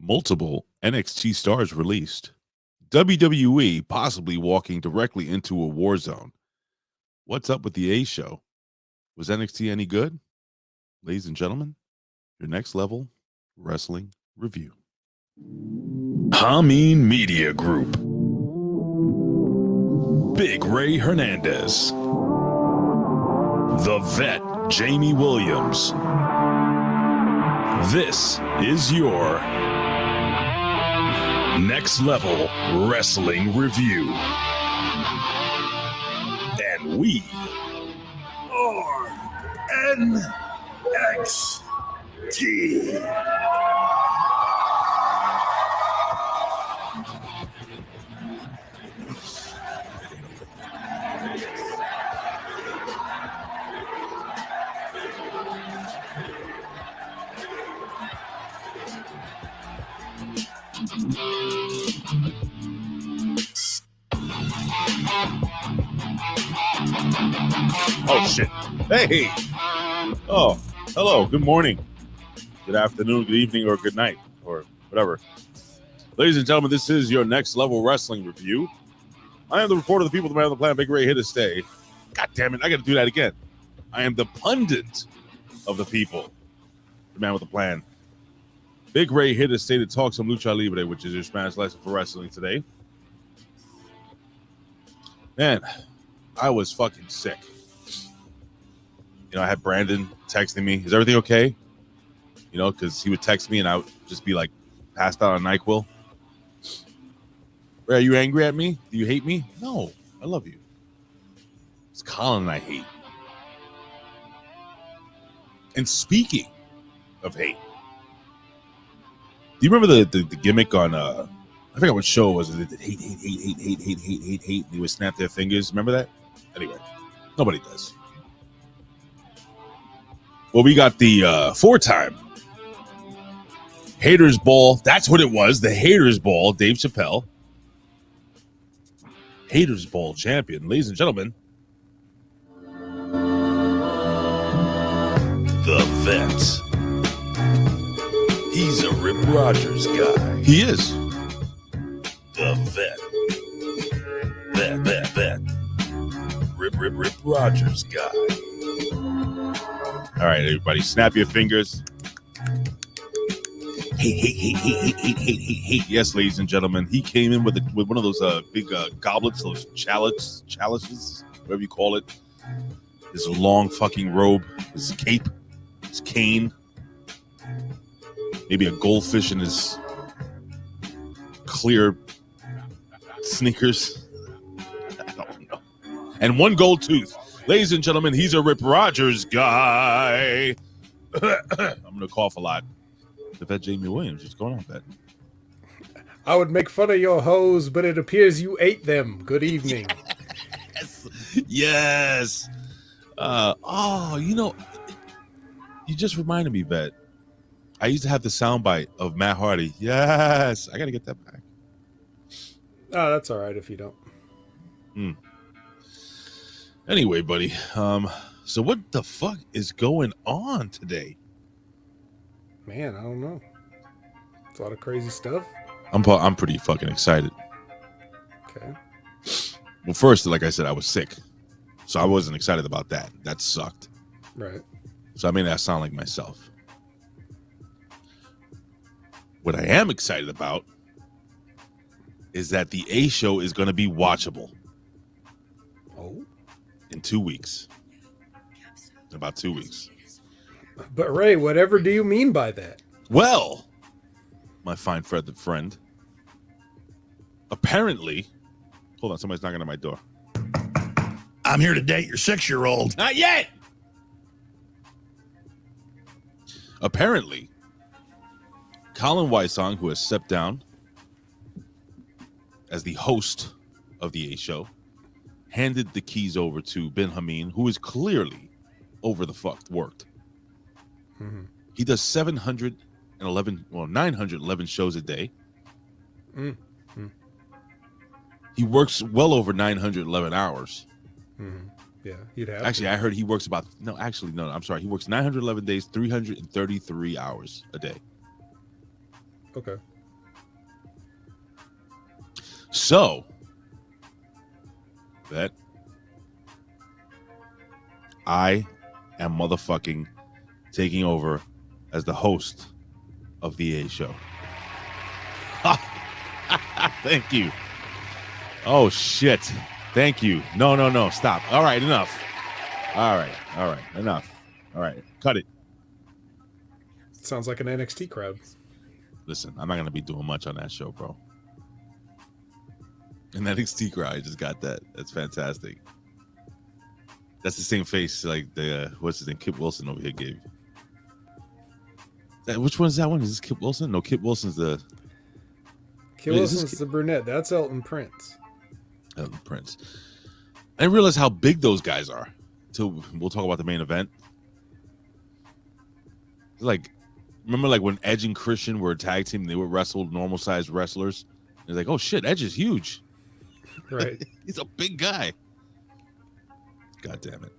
Multiple NXT stars released. WWE possibly walking directly into a war zone. What's up with the A show? Was NXT any good? Ladies and gentlemen, your next level wrestling review. Hameen Media Group. Big Ray Hernandez. The Vet Jamie Williams. This is your Next Level Wrestling Review. And we are NXT. Oh, shit. Hey. Oh, hello. Good morning. Good afternoon, good evening, or good night, or whatever. Ladies and gentlemen, this is your Next Level Wrestling Review. I am the reporter of the people, the man on the planet, Big Ray, here to stay. God damn it, I got to do that again. I am the pundit of the people, the man with the plan. Big Ray here to stay to talk some lucha libre, which is your Spanish lesson for wrestling today. Man, I was fucking sick. You know, I had Brandon texting me, is everything okay? You know, because he would text me and I would just be like passed out on NyQuil. Ray, are you angry at me? Do you hate me? No, I love you. It's Colin I hate. And speaking of hate, do you remember the gimmick on I forgot what show it was? It did hate. They would snap their fingers. Remember that? Anyway, nobody does. Well, we got the four-time Haters Ball. That's what it was. The Haters Ball. Dave Chappelle, Haters Ball champion. Ladies and gentlemen, The Vet. He's a Rip Rogers guy. he is. The Vet. Vet. Rip Rogers guy. All right, everybody, snap your fingers. Hate. Yes, ladies and gentlemen, he came in with one of those big goblets, those chalices, whatever you call it. His long fucking robe, his cape, his cane, maybe a goldfish in his clear sneakers. I don't know. And one gold tooth. Ladies and gentlemen, he's a Rip Rogers guy. I'm going to cough a lot. The Vet Jamie Williams. What's going on, Vet? I would make fun of your hoes, but it appears you ate them. Good evening. Yes. You know, you just reminded me, Vet. I used to have the soundbite of Matt Hardy. Yes. I got to get that back. Oh, that's all right if you don't. Anyway, buddy. So what the fuck is going on today? Man, I don't know. It's a lot of crazy stuff. I'm pretty fucking excited. Okay. Well, first, like I said, I was sick. So I wasn't excited about that. That sucked. Right. So I made that sound like myself. What I am excited about is that the A show is going to be watchable. Oh. In 2 weeks. In about 2 weeks. But Ray, whatever do you mean by that? Well, my fine friend, apparently, hold on, somebody's knocking on my door. I'm here to date your 6-year-old. Not yet. Apparently, Colin Wysong, who has stepped down as the host of the A show, handed the keys over to Ben Hameen, who is clearly over the fucked worked. Mm-hmm. He does 911 shows a day. Mm-hmm. He works well over 911 hours. Mm-hmm. Yeah, you'd have Actually, to. I heard he works about, I'm sorry. He works 911 days, 333 hours a day. Okay. So, that I am motherfucking taking over as the host of the A show. Thank you. Oh, shit. Thank you. No. Stop. All right, enough. All right. Enough. All right. Cut it. Sounds like an NXT crowd. Listen, I'm not going to be doing much on that show, bro. And that NXT crowd, I just got that. That's fantastic. That's the same face like the, what's his name, Kip Wilson over here gave. Which one is that one? Is this Kip Wilson? No, Kip Wilson's the... Kip Wilson's the brunette. That's Elton Prince. Elton Prince. I didn't realize how big those guys are. Until we'll talk about the main event. Like, remember like when Edge and Christian were a tag team and they would wrestle normal sized wrestlers? It's like, oh shit, Edge is huge. Right. He's a big guy. God damn it.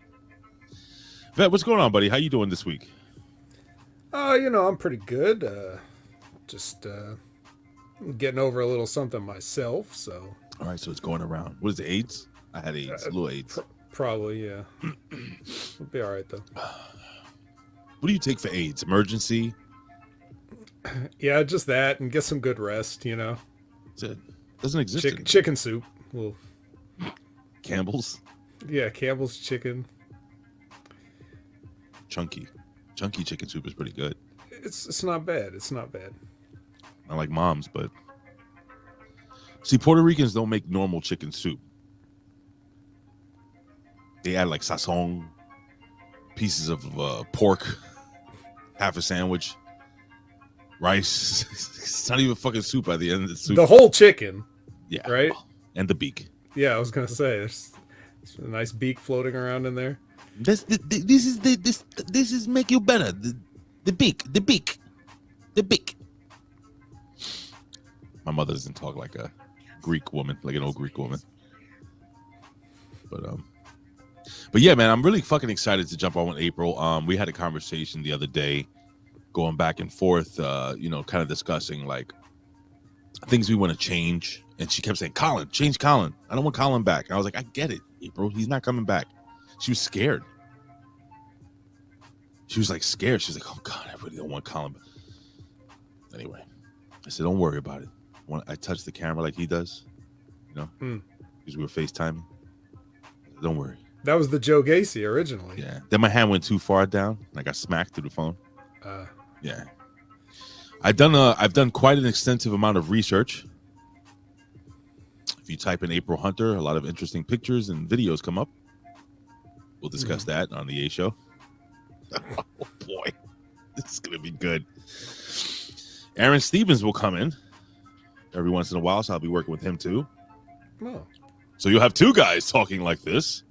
Vet, what's going on, buddy? How you doing this week? Oh, I'm pretty good. Just getting over a little something myself, so. All right, so it's going around. What is it, AIDS? I had AIDS, a little AIDS. Probably, yeah. It'll be all right, though. What do you take for AIDS? Emergency? Yeah, just that, and get some good rest, That's it. Doesn't exist. Chicken soup. Well, Campbell's? Yeah, Campbell's chicken. Chunky chicken soup is pretty good. It's not bad. It's not bad. I like Mom's, but see, Puerto Ricans don't make normal chicken soup. They add like sazon, pieces of pork, half a sandwich, rice. It's not even fucking soup by the end of the soup. The whole chicken. Yeah. Right? And the beak. Yeah, I was gonna say there's a nice beak floating around in there. This is make you better. The beak. My mother doesn't talk like a Greek woman, like an old Greek woman. But yeah, man, I'm really fucking excited to jump on with April. We had a conversation the other day, going back and forth, kind of discussing like things we want to change. And she kept saying, Colin, change Colin. I don't want Colin back. And I was like, I get it, April. He's not coming back. She was scared. She was like scared. She was like, oh God, I really don't want Colin back. Anyway, I said, don't worry about it. When I touched the camera like he does, because we were FaceTiming. Don't worry. That was the Joe Gacy originally. Yeah. Then my hand went too far down and I got smacked through the phone. Yeah. I've done quite an extensive amount of research. If you type in April Hunter, a lot of interesting pictures and videos come up. We'll discuss that on the A show. Oh boy, this is gonna be good. Aaron Stevens will come in every once in a while, so I'll be working with him too. Oh. So you'll have two guys talking like this.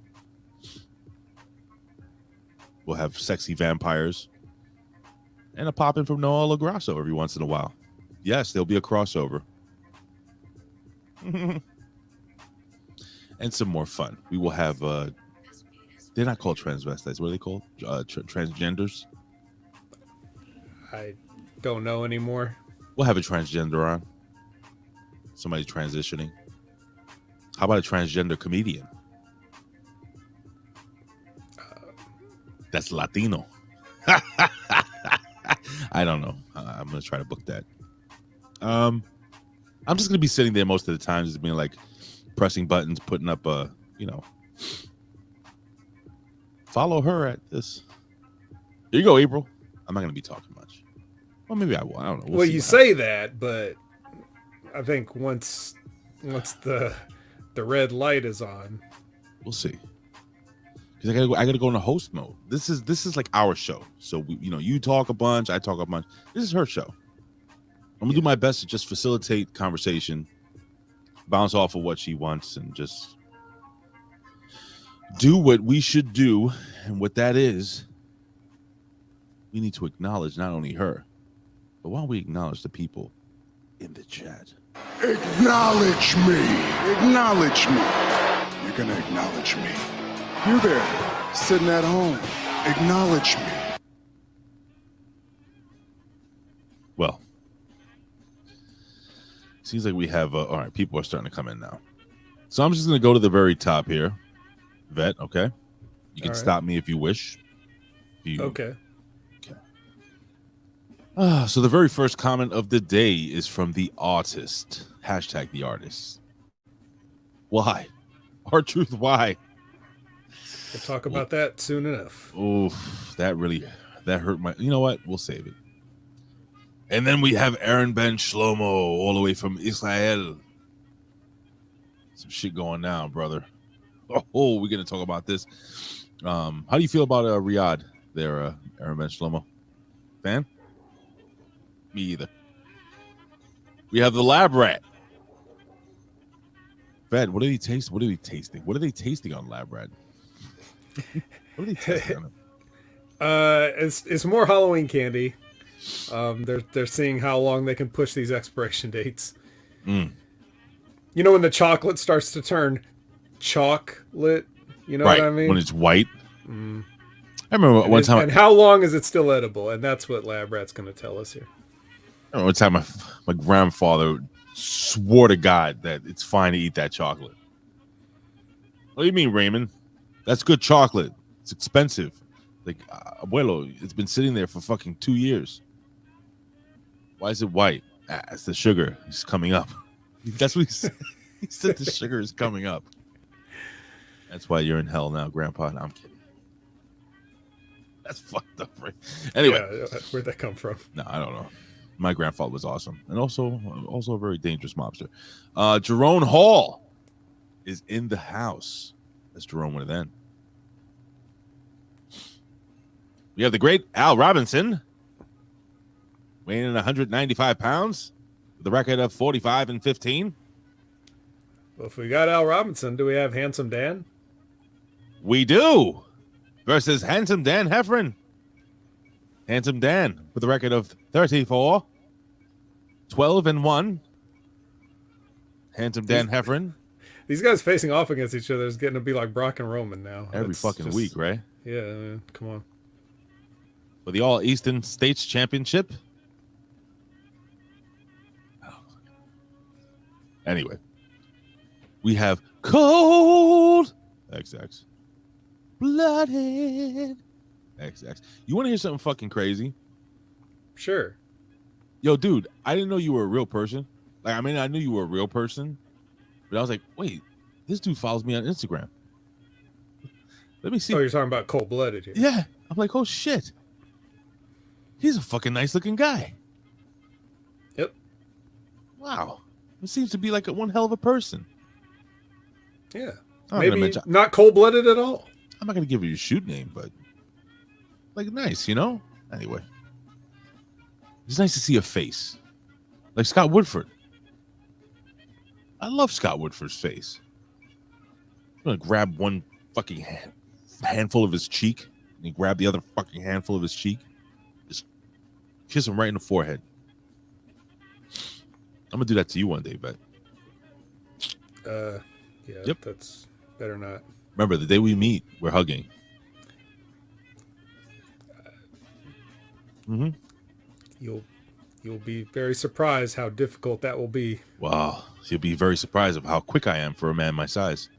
We'll have sexy vampires and a pop in from Noah LaGrasso every once in a while. Yes, there'll be a crossover. And some more fun. We will have they're not called transvestites. What are they called? Transgenders? I don't know anymore. We'll have a transgender on. Somebody transitioning. How about a transgender comedian? That's Latino. I don't know. I'm going to try to book that. I'm just going to be sitting there most of the time, just being like pressing buttons, putting up follow her at this. Here you go, April. I'm not going to be talking much. Well, maybe I will. I don't know. Well, you say that, but I think once the red light is on, we'll see. Because I gotta go into host mode. This is like our show. So you talk a bunch, I talk a bunch. This is her show. I'm gonna do my best to just facilitate conversation, bounce off of what she wants, and just do what we should do. And what that is, we need to acknowledge not only her, but why don't we acknowledge the people in the chat? Acknowledge me. Acknowledge me. You're gonna acknowledge me. You there, sitting at home. Acknowledge me. Well, seems like we have. All right, people are starting to come in now. So I'm just going to go to the very top here. Vet, okay? You can All right. stop me if you wish. Okay. So the very first comment of the day is from the artist. Hashtag the artist. Why? R-Truth, why? We'll talk about that soon enough. Oof, that hurt my. You know what? We'll save it. And then we have Aaron Ben Shlomo all the way from Israel. Some shit going down, brother. Oh, we're gonna talk about this. How do you feel about Riyadh there, Aaron Ben Shlomo? Fan? Me either. We have the lab rat. Fed, what are they tasting? What are they tasting? What are they tasting on lab rat? What are they tasting on it? It's more Halloween candy. They're seeing how long they can push these expiration dates. Mm. You know when the chocolate starts to turn chocolate? You know what I mean? When it's white. Mm. I remember one time. And how long is it still edible? And that's what Lab Rat's going to tell us here. I remember one time my grandfather swore to God that it's fine to eat that chocolate. What do you mean, Raymond? That's good chocolate. It's expensive. Like, abuelo, it's been sitting there for fucking 2 years. Why is it white? It's the sugar. It's coming up. That's what he said. He said the sugar is coming up. That's why you're in hell now, Grandpa. No, I'm kidding. That's fucked up, right? Anyway. Yeah, where'd that come from? No, I don't know. My grandfather was awesome. And also a very dangerous mobster. Jerome Hall is in the house. That's Jerome with an N. We have the great Al Robinson, weighing in 195 pounds, with a record of 45-15. Well, if we got Al Robinson, do we have Handsome Dan? We do. Versus Handsome Dan Heffron. Handsome Dan with a record of 34, 12-1. Handsome Dan Heffron. These guys facing off against each other is getting to be like Brock and Roman now. Every fucking week, right? Yeah, man, come on. For the All Eastern States Championship. Anyway, we have Cold XX, Bloodhead XX. You want to hear something fucking crazy? Sure. Yo, dude, I didn't know you were a real person. Like, I mean, I knew you were a real person, but I was like, wait, this dude follows me on Instagram. Let me see. Oh, you're talking about Cold-Blooded here. Yeah. I'm like, oh, shit. He's a fucking nice-looking guy. Yep. Wow. It seems to be like one hell of a person. Yeah. Maybe not cold-blooded at all. I'm not going to give you your shoot name, but like nice, you know? Anyway. It's nice to see a face. Like Scott Woodford. I love Scott Woodford's face. I'm going to grab one fucking handful of his cheek and he grab the other fucking handful of his cheek. Just kiss him right in the forehead. I'm going to do that to you one day, but. Yeah, yep. That's better not. Remember, the day we meet, we're hugging. Mm-hmm. You'll be very surprised how difficult that will be. Wow. You'll be very surprised of how quick I am for a man my size.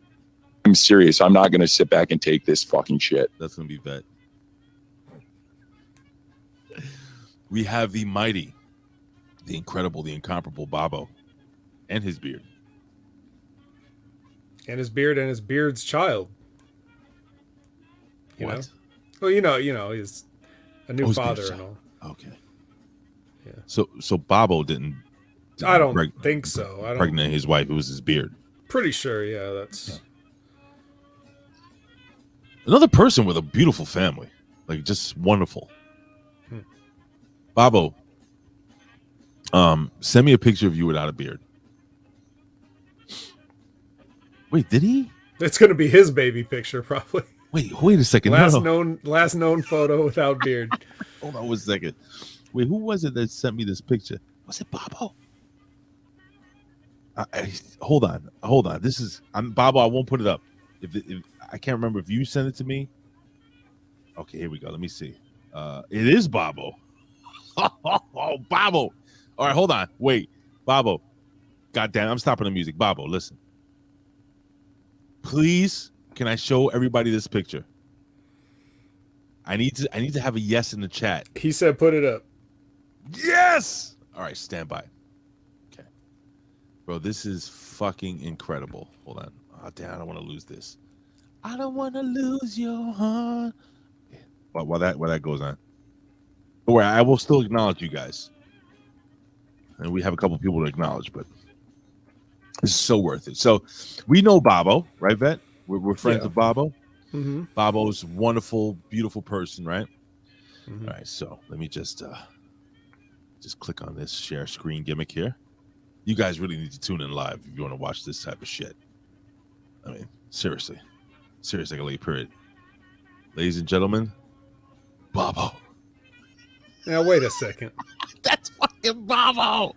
I'm serious. I'm not going to sit back and take this fucking shit. That's going to be vet. We have the mighty, the incredible, the incomparable Bobo and his beard. And his beard and his beard's child. You What? know? Well, you know, he's a new father and all. Okay. Yeah. So Bobo didn't I don't think so. I don't. Pregnant his wife. It was his beard. Pretty sure. Yeah, that's. Another person with a beautiful family, like just wonderful. Bobo, send me a picture of you without a beard. Wait, did he? It's gonna be his baby picture, probably. Wait a second. Last known photo without beard. Hold on 1 second. Wait, who was it that sent me this picture? Was it Bobo? Hold on. This is Bobo. I won't put it up. If I can't remember if you sent it to me. Okay, here we go. Let me see. It is Bobo. Oh, Bobo. All right, hold on. Wait, Bobo. Goddamn, I'm stopping the music. Bobo, listen. Please, can I show everybody this picture? I need to have a yes in the chat. He said put it up. Yes! All right, stand by. Okay. Bro, this is fucking incredible. Hold on. Oh, damn, I don't want to lose this. I don't want to lose your heart. While that goes on. Don't worry, I will still acknowledge you guys. And we have a couple people to acknowledge, but this is so worth it. So we know Bobo, right, Vet? We're friends with Bobo. Mm-hmm. Bobo's wonderful, beautiful person, right? Mm-hmm. All right, so let me just click on this share screen gimmick here. You guys really need to tune in live if you want to watch this type of shit. I mean, seriously, like a late period. Ladies and gentlemen, Bobo. Now wait a second. That's fucking Bobo.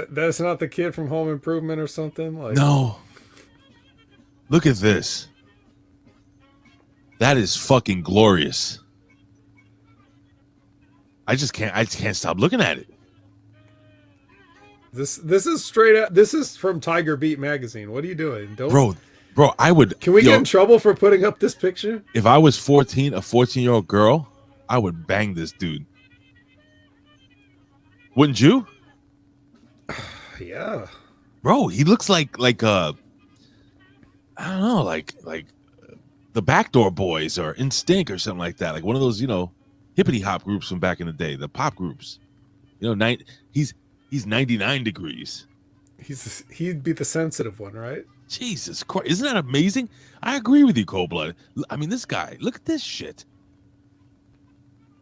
That's not the kid from Home Improvement or something? Like, no. Look at this. That is fucking glorious. I just can't stop looking at it. This is straight up. This is from Tiger Beat magazine. What are you doing? Bro, I would. Can we get in trouble for putting up this picture? If I was 14, a 14-year-old girl, I would bang this dude. Wouldn't you? Yeah. Bro, he looks like I don't know, like the Backdoor Boys or Instinct or something like that. Like one of those, hippity hop groups from back in the day, the pop groups. He's 99 degrees. He'd be the sensitive one, right? Jesus Christ. Isn't that amazing? I agree with you, Cold Blood. I mean, this guy, look at this shit.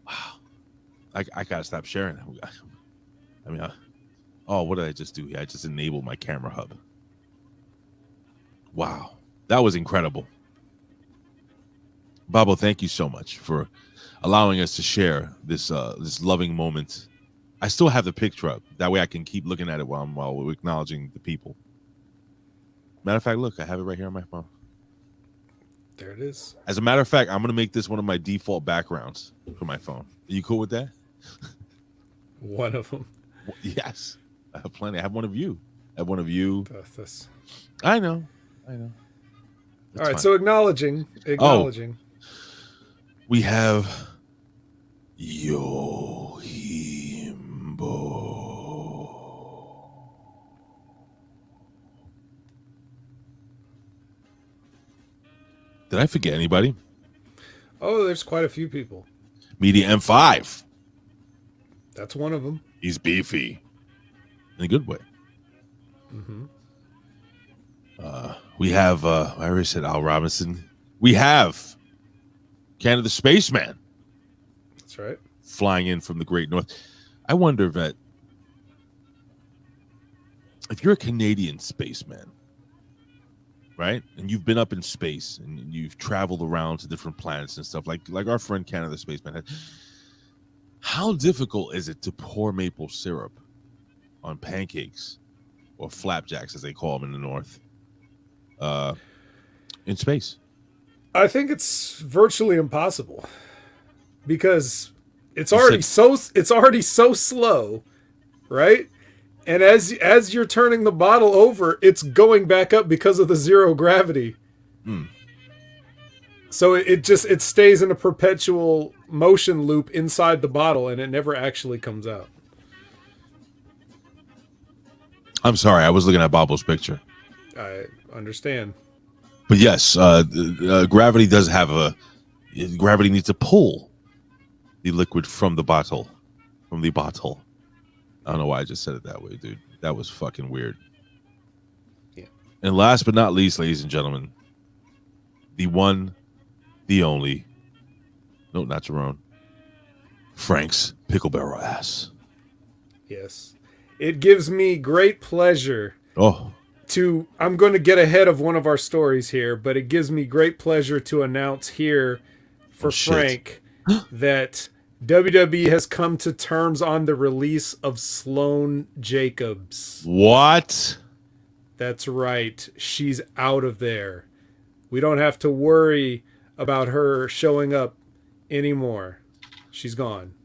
Wow. I gotta stop sharing. I mean, what did I just do here? I just enabled my camera hub. Wow. That was incredible. Bobo, thank you so much for allowing us to share this loving moment. I still have the picture up. That way I can keep looking at it while we're acknowledging the people. Matter of fact, look, I have it right here on my phone. There it is. As a matter of fact, I'm going to make this one of my default backgrounds for my phone. Are you cool with that? One of them. Yes. I have plenty. I have one of you. I have one of you. This. I know. It's all right, fine. so acknowledging. We have Yohimbo. Did I forget anybody? Oh, there's quite a few people. Media M5. That's one of them. He's beefy. In a good way. Mm-hmm. We have, I already said Al Robinson. We have Canada Spaceman. That's right. Flying in from the Great North. I wonder, Vet, if you're a Canadian spaceman, right? And you've been up in space and you've traveled around to different planets and stuff, like our friend Canada Spaceman had. How difficult is it to pour maple syrup on pancakes or flapjacks, as they call them in the North, in space? I think it's virtually impossible because it's already so slow, right? And as you're turning the bottle over, it's going back up because of the zero gravity. So it stays in a perpetual motion loop inside the bottle, and it never actually comes out. I'm sorry, I was looking at Bobo's picture. I understand. But yes, gravity does have gravity needs to pull the liquid from the bottle. I don't know why I just said it that way, dude. That was fucking weird. Yeah. And last but not least, ladies and gentlemen, the one, the only, no, not Jerome, Frank's Pickle Barrel Ass. Yes. It gives me great pleasure I'm going to get ahead of one of our stories here, but it gives me great pleasure to announce here for Frank that WWE has come to terms on the release of Sloane Jacobs. What? That's right. She's out of there. We don't have to worry about her showing up anymore. She's gone.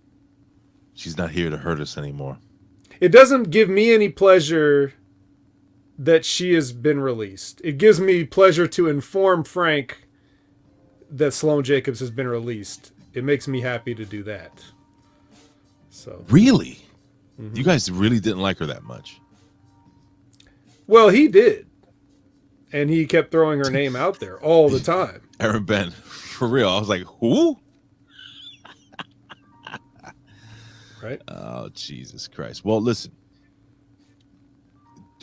She's not here to hurt us anymore. it doesn't give me any pleasure that she has been released. It gives me pleasure to inform Frank that Sloane Jacobs has been released. It makes me happy to do that. So Really? You guys really didn't like her that much? well, he did. And he kept throwing her name out there all the time. Aaron Ben, for real. I was like, who? Right? Oh, Jesus Christ. Well, listen.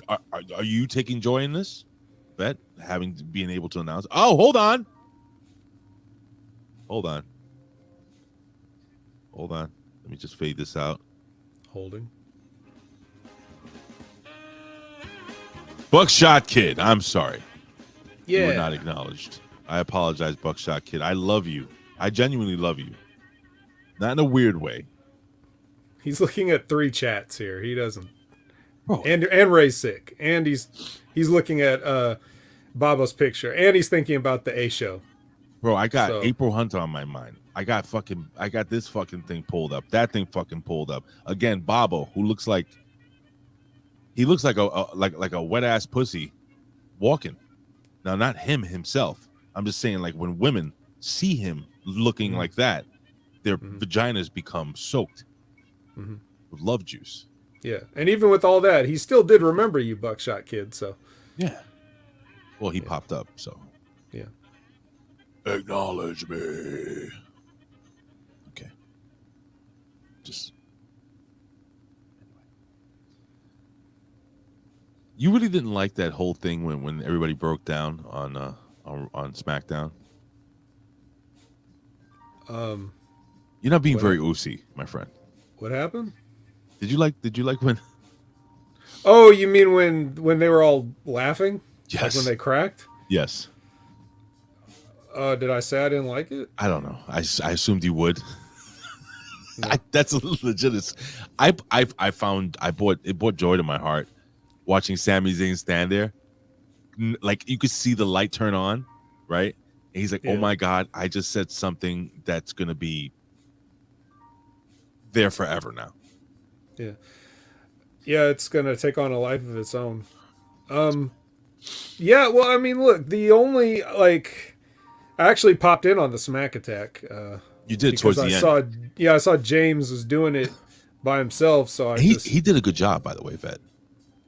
Are you taking joy in this? Bet being able to announce. Oh, hold on. Hold on. Let me just fade this out. Holding. Buckshot Kid. I'm sorry. You Yeah. were not acknowledged. I apologize, Buckshot Kid. I love you. I genuinely love you. Not in a weird way. He's looking at 3 chats here. He doesn't. Bro. And Ray's sick. And he's looking at Babo's picture. And he's thinking about the A show. Bro, I got So- April Hunt on my mind. I got this fucking thing pulled up. That thing fucking pulled up. Again, Babo, who looks like a wet ass pussy walking. Now, not him himself. I'm just saying, like, when women see him looking like that, their vaginas become soaked with love juice. Yeah. And even with all that, he still did remember you, Buckshot Kid. So, Yeah. Well, he popped up, so. yeah. Acknowledge me. Okay. Just. You really didn't like that whole thing when everybody broke down on SmackDown? You're not being very oozy, my friend. What happened? Did you like when? Oh, you mean when they were all laughing? Yes. Like when they cracked? Yes. Did I say I didn't like it? I don't know. I assumed you would. That's legit. It brought joy to my heart watching Sami Zayn stand there. Like, you could see the light turn on, right? And he's like, Yeah. "Oh my God, I just said something that's gonna be there forever now." Yeah. Yeah, it's going to take on a life of its own. Yeah, well, I mean, look, the only, like, I actually popped in on the Smack Attack. You did towards the end. I saw James was doing it by himself, so I He did a good job, by the way, Vet.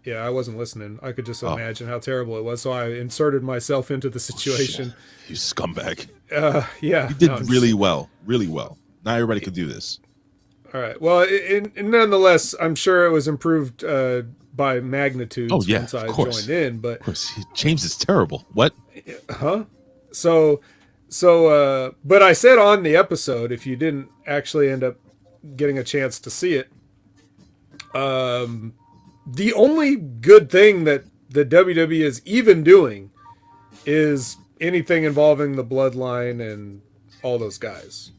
yeah, I wasn't listening. I could just imagine how terrible it was, so I inserted myself into the situation. You scumbag. Yeah. You did really well. Really well. Not everybody could do this. All right. Well, nonetheless, I'm sure it was improved by magnitudes once I joined in. But of course, James is terrible. What? Huh? So, but I said on the episode, if you didn't actually end up getting a chance to see it, the only good thing that the WWE is even doing is anything involving the Bloodline and all those guys.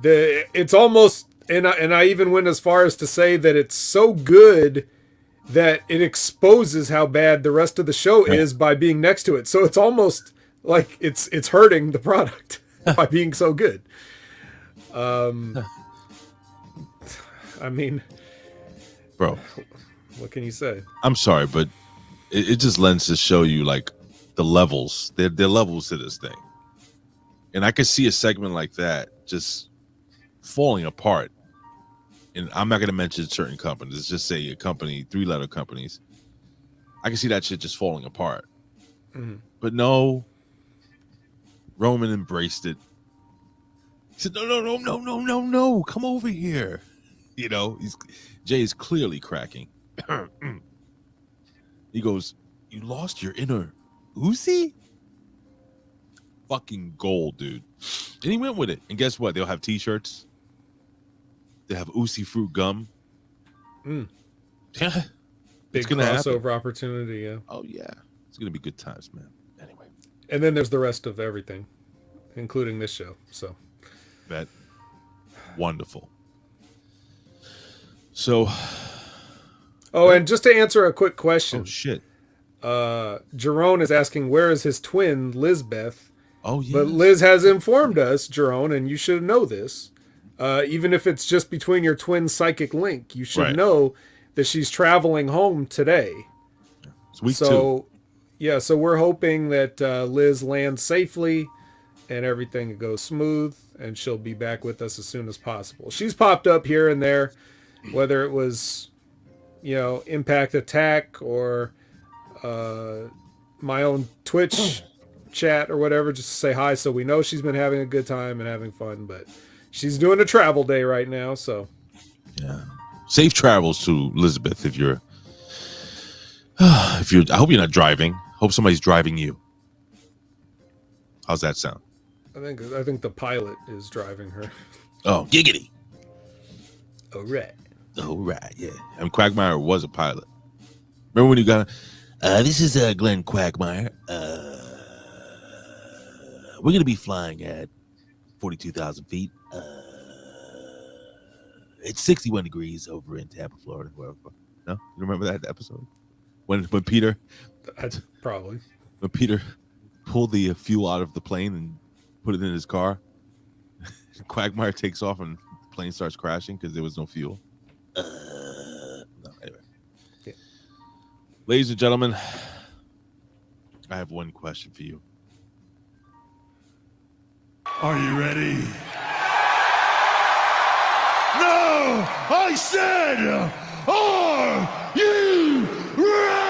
It's almost, and I even went as far as to say that it's so good that it exposes how bad the rest of the show is by being next to it. So it's almost like it's hurting the product by being so good. I mean, bro, what can you say? I'm sorry, but it just lends to show you, like, the levels. There are levels to this thing. And I could see a segment like that just falling apart. And I'm not going to mention certain companies. Let's just say a company, 3-letter companies. I can see that shit just falling apart. But no, Roman embraced it. He said, no, come over here. You know, Jay is clearly cracking. He goes, "You lost your inner Uzi?" Fucking gold, dude. And he went with it. And guess what? They'll have t-shirts. They have Uzi fruit gum. Yeah. Big gonna crossover happen. opportunity, yeah. Oh, yeah. It's going to be good times, man. Anyway. And then there's the rest of everything, including this show. So, Bet. Wonderful. So. oh, and just to answer a quick question, Oh, shit. Jerome is asking, where is his twin, Lizbeth? Oh, yeah. But Liz has informed us, Jerome, and you should know this, even if it's just between your twin psychic link, you should Right. know that she's traveling home today. It's week 2. Yeah, so we're hoping that Liz lands safely and everything goes smooth, and she'll be back with us as soon as possible. She's popped up here and there, whether it was, Impact Attack or my own Twitch chat or whatever, just to say hi, so we know she's been having a good time and having fun. But she's doing a travel day right now, so yeah. Safe travels to Elizabeth. If you're, I hope you're not driving. Hope somebody's driving you. How's that sound? I think the pilot is driving her. Oh, giggity! All right. Yeah. I mean, Quagmire was a pilot. Remember when you got? This is Glenn Quagmire. We're gonna be flying at 42,000 feet. It's 61 degrees over in Tampa, Florida. Wherever. No, you remember that episode when Peter? Probably. When Peter pulled the fuel out of the plane and put it in his car, Quagmire takes off and the plane starts crashing because there was no fuel. No, anyway. Yeah. Ladies and gentlemen, I have one question for you. Are you ready? No! I said, are you ready?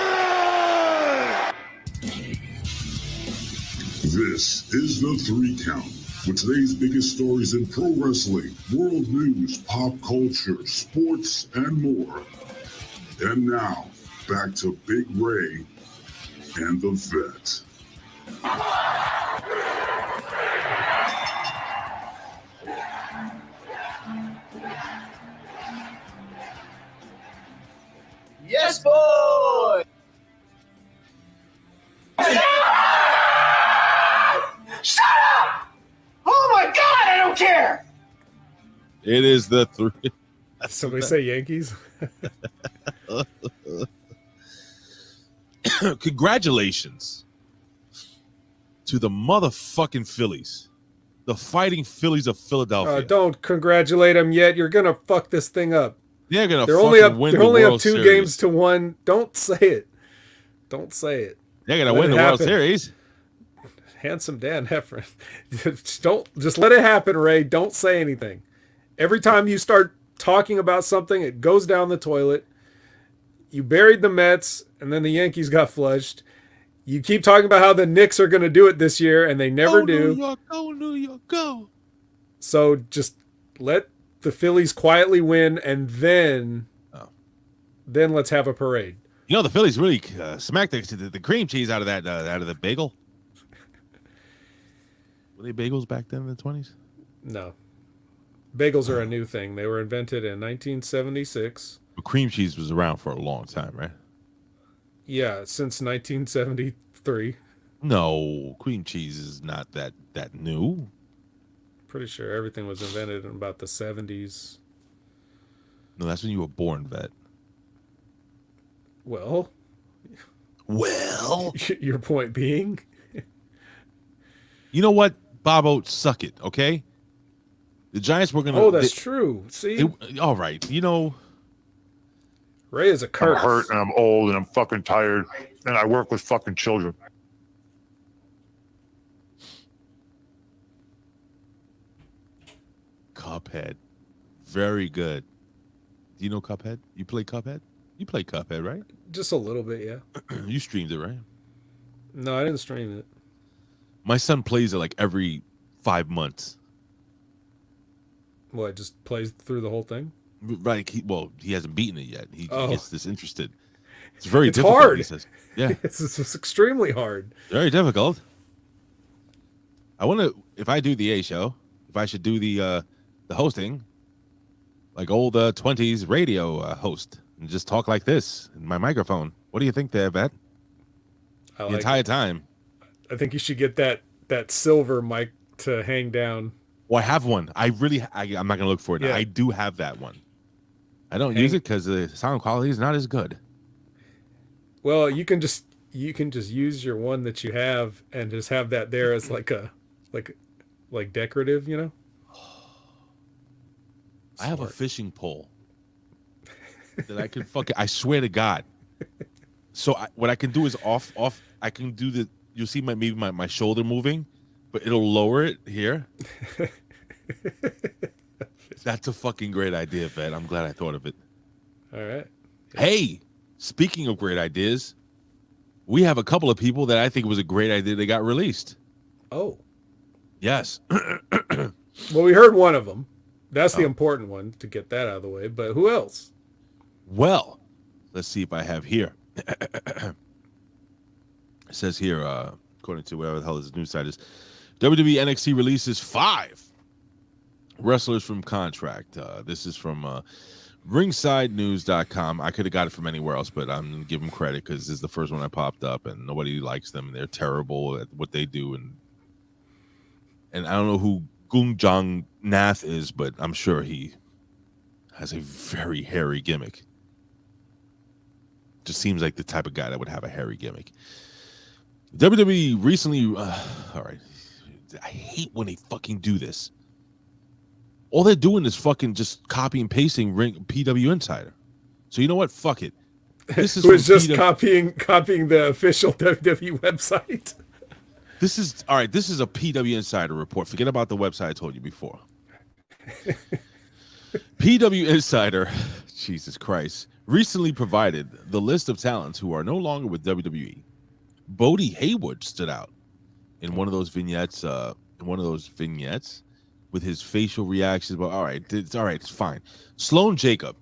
This is the 3 Count with today's biggest stories in pro wrestling, world news, pop culture, sports, and more. And now, back to Big Ray and the Vet. Yes, boy! Shut up! Oh my God, I don't care! It is the 3. Somebody say Yankees? Congratulations to the motherfucking Phillies. The Fighting Phillies of Philadelphia. Don't congratulate them yet. You're going to fuck this thing up. They're gonna. They're win only the up World 2 Series. games to 1. Don't say it. Don't say it. They're gonna Let win it the World happen. Series. Handsome Dan Heffron. Just let it happen, Ray. Don't say anything. Every time you start talking about something, it goes down the toilet. You buried the Mets, and then the Yankees got flushed. You keep talking about how the Knicks are going to do it this year, and they never do. New York, go New York, go. So just let the Phillies quietly win, and then let's have a parade. You know the Phillies really smacked the cream cheese out of the bagel. Were they bagels back then in the 20s? No, bagels are a new thing. They were invented in 1976. But cream cheese was around for a long time, right? Yeah, since 1973. No, cream cheese is not that new. Pretty sure everything was invented in about the 70s. No, that's when you were born, Vet. Well, Well, your point being, you know what, Bobo, suck it, okay? The Giants were gonna. oh, that's true. See, all right, you know. Ray is a curse. I'm hurt and I'm old and I'm fucking tired and I work with fucking children. Cuphead, very good. Do you know Cuphead? You play Cuphead? You play Cuphead, right? Just a little bit, yeah. You streamed it, right? No, I didn't stream it. My son plays it like every 5 months. What, just plays through the whole thing? Right. He hasn't beaten it yet. He Oh. gets disinterested. It's very It's difficult. hard. He says. Yeah, It's extremely hard. very difficult. I want to. If I do the A show, if I should do the hosting, like old 20s radio host, and just talk like this in my microphone. What do you think there, Vet? I The like entire it. time. I think you should get that silver mic to hang down. Well, I have one. I'm not gonna look for it now. Yeah. I do have that one. I don't use it because the sound quality is not as good. Well, you can just use your one that you have and just have that there as like decorative, you know? I have a Smart. fishing pole. that I can fucking. I swear to God. So what I can do is off. I can do the. You'll see my shoulder moving, but it'll lower it here. That's a fucking great idea, Fed. I'm glad I thought of it. All right. Hey, speaking of great ideas, we have a couple of people that I think was a great idea that got released. Oh. Yes. Well, we heard one of them. That's the important one to get that out of the way. But who else? Well, let's see if I have here. It says here, according to whatever the hell this news site is, WWE NXT releases 5 wrestlers from contract. This is from ringsidenews.com. I could have got it from anywhere else, but I'm going to give them credit because this is the first one I popped up, and nobody likes them. They're terrible at what they do, and I don't know who Gung Jong Nath is, but I'm sure he has a very hairy gimmick. Just seems like the type of guy that would have a hairy gimmick. WWE recently, all right, I hate when they fucking do this. All they're doing is fucking just copy and pasting PW Insider. So you know what? Fuck it. This is Who is just copying the official WWE website. This is all right. This is a PW Insider report. Forget about the website I told you before. PW Insider, Jesus Christ, recently provided the list of talents who are no longer with WWE. Bodie Hayward stood out in one of those vignettes. With his facial reactions. But all right, it's fine. Sloane Jacob,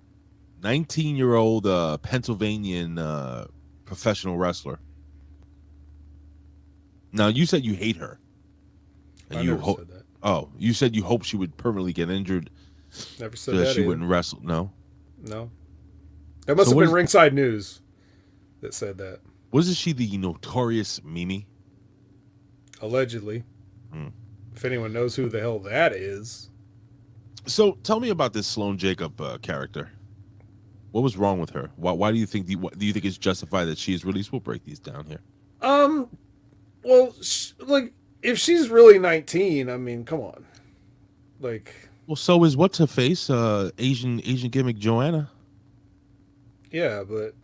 19-year-old Pennsylvanian professional wrestler. Now, you said you hate her. And I never said that. Oh, you said you hope she would permanently get injured. Never said so that she either. wouldn't wrestle. No? No. That must have been Ringside News that said that. Wasn't she the notorious Mimi? Allegedly. If anyone knows who the hell that is. So tell me about this Sloane Jacob character. What was wrong with her? Why do you think do you think it's justified that she is released? We'll break these down here. Well, like if she's really 19, I mean, come on. Like, well, so is what's her face? Asian gimmick Joanna. Yeah, but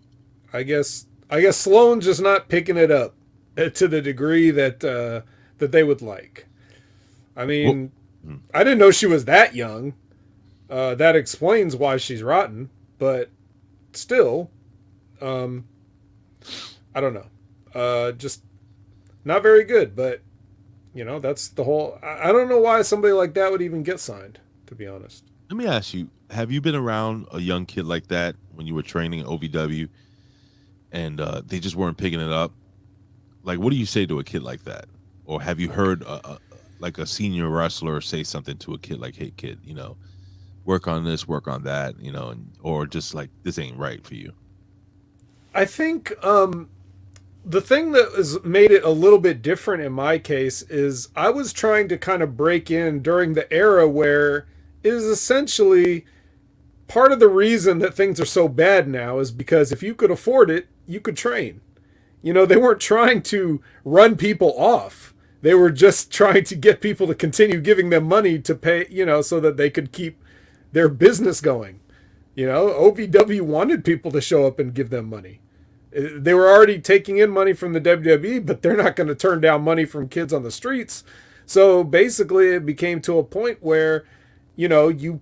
I guess Sloane's just not picking it up to the degree that that they would like. I mean, I didn't know she was that young. That explains why she's rotten, but still, I don't know. Just not very good, but you know, that's the whole, I don't know why somebody like that would even get signed, to be honest. Let me ask you, have you been around a young kid like that when you were training at OVW and they just weren't picking it up? Like, what do you say to a kid like that? Or have you heard like a senior wrestler say something to a kid like, hey kid, you know, work on this, work on that, you know, or just like, this ain't right for you? I think the thing that has made it a little bit different in my case is I was trying to kind of break in during the era where it is essentially part of the reason that things are so bad now is because if you could afford it, you could train. You know, they weren't trying to run people off. They were just trying to get people to continue giving them money to pay, you know, so that they could keep their business going. You know, OVW wanted people to show up and give them money. They were already taking in money from the WWE, but they're not going to turn down money from kids on the streets. So basically it became to a point where, you know, you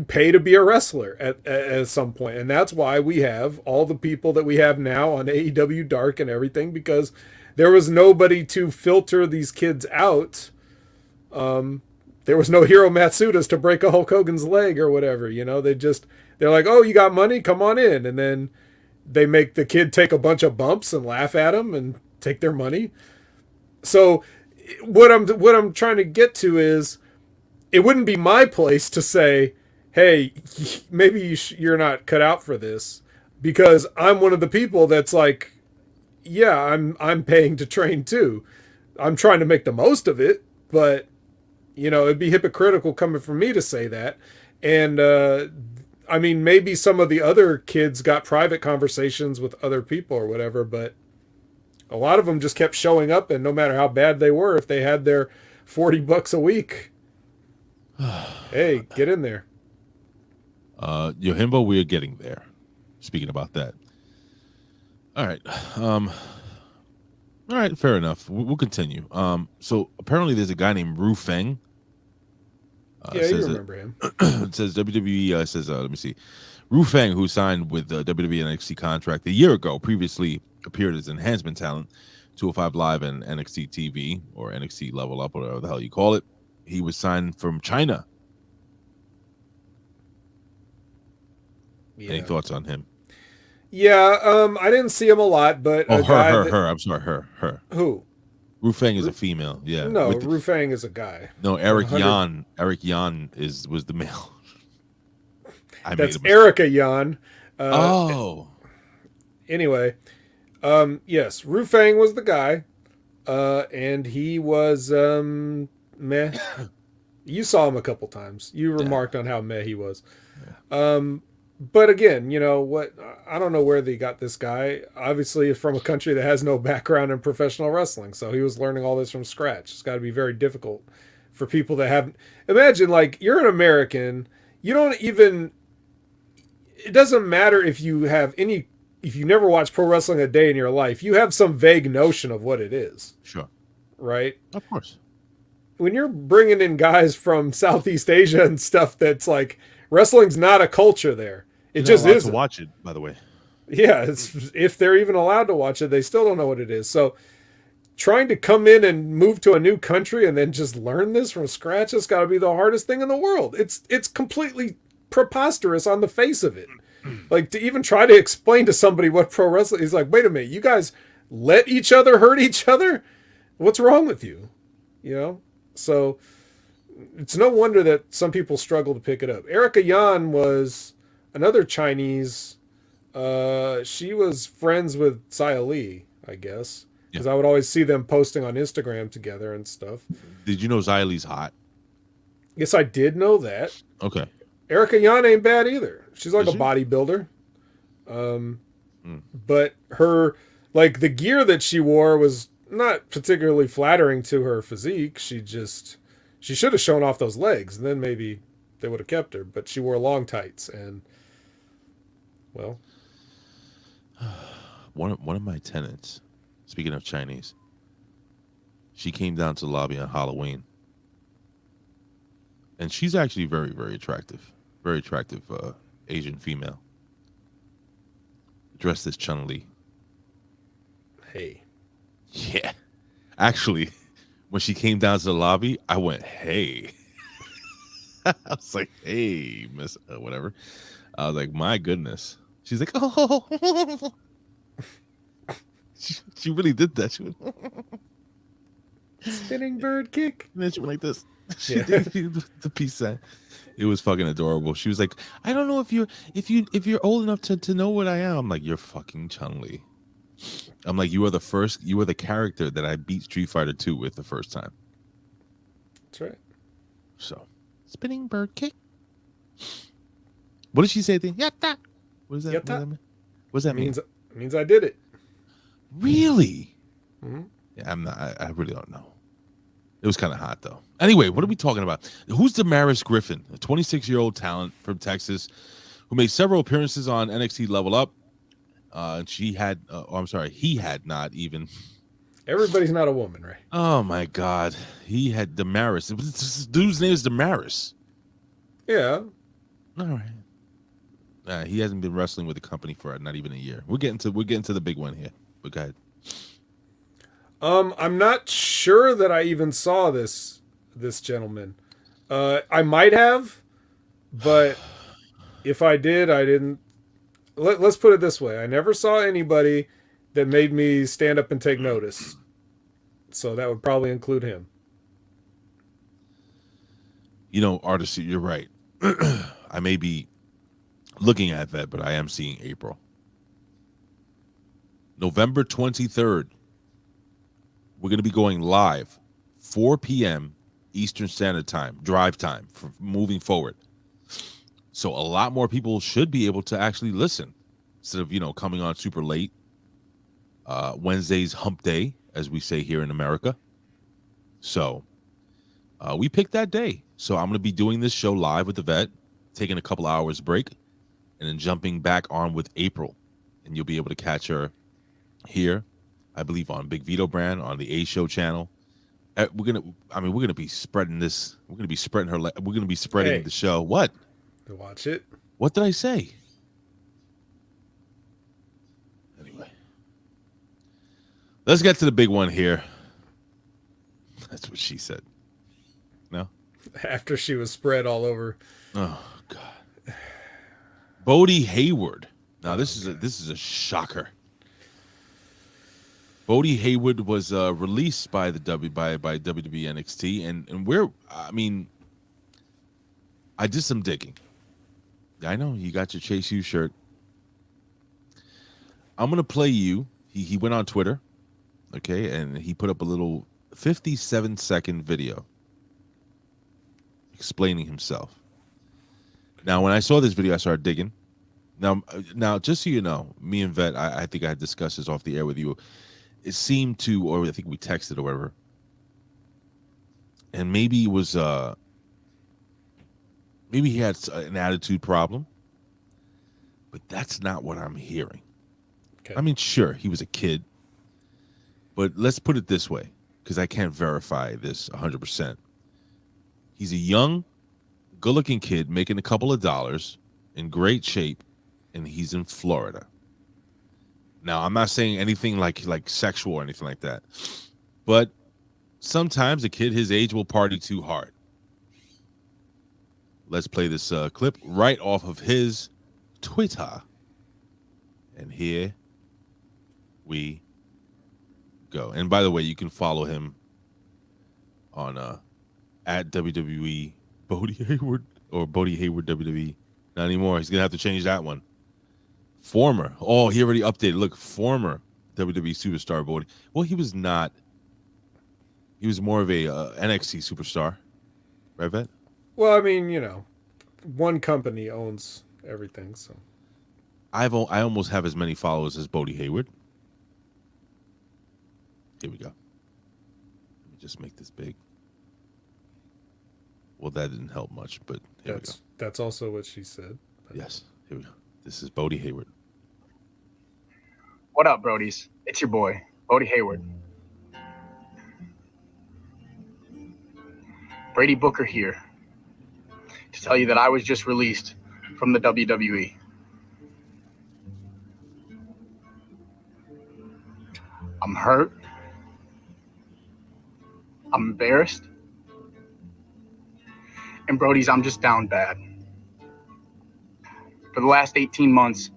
pay to be a wrestler at some point. And that's why we have all the people that we have now on AEW Dark and everything, because there was nobody to filter these kids out. There was no Hiro Matsudas to break a Hulk Hogan's leg or whatever, you know, they're like, oh, you got money? Come on in. And then they make the kid take a bunch of bumps and laugh at him and take their money. So what I'm trying to get to is it wouldn't be my place to say, hey, maybe you're not cut out for this, because I'm one of the people that's like, yeah, I'm paying to train too. I'm trying to make the most of it, but you know, it'd be hypocritical coming from me to say that. And I mean, maybe some of the other kids got private conversations with other people or whatever, but a lot of them just kept showing up, and no matter how bad they were, if they had their $40 a week, hey, get in there. Yohimbo, we're getting there. speaking about that. All right. All right, fair enough. We'll continue. So apparently there's a guy named Ru Feng. Yeah, you remember him. It says WWE says let me see. Ru Feng, who signed with the WWE NXT contract a year ago, previously appeared as enhancement talent, 205 Live and NXT TV or NXT Level Up, whatever the hell you call it. He was signed from China. Yeah. Any thoughts on him? Yeah, I didn't see him a lot, but her. I'm sorry, her. Who? Ru Feng is a female. Yeah. No, Ru Feng is a guy. No, Eric Yan. Eric Yan was the male. That's Erica Yan. Anyway, yes, Ru Feng was the guy, and he was meh. You saw him a couple times. You remarked on how meh he was. Yeah. But again, you know what? I don't know where they got this guy. Obviously, from a country that has no background in professional wrestling, so he was learning all this from scratch. It's got to be very difficult for people that haven't. Imagine, like, you're an American. You don't even. It doesn't matter if you have any. If you never watched pro wrestling a day in your life, you have some vague notion of what it is. Sure. Right. Of course. When you're bringing in guys from Southeast Asia and stuff, that's like wrestling's not a culture there. It just isn't. To watch it, by the way. Yeah, if they're even allowed to watch it, they still don't know what it is. So trying to come in and move to a new country and then just learn this from scratch has got to be the hardest thing in the world. It's completely preposterous on the face of it. Like, to even try to explain to somebody what pro wrestling is, like, wait a minute, you guys let each other hurt each other? What's wrong with you? You know? So it's no wonder that some people struggle to pick it up. Erica Yan was another Chinese. She was friends with Xia Li, I guess, because I would always see them posting on Instagram together and stuff. Did you know Xia Li's hot? Yes, I did know that. Okay. Erica Yan ain't bad either. She's like a bodybuilder. But her, like, the gear that she wore was not particularly flattering to her physique. She should have shown off those legs, and then maybe they would have kept her. But she wore long tights, and well, one of my tenants, speaking of Chinese, she came down to the lobby on Halloween, and she's actually very, very attractive. Very attractive Asian female. Dressed as Chun-Li. Hey. Yeah. Actually, when she came down to the lobby, I went, hey. I was like, hey, miss, whatever. I was like, my goodness. She's like, oh. She really did that. She went, spinning bird kick. And then she went like this. She did the peace sign. It was fucking adorable. She was like, I don't know if you're old enough to know what I am. I'm like, you're fucking Chun-Li. I'm like, you are the character that I beat Street Fighter 2 with the first time. That's right. So, spinning bird kick. What did she say then? Yatta. What does that mean? What does that mean? It means I did it. Really? Mm-hmm. Yeah, I'm not. I really don't know. It was kind of hot, though. Anyway, what are we talking about? Who's Damaris Griffin, a 26-year-old talent from Texas who made several appearances on NXT Level Up? And he had not even. Everybody's not a woman, right? Oh, my God. He had Damaris. This dude's name is Damaris. Yeah. All right. He hasn't been wrestling with the company for not even a year. We're getting to the big one here. But go ahead. I'm not sure that I even saw this gentleman. I might have, but if I did, I didn't. Let's put it this way: I never saw anybody that made me stand up and take notice. So that would probably include him. You know, artist, you're right. I may be looking at that, but I am seeing April. November 23rd. We're going to be going live 4 p.m. Eastern Standard Time, drive time for moving forward. So a lot more people should be able to actually listen instead of, coming on super late. Wednesday's hump day, as we say here in America. So we picked that day. So I'm going to be doing this show live with the vet, taking a couple hours break. and then jumping back on with April, and you'll be able to catch her here, I believe, on Big Vito brand on the A Show channel. We're gonna be spreading this. We're gonna be spreading her. We're gonna be spreading the show. What? To watch it. What did I say? Anyway, let's get to the big one here. That's what she said. No. After she was spread all over. Oh God. Bodie Hayward. Now this is a shocker. Bodie Hayward was released by the WWE NXT, and I did some digging. I know you got your Chase U shirt. I'm gonna play you. He went on Twitter, okay, and he put up a little 57-second video explaining himself. Now, when I saw this video, I started digging. Now, just so you know, me and Vet, I think I had discussed this off the air with you. It seemed to, or I think we texted or whatever, and maybe it was, maybe he had an attitude problem, but that's not what I'm hearing. Okay. I mean, sure, he was a kid, but let's put it this way, because I can't verify this 100%. He's a young, good-looking kid making a couple of dollars, in great shape, and he's in Florida. Now, I'm not saying anything like sexual or anything like that, but sometimes a kid his age will party too hard. Let's play this clip right off of his Twitter. And here we go. And by the way, you can follow him on at WWE Bodie Hayward or Bodie Hayward WWE. Not anymore. He's going to have to change that one. Former. Oh, he already updated. Look, former WWE superstar Bodie. Well, he was not. He was more of a NXT superstar. Right, Vet? Well, I mean, one company owns everything, so. I almost have as many followers as Bodie Hayward. Here we go. Let me just make this big. Well, that didn't help much, but here we go. That's also what she said. Yes, here we go. This is Bodie Hayward. What up, Brodies? It's your boy, Bodie Hayward. Brady Booker here to tell you that I was just released from the WWE. I'm hurt. I'm embarrassed. And Brodies, I'm just down bad. For the last 18 months,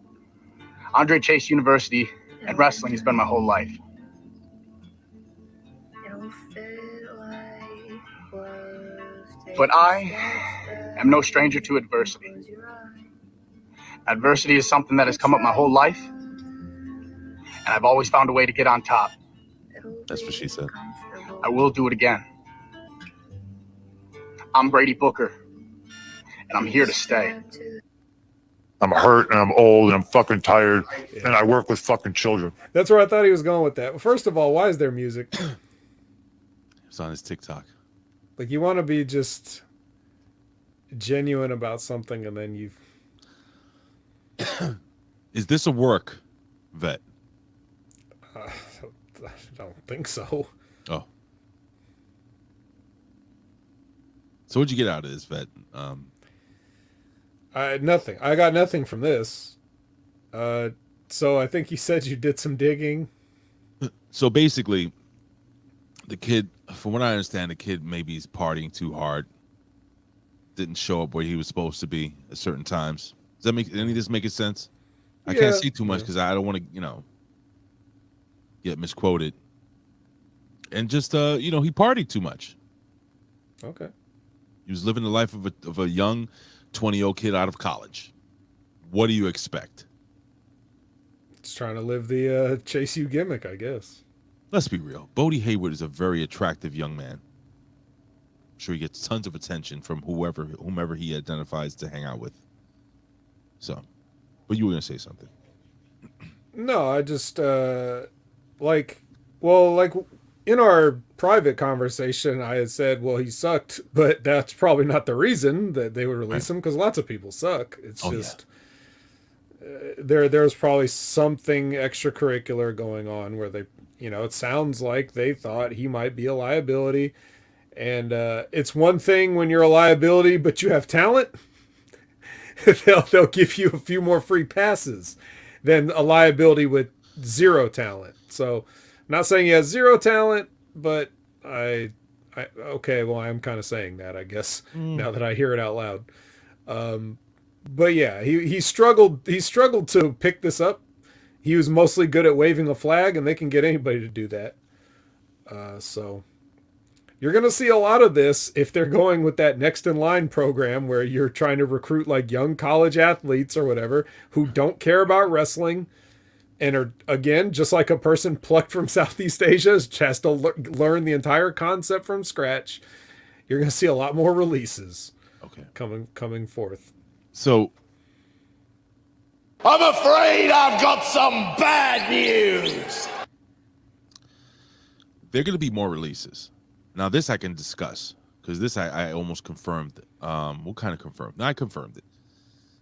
Andre Chase University and wrestling has been my whole life. But I am no stranger to adversity. Adversity is something that has come up my whole life, and I've always found a way to get on top. That's what she said. I will do it again. I'm Brady Booker, and I'm here to stay. I'm hurt and I'm old and I'm fucking tired and I work with fucking children. That's where I thought he was going with that. First of all, why is there music? It's on his TikTok. Like, you want to be just genuine about something, and then you've... Is this a work, Vet? I don't think so. Oh. So what'd you get out of this, Vet? Nothing. I got nothing from this. So I think you said you did some digging. So basically, the kid, from what I understand, the kid maybe is partying too hard. Didn't show up where he was supposed to be at certain times. Does that make any of this making sense? I can't say too much because I don't want to, get misquoted. And just, he partied too much. Okay. He was living the life of a young 20-year-old kid out of college. What do you expect? Just trying to live the Chase U gimmick, I guess. Let's be real. Bodie Hayward is a very attractive young man. I'm sure he gets tons of attention from whomever he identifies to hang out with. So, but you were going to say something. No, I just, in our private conversation, I had said, well, he sucked, but that's probably not the reason that they would release him, because lots of people suck. It's there's probably something extracurricular going on where they, it sounds like they thought he might be a liability. And it's one thing when you're a liability, but you have talent. they'll give you a few more free passes than a liability with zero talent. So, I'm not saying he has zero talent, but okay, well, I'm kind of saying that, I guess, now that I hear it out loud. But yeah, he struggled to pick this up. He was mostly good at waving a flag, and they can get anybody to do that. So you're going to see a lot of this if they're going with that next in line program where you're trying to recruit like young college athletes or whatever who don't care about wrestling and are, again, just like a person plucked from Southeast Asia, has to learn the entire concept from scratch. You're going to see a lot more releases coming forth. So I'm afraid I've got some bad news. There are going to be more releases. Now, this I can discuss because this I almost confirmed. What kind of confirmed? No, I confirmed it.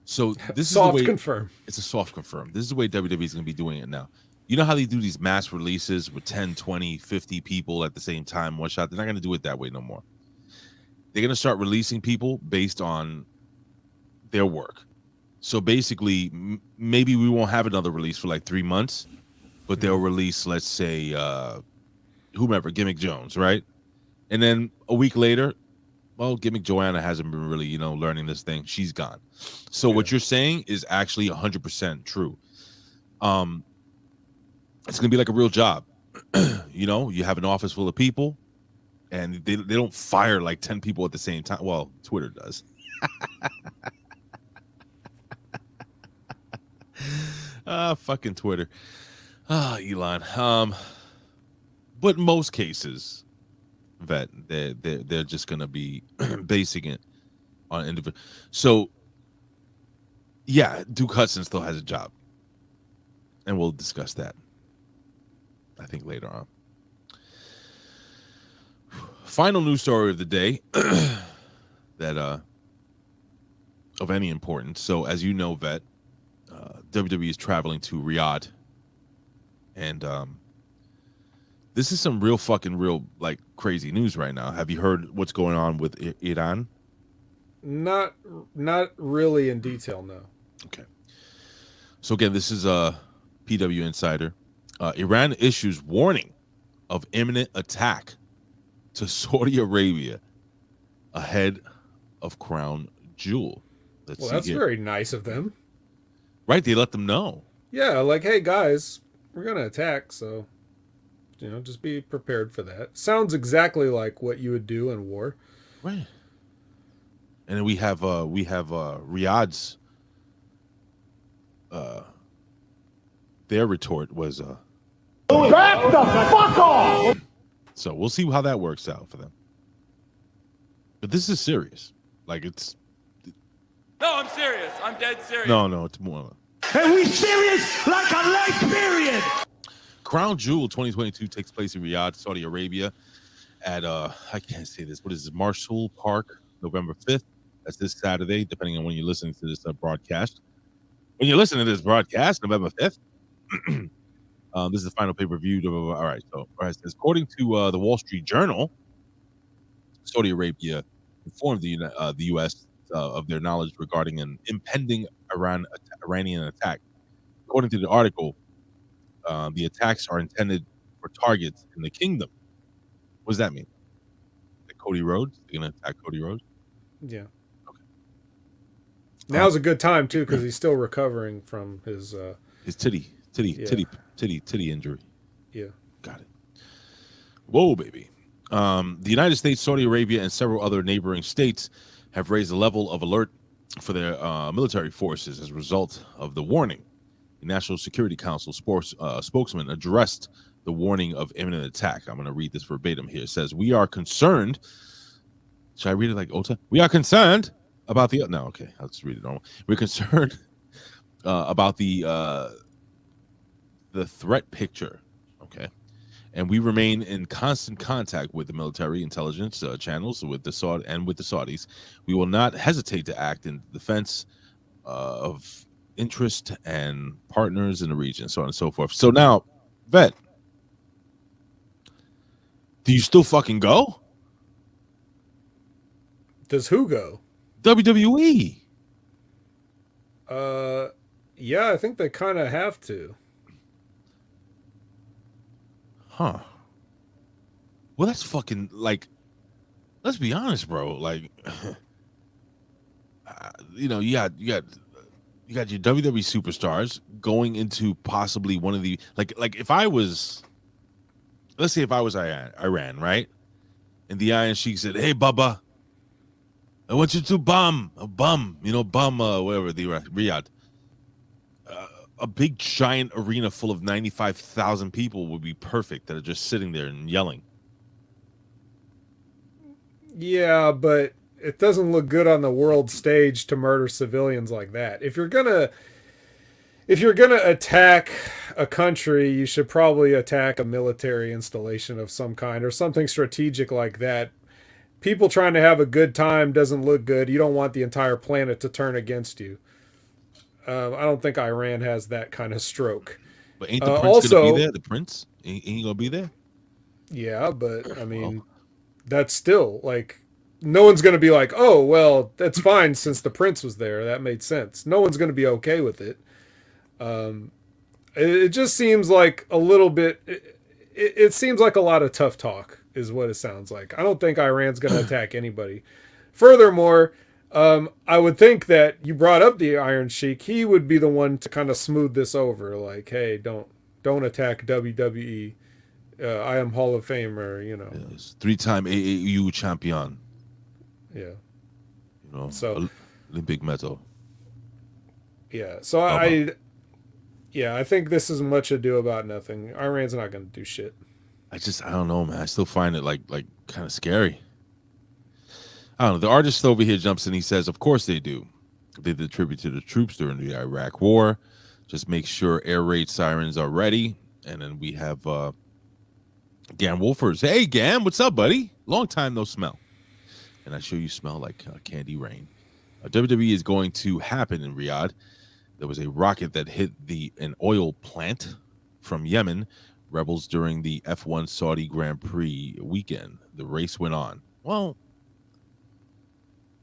So this is soft the way, confirm. It's a soft confirm. This is the way WWE is going to be doing it now. You know how they do these mass releases with 10, 20, 50 people at the same time, one shot? They're not going to do it that way no more. They're going to start releasing people based on their work. So basically, maybe we won't have another release for like 3 months, but they'll release, let's say, whomever, Gimmick Jones, right? And then a week later, well, Gimmick Joanna hasn't been really, learning this thing. She's gone. So what you're saying is actually 100% true. It's going to be like a real job. You have an office full of people, and they don't fire like 10 people at the same time. Well, Twitter does. Fucking Twitter. Elon. But in most cases, Vet, they're just gonna be basing it on individual. So yeah, Duke Hudson still has a job, and we'll discuss that, I think, later on. Final news story of the day that of any importance. So as you know, Vet, WWE is traveling to Riyadh, and this is some real like crazy news right now. Have you heard what's going on with Iran? Not really in detail, no. Okay. So again, this is a PW Insider. Iran issues warning of imminent attack to Saudi Arabia ahead of Crown Jewel. Well, that's very nice of them. Right? They let them know. Yeah, like, hey guys, we're gonna attack, so just be prepared for that. Sounds exactly like what you would do in war. Right. And then we have Riyadh's their retort was Back the fuck off! So we'll see how that works out for them. But this is serious. Like it's No, I'm serious. I'm dead serious. No, it's more. And we serious like a late period. Crown Jewel 2022 takes place in Riyadh, Saudi Arabia at I can't say this. What is this? Marshall Park, November 5th. That's this Saturday, depending on when you're listening to this broadcast. When you're listening to this broadcast, November 5th. This is the final pay-per-view. All right. So, according to the Wall Street Journal, Saudi Arabia informed the U.S. Of their knowledge regarding an impending Iranian attack. According to the article, the attacks are intended for targets in the kingdom. What does that mean? Like Cody Rhodes? They're going to attack Cody Rhodes? Yeah. Okay. Now's a good time, too, because he's still recovering from his titty injury. Yeah. Got it. Whoa, baby. The United States, Saudi Arabia, and several other neighboring states have raised the level of alert for their military forces as a result of the warning. The National Security Council spokesman addressed the warning of imminent attack. I'm going to read this verbatim here. It says, "We are concerned." Should I read it like Ota? "We are concerned about the..." No, okay. I'll just read it normal. "We're concerned about the threat picture." Okay. "And we remain in constant contact with the military intelligence channels with the Saudis. We will not hesitate to act in defense of interest and partners in the region, so on and so forth. So now, Vet, do you still fucking go? Does who go? WWE. Yeah, I think they kind of have to. Huh. Well, that's fucking like. Let's be honest, bro. Like, you got your WWE superstars going into possibly one of the like if I was, let's say if I was Iran, right? And the Iron Sheik said, "Hey, Bubba, I want you to bum, whatever, the Riyadh. A big giant arena full of 95,000 people would be perfect that are just sitting there and yelling." Yeah, but it doesn't look good on the world stage to murder civilians like that. If you're gonna attack a country, you should probably attack a military installation of some kind or something strategic like that. People trying to have a good time doesn't look good. You don't want the entire planet to turn against you. I don't think Iran has that kind of stroke. But ain't the prince gonna be there? The prince ain't he gonna be there? Yeah, but I mean, that's still like no one's gonna be like, oh well, that's fine since the prince was there. That made sense. No one's gonna be okay with it. It just seems like a little bit. It seems like a lot of tough talk is what it sounds like. I don't think Iran's gonna attack anybody. Furthermore, I would think that you brought up the Iron Sheik. He would be the one to kind of smooth this over. Like, hey, don't attack WWE. I am Hall of Famer. Yes, 3-time AAU champion. Yeah. So Olympic medal. Yeah. So I think this is much ado about nothing. Iran's not going to do shit. I don't know, man. I still find it like kind of scary. I don't know. The artist over here jumps in. He says, "Of course they do. They did tribute to the troops during the Iraq War. Just make sure air raid sirens are ready." And then we have Gam Wolfers. Hey, Gam, what's up, buddy? Long time no smell. And I sure you smell like candy rain. WWE is going to happen in Riyadh. There was a rocket that hit an oil plant from Yemen rebels during the F1 Saudi Grand Prix weekend. The race went on. Well,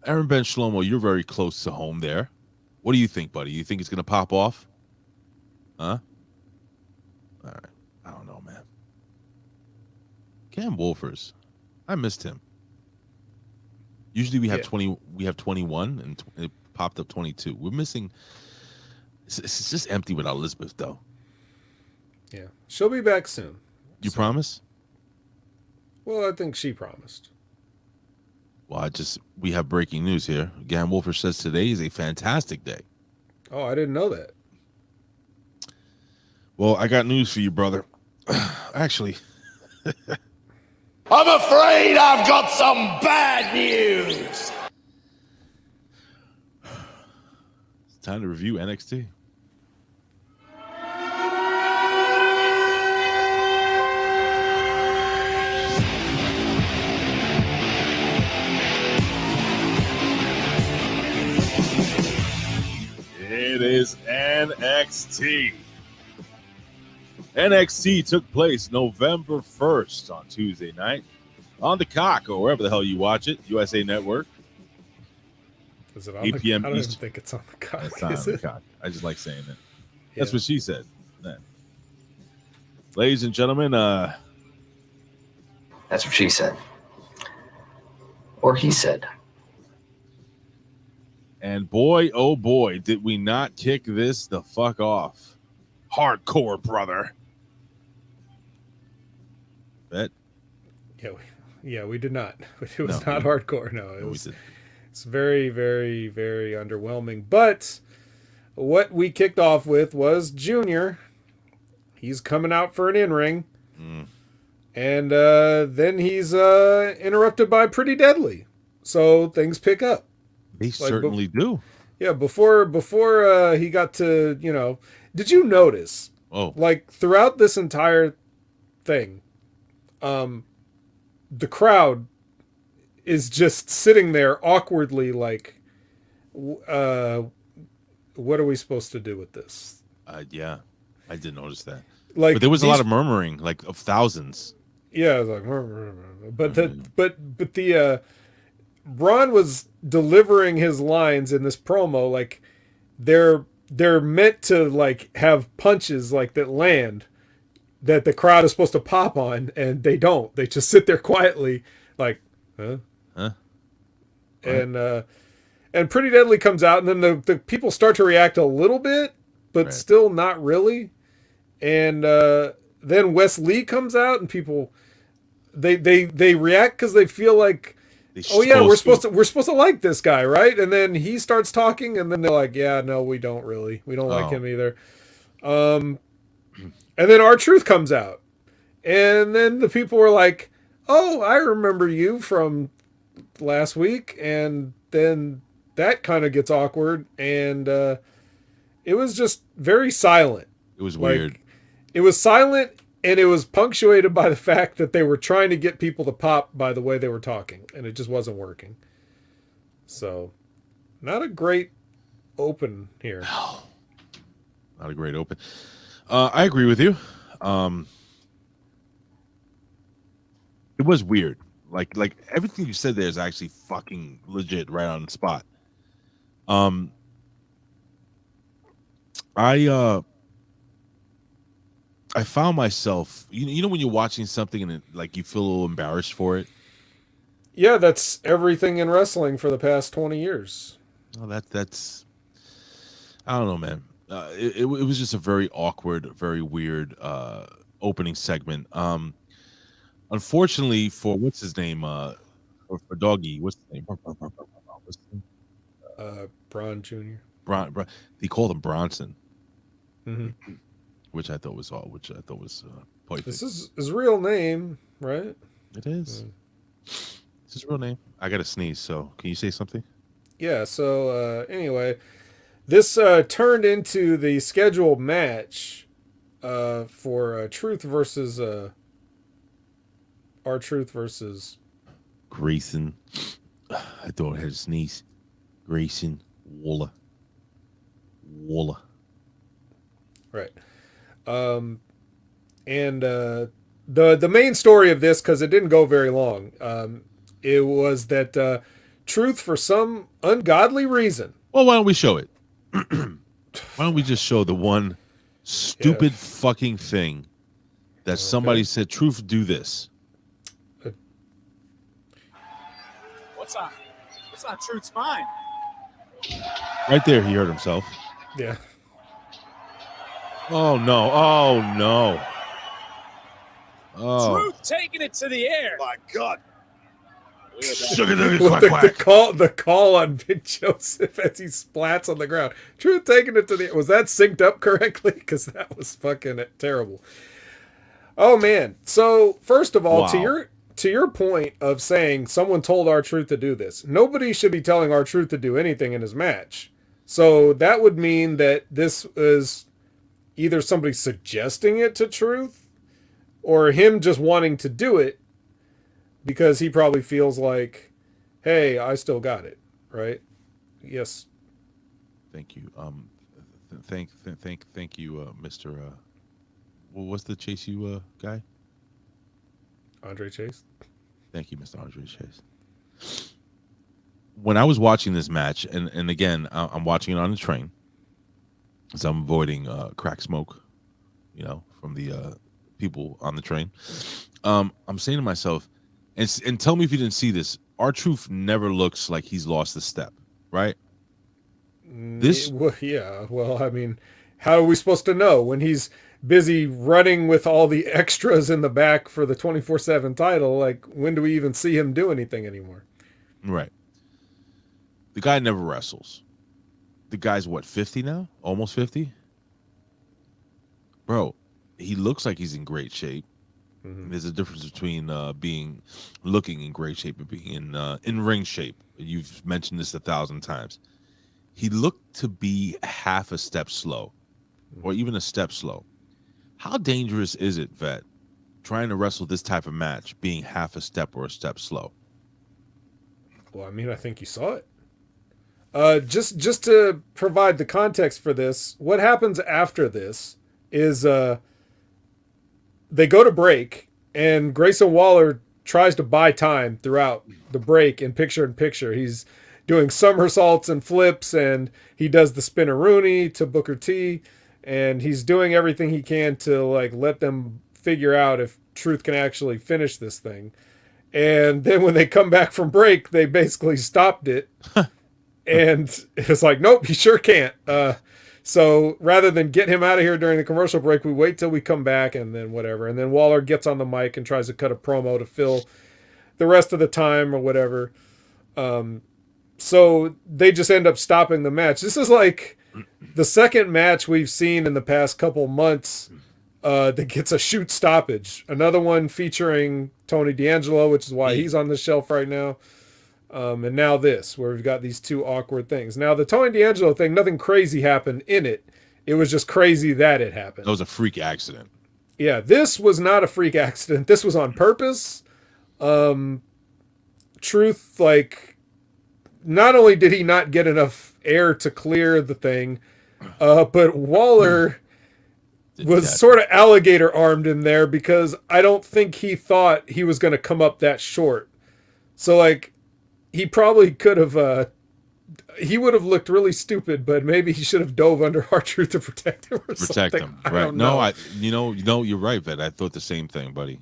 Aaron Ben Shlomo, you're very close to home there. What do you think, buddy? You think it's going to pop off? Huh? All right. I don't know, man. Cam Wolfers. I missed him. Usually we have 20. We have 21, and it popped up 22. We're missing. It's just empty without Elizabeth, though. Yeah, she'll be back soon. You promise? Well, I think she promised. Well, we have breaking news here. Gam Wolfer says today is a fantastic day. Oh, I didn't know that. Well, I got news for you, brother. Actually, I'm afraid I've got some bad news. It's time to review NXT. It is NXT. NXT took place November 1st on Tuesday night on the Cock or wherever the hell you watch it, USA Network. Is it on 8 p.m. I don't Eastern. even think it's on the Cock. It's not on the Cock. I just like saying it. That's Yeah. what she said. Yeah. Ladies and gentlemen, That's what she said. Or he said. and boy, oh boy, did we not kick this the fuck off. Hardcore, brother. Bet. We did not. It was No, not hardcore. No, it we was. didn't. It's very, very, very underwhelming. But what we kicked off with was Junior. He's coming out for an in-ring. And then he's interrupted by Pretty Deadly. So things pick up. They certainly do. Yeah, before he got to, did you notice? Oh. Like throughout this entire thing, the crowd is just sitting there awkwardly, like what are we supposed to do with this? Yeah, I did notice that. Like, but there was a lot of murmuring, like of thousands. Yeah, I was like, but the Braun was delivering his lines in this promo like they're meant to like have punches like that land that the crowd is supposed to pop on, and they don't. They just sit there quietly, like, huh? And Pretty Deadly comes out, and then the people start to react a little bit, but still not really. And then Wes Lee comes out, and people they react because they feel like, oh yeah, we're supposed to like this guy, right? And then he starts talking, and then they're like, yeah, no, we don't like him either. And then R-Truth comes out, and then the people were like, oh, I remember you from last week, and then that kind of gets awkward, and it was just very silent. It was weird. It was silent, and it was punctuated by the fact that they were trying to get people to pop by the way they were talking, and it just wasn't working. So, not a great open here. No. Not a great open. I agree with you. It was weird. Like everything you said there is actually fucking legit, right on the spot. I found myself, you know, when you're watching something and like you feel a little embarrassed for it. Yeah, that's everything in wrestling for the past 20 years. Oh, that's I don't know, man. It was just a very awkward, very weird opening segment. Unfortunately for what's his name, for Doggy, what's his name? Braun Jr. Braun. He called him Bronson, mm-hmm. which I thought was perfect. This is his real name, right? It is. It's his real name. I got to sneeze, so can you say something? Yeah. So anyway, this turned into the scheduled match for Truth versus R-Truth versus Grayson. I thought I had a sneeze. Grayson Waller. Right. And the main story of this, because it didn't go very long, it was that Truth, for some ungodly reason. Well, why don't we show it? Why don't we just show the one stupid fucking thing that somebody said, Truth, do this. What's on Truth's mind? Right there, he hurt himself. Yeah. Oh, no. Oh, no. Oh. Truth taking it to the air. My God. The call on Big Joseph as he splats on the ground. Truth taking it to the air. Was that synced up correctly? Because that was fucking terrible. Oh, man. So, first of all, to your point of saying someone told R-Truth to do this, nobody should be telling R-Truth to do anything in his match. So that would mean that this is either somebody suggesting it to Truth or him just wanting to do it because he probably feels like, hey, I still got it, right? Yes. Thank you. Thank you, Mr. What's the Chase U guy? Andre Chase. Thank you, Mr. Andre Chase. When I was watching this match, and again, I'm watching it on the train, so I'm avoiding crack smoke, from the people on the train. I'm saying to myself, and tell me if you didn't see this, R-Truth never looks like he's lost a step, right? Well, I mean, how are we supposed to know when he's busy running with all the extras in the back for the 24/7 title? Like, when do we even see him do anything anymore? Right. The guy never wrestles. The guy's what, 50 now? Almost 50? Bro, he looks like he's in great shape. Mm-hmm. There's a difference between looking in great shape and being in ring shape. You've mentioned this 1,000 times. He looked to be half a step slow, or even a step slow. How dangerous is it, Vet, trying to wrestle this type of match, being half a step or a step slow? Well, I mean, I think you saw it. Just to provide the context for this, what happens after this is they go to break, and Grayson Waller tries to buy time throughout the break in picture. He's doing somersaults and flips, and he does the spinneroonie to Booker T, and he's doing everything he can to like let them figure out if Truth can actually finish this thing. And then when they come back from break, they basically stopped it. And it's like, nope, he sure can't. So rather than get him out of here during the commercial break, we wait till we come back and then whatever. And then Waller gets on the mic and tries to cut a promo to fill the rest of the time or whatever. So they just end up stopping the match. This is like the second match we've seen in the past couple months that gets a shoot stoppage. Another one featuring Tony D'Angelo, which is why he's on the shelf right now. And now this, where we've got these two awkward things. Now, the Tony D'Angelo thing, nothing crazy happened in it. It was just crazy that it happened. That was a freak accident. Yeah, this was not a freak accident. This was on purpose. Truth, like, not only did he not get enough air to clear the thing, but Waller was sort of alligator armed in there because I don't think he thought he was going to come up that short. So, like, he probably could have, he would have looked really stupid, but maybe he should have dove under R-Truth to protect him or something. Him, right? No, you're right, Vet. I thought the same thing, buddy.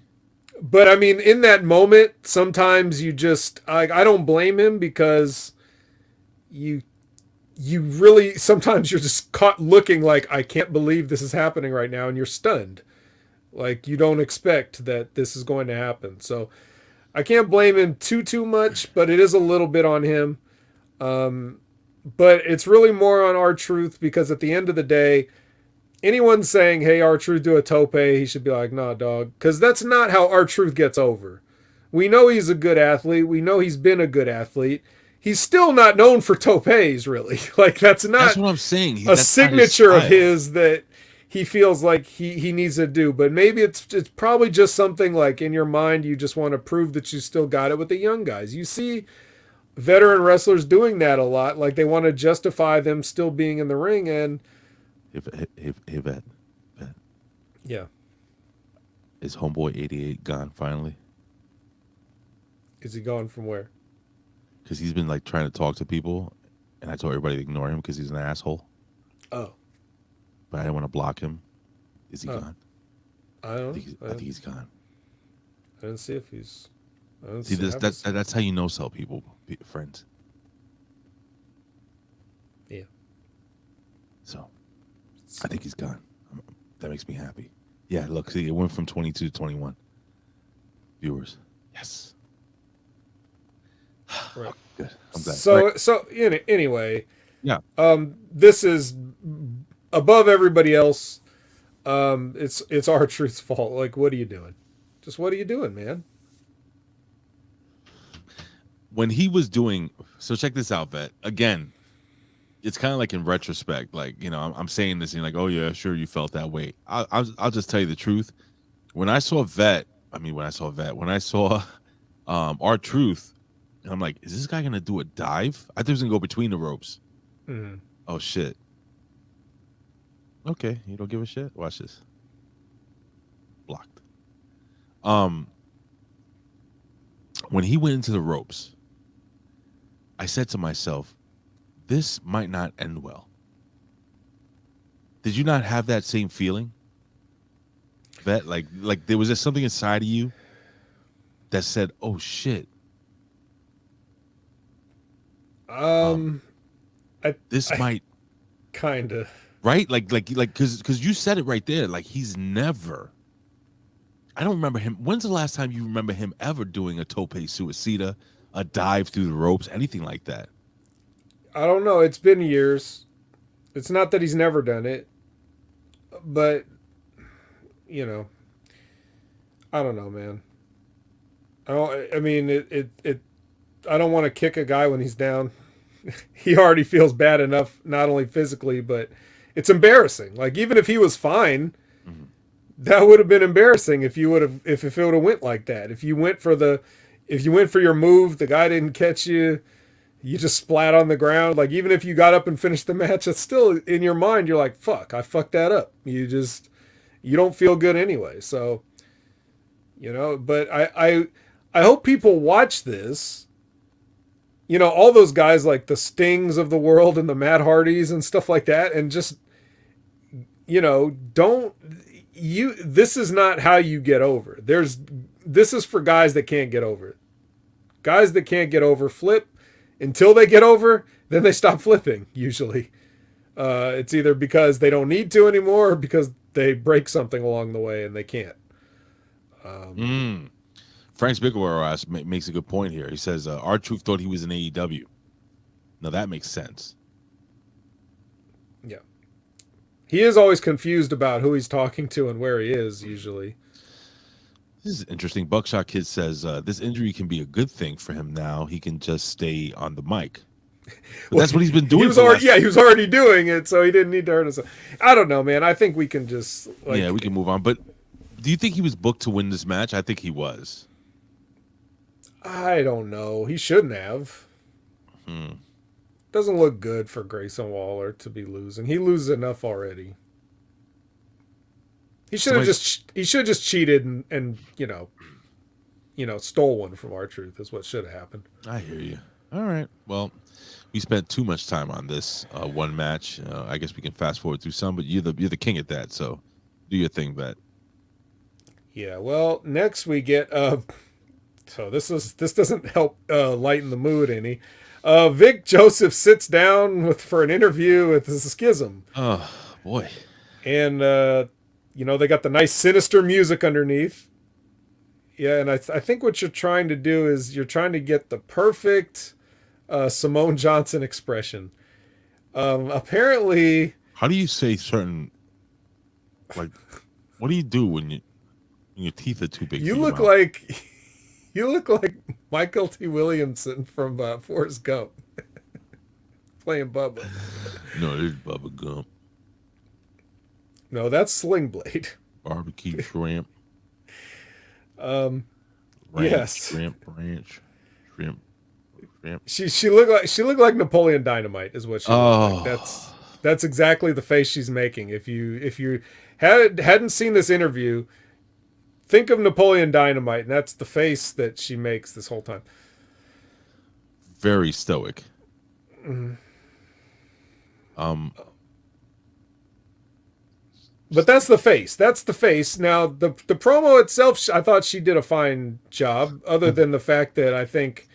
But I mean, in that moment, sometimes you just, I don't blame him because you really, sometimes you're just caught looking like, I can't believe this is happening right now, and you're stunned. Like, you don't expect that this is going to happen. So, I can't blame him too much, but it is a little bit on him. But it's really more on R-Truth because at the end of the day, anyone saying, hey, R-Truth, do a tope, he should be like, nah, dog. Because that's not how R-Truth gets over. We know he's a good athlete. We know he's been a good athlete. He's still not known for topes, really. Like, that's what I'm saying. That's signature of his that he feels like he needs to do. But maybe it's probably just something like in your mind you just want to prove that you still got it with the young guys. You see veteran wrestlers doing that a lot. Like, they want to justify them still being in the ring. And hey, Vet. Yeah. Is Homeboy 88 gone finally? Is he gone from where? Because he's been like trying to talk to people, and I told everybody to ignore him because he's an asshole. Oh. But I didn't want to block him. Is he gone? I think he's gone. I didn't see if he's. See, that's how you know sell people, friends. Yeah. So, I think he's gone. That makes me happy. Yeah, look, see, it went from 22 to 21 viewers. Yes. Right. Good. I'm glad. So anyway, yeah. This is above everybody else. It's R-Truth's fault. Like, what are you doing? Just what are you doing, man? When he was doing, so check this out, Vet. Again, it's kind of like in retrospect, like, you know, I'm saying this and you're like, oh yeah, sure, you felt that way. I'll just tell you the truth. When I saw R-Truth, and I'm like, is this guy gonna do a dive? I thought he was gonna go between the ropes. Mm-hmm. Oh shit. Okay, you don't give a shit. Watch this. Blocked. When he went into the ropes, I said to myself, this might not end well. Did you not have that same feeling? That like there was just something inside of you that said, oh shit. This might kind of right like because you said it right there, like he's never, I don't remember him. When's the last time you remember him ever doing a tope suicida, a dive through the ropes, anything like that? I don't know. It's been years. It's not that he's never done it, but you know, I don't know, man. I don't want to kick a guy when he's down. He already feels bad enough, not only physically, but it's embarrassing. Like, even if he was fine, that would have been embarrassing if it would have went like that. If you went for your move, the guy didn't catch you, you just splat on the ground. Like, even if you got up and finished the match, it's still in your mind. You're like, fuck, I fucked that up. You don't feel good anyway. So, but I hope people watch this. All those guys like the Stings of the world and the Matt Hardys and stuff like that. And just, this is not how you get over. This is for guys that can't get over it. Guys that can't get over flip until they get over, then they stop flipping usually. It's either because they don't need to anymore or because they break something along the way and they can't. Frank's Bigelow makes a good point here. He says, R-Truth thought he was in AEW. Now that makes sense. Yeah. He is always confused about who he's talking to and where he is usually. This is interesting. Buckshot Kid says, this injury can be a good thing for him now. He can just stay on the mic. But that's what he's been doing. He was already doing it, so he didn't need to hurt himself. I don't know, man. I think we can just we can move on. But do you think he was booked to win this match? I think he was. I don't know. He shouldn't have. Doesn't look good for Grayson Waller to be losing. He loses enough already. He should have just cheated and stole one from R-Truth is what should have happened. I hear you. All right. Well, we spent too much time on this one match. I guess we can fast forward through some, but you're the king at that. So do your thing, Bet. Yeah. Well, next we get so this doesn't help lighten the mood any. Vic Joseph sits down for an interview with the Schism. Oh boy. And they got the nice sinister music underneath. Yeah, and I think what you're trying to do is you're trying to get the perfect Simone Johnson expression. Apparently, how do you say certain? Like, what do you do when your teeth are too big? You look like Michael T. Williamson from Forrest Gump playing Bubba. No, it is Bubba Gump. No, that's Sling Blade. Barbecue shrimp. Ranch, yes. Shrimp. She looked like Napoleon Dynamite is what she looked like. That's exactly the face she's making. If you hadn't seen this interview, think of Napoleon Dynamite, and that's the face that she makes this whole time. Very stoic. But that's the face. That's the face. Now, the promo itself, I thought she did a fine job, other than the fact that I think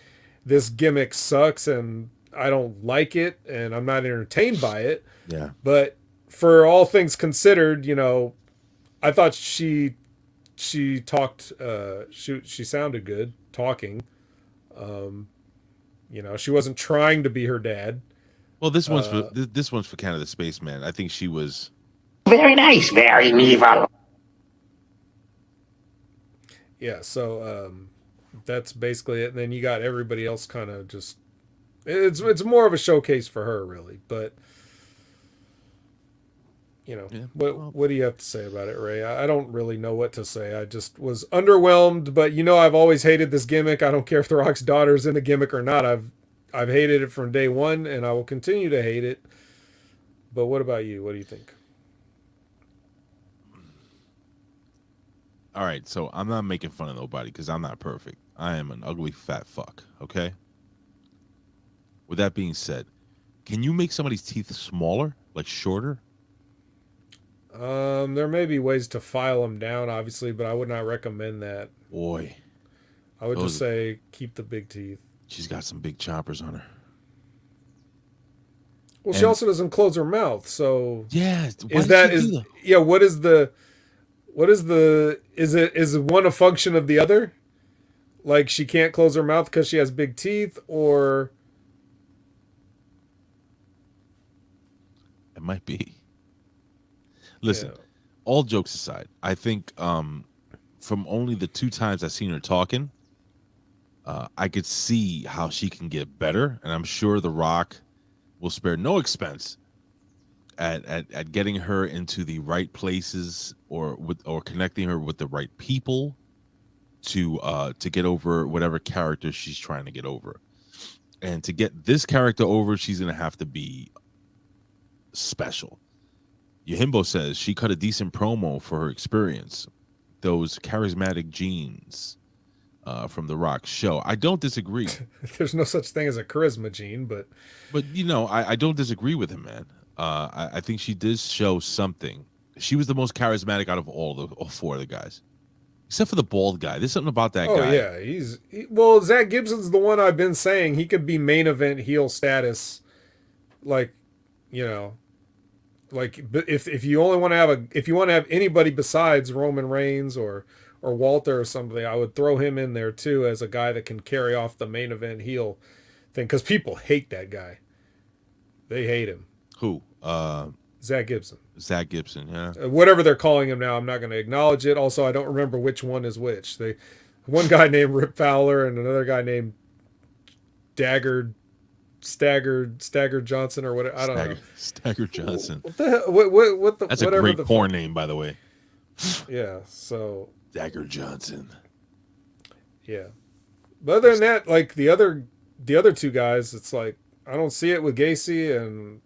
this gimmick sucks and I don't like it and I'm not entertained by it. Yeah. But for all things considered, I thought she talked, she sounded good talking. She wasn't trying to be her dad. Well, this one's for Canada Spaceman. I think she was very nice, very evil. Yeah, so that's basically it. And then you got everybody else kind of just it's more of a showcase for her, really. But what do you have to say about it, Ray? I don't really know what to say. I just was underwhelmed, but I've always hated this gimmick. I don't care if The Rock's daughter's in the gimmick or not. I've hated it from day one, and I will continue to hate it. But what about you? What do you think? All right, so I'm not making fun of nobody because I'm not perfect. I am an ugly fat fuck, okay? With that being said, can you make somebody's teeth smaller, like shorter? There may be ways to file them down, obviously, but I would not recommend that. Boy. I would just say keep the big teeth. She's got some big choppers on her. Well, she also doesn't close her mouth, so yeah. Is one a function of the other? Like she can't close her mouth because she has big teeth, or it might be. Listen, all jokes aside, I think from only the 2 times I've seen her talking, I could see how she can get better, and I'm sure The Rock will spare no expense at getting her into the right places or connecting her with the right people to get over whatever character she's trying to get over. And to get this character over, she's going to have to be special. Yahimbo says she cut a decent promo for her experience. Those charismatic genes from The Rock's show. I don't disagree. There's no such thing as a charisma gene, but I don't disagree with him, man. I think she did show something. She was the most charismatic out of all four of the guys, except for the bald guy. There's something about that guy. Oh yeah, Zach Gibson's the one I've been saying he could be main event heel status, like, like if you only want to have anybody besides Roman Reigns or Walter or something, I would throw him in there too as a guy that can carry off the main event heel thing, because people hate that guy. They hate him. Who? Zach Gibson. Zach Gibson, yeah. Whatever they're calling him now, I'm not going to acknowledge it. Also, I don't remember which one is which. One guy named Rip Fowler and another guy named Staggered Johnson or whatever. I don't know. Staggered Johnson. What the hell? What the? That's a great porn name, by the way. Yeah. So. Staggered Johnson. Yeah. But other than that, like the other two guys, it's like I don't see it with Gacy, and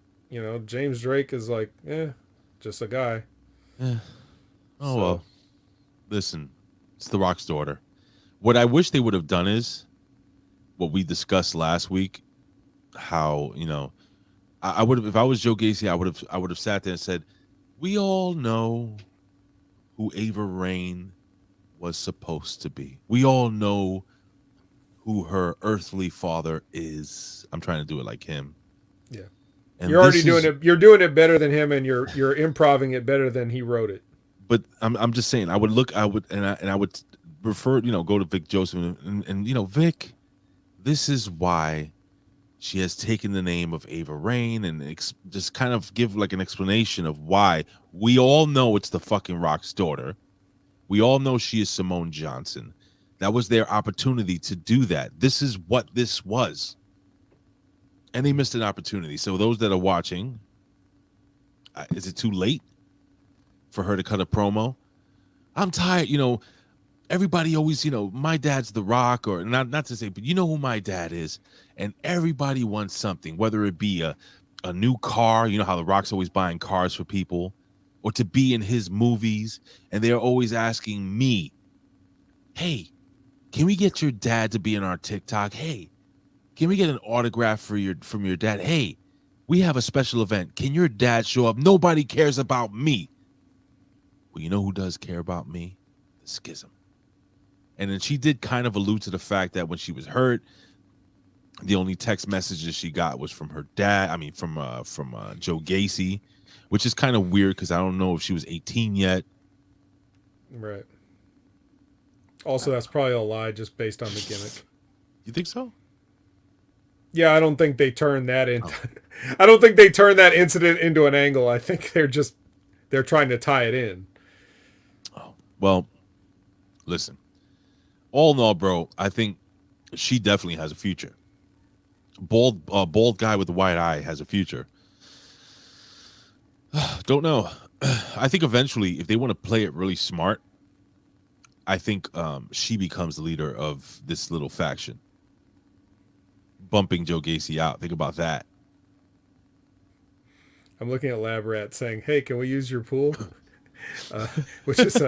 James Drake is like, just a guy. Yeah. Oh well. Listen, it's The Rock's daughter. What I wish they would have done is what we discussed last week. How I would have, if I was Joe Gacy, I would have sat there and said, we all know who Ava Raine was supposed to be. We all know who her earthly father is. I'm trying to do it like him. Yeah. And you're already doing it. You're doing it better than him, and you're improving it better than he wrote it. But I'm just saying, I would prefer, go to Vic Joseph and Vic, this is why she has taken the name of Ava Raine, and just kind of give like an explanation of why. We all know it's the fucking Rock's daughter. We all know she is Simone Johnson. That was their opportunity to do that. This is what this was. And they missed an opportunity. So those that are watching, is it too late for her to cut a promo? I'm tired. Everybody always, my dad's The Rock, or not to say, but you know who my dad is. And everybody wants something, whether it be a new car, how The Rock's always buying cars for people, or to be in his movies. And they're always asking me, hey, can we get your dad to be in our TikTok? Hey, can we get an autograph from your dad? Hey, we have a special event. Can your dad show up? Nobody cares about me. Well, you know who does care about me? The Schism. And then she did kind of allude to the fact that when she was hurt, the only text messages she got was from her dad. I mean, from Joe Gacy, which is kind of weird because I don't know if she was 18 yet. Right. Also, that's probably a lie just based on the gimmick. You think so? Yeah, I don't think they turned that into. I don't think they turned that incident into an angle. I think they're trying to tie it in. Oh well, listen. All in all, bro, I think she definitely has a future. Bald guy with the white eye has a future. Don't know. I think eventually, if they want to play it really smart, I think she becomes the leader of this little faction. Bumping Joe Gacy out. Think about that. I'm looking at Lab Rat saying, "Hey, can we use your pool?" Which is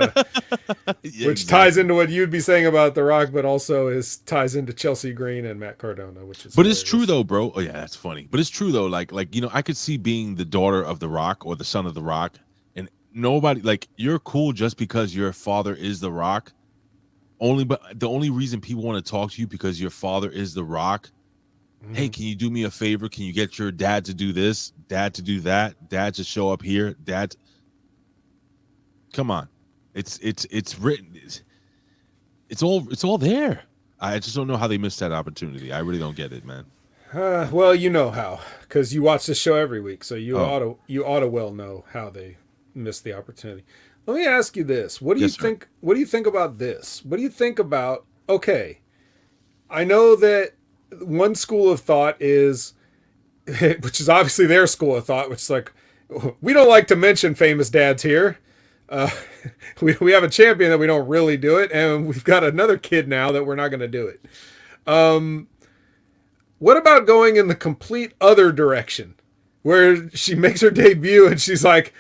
which ties into what you'd be saying about The Rock, but also ties into Chelsea Green and Matt Cardona, which is. But hilarious. It's true though, bro. Oh yeah, that's funny. But it's true though. Like I could see being the daughter of The Rock or the son of The Rock, and nobody you're cool just because your father is The Rock. But the only reason people want to talk to you because your father is The Rock. Mm-hmm. Hey, can you do me a favor? Can you get your dad to do this, dad to do that, dad to show up here, dad? Come on, it's written. It's all there. I just don't know how they missed that opportunity. I really don't get it, man. Well, you know how, because you watch this show every week, so you ought to well know how they missed the opportunity. Let me ask you this: What do you think? Sir. What do you think about this? What do you think about? Okay, I know that one school of thought is, which is obviously their school of thought, which is like, we don't like to mention famous dads here. We have a champion that we don't really do it, and we've got another kid now that we're not going to do it. What about going in the complete other direction, where she makes her debut and she's like,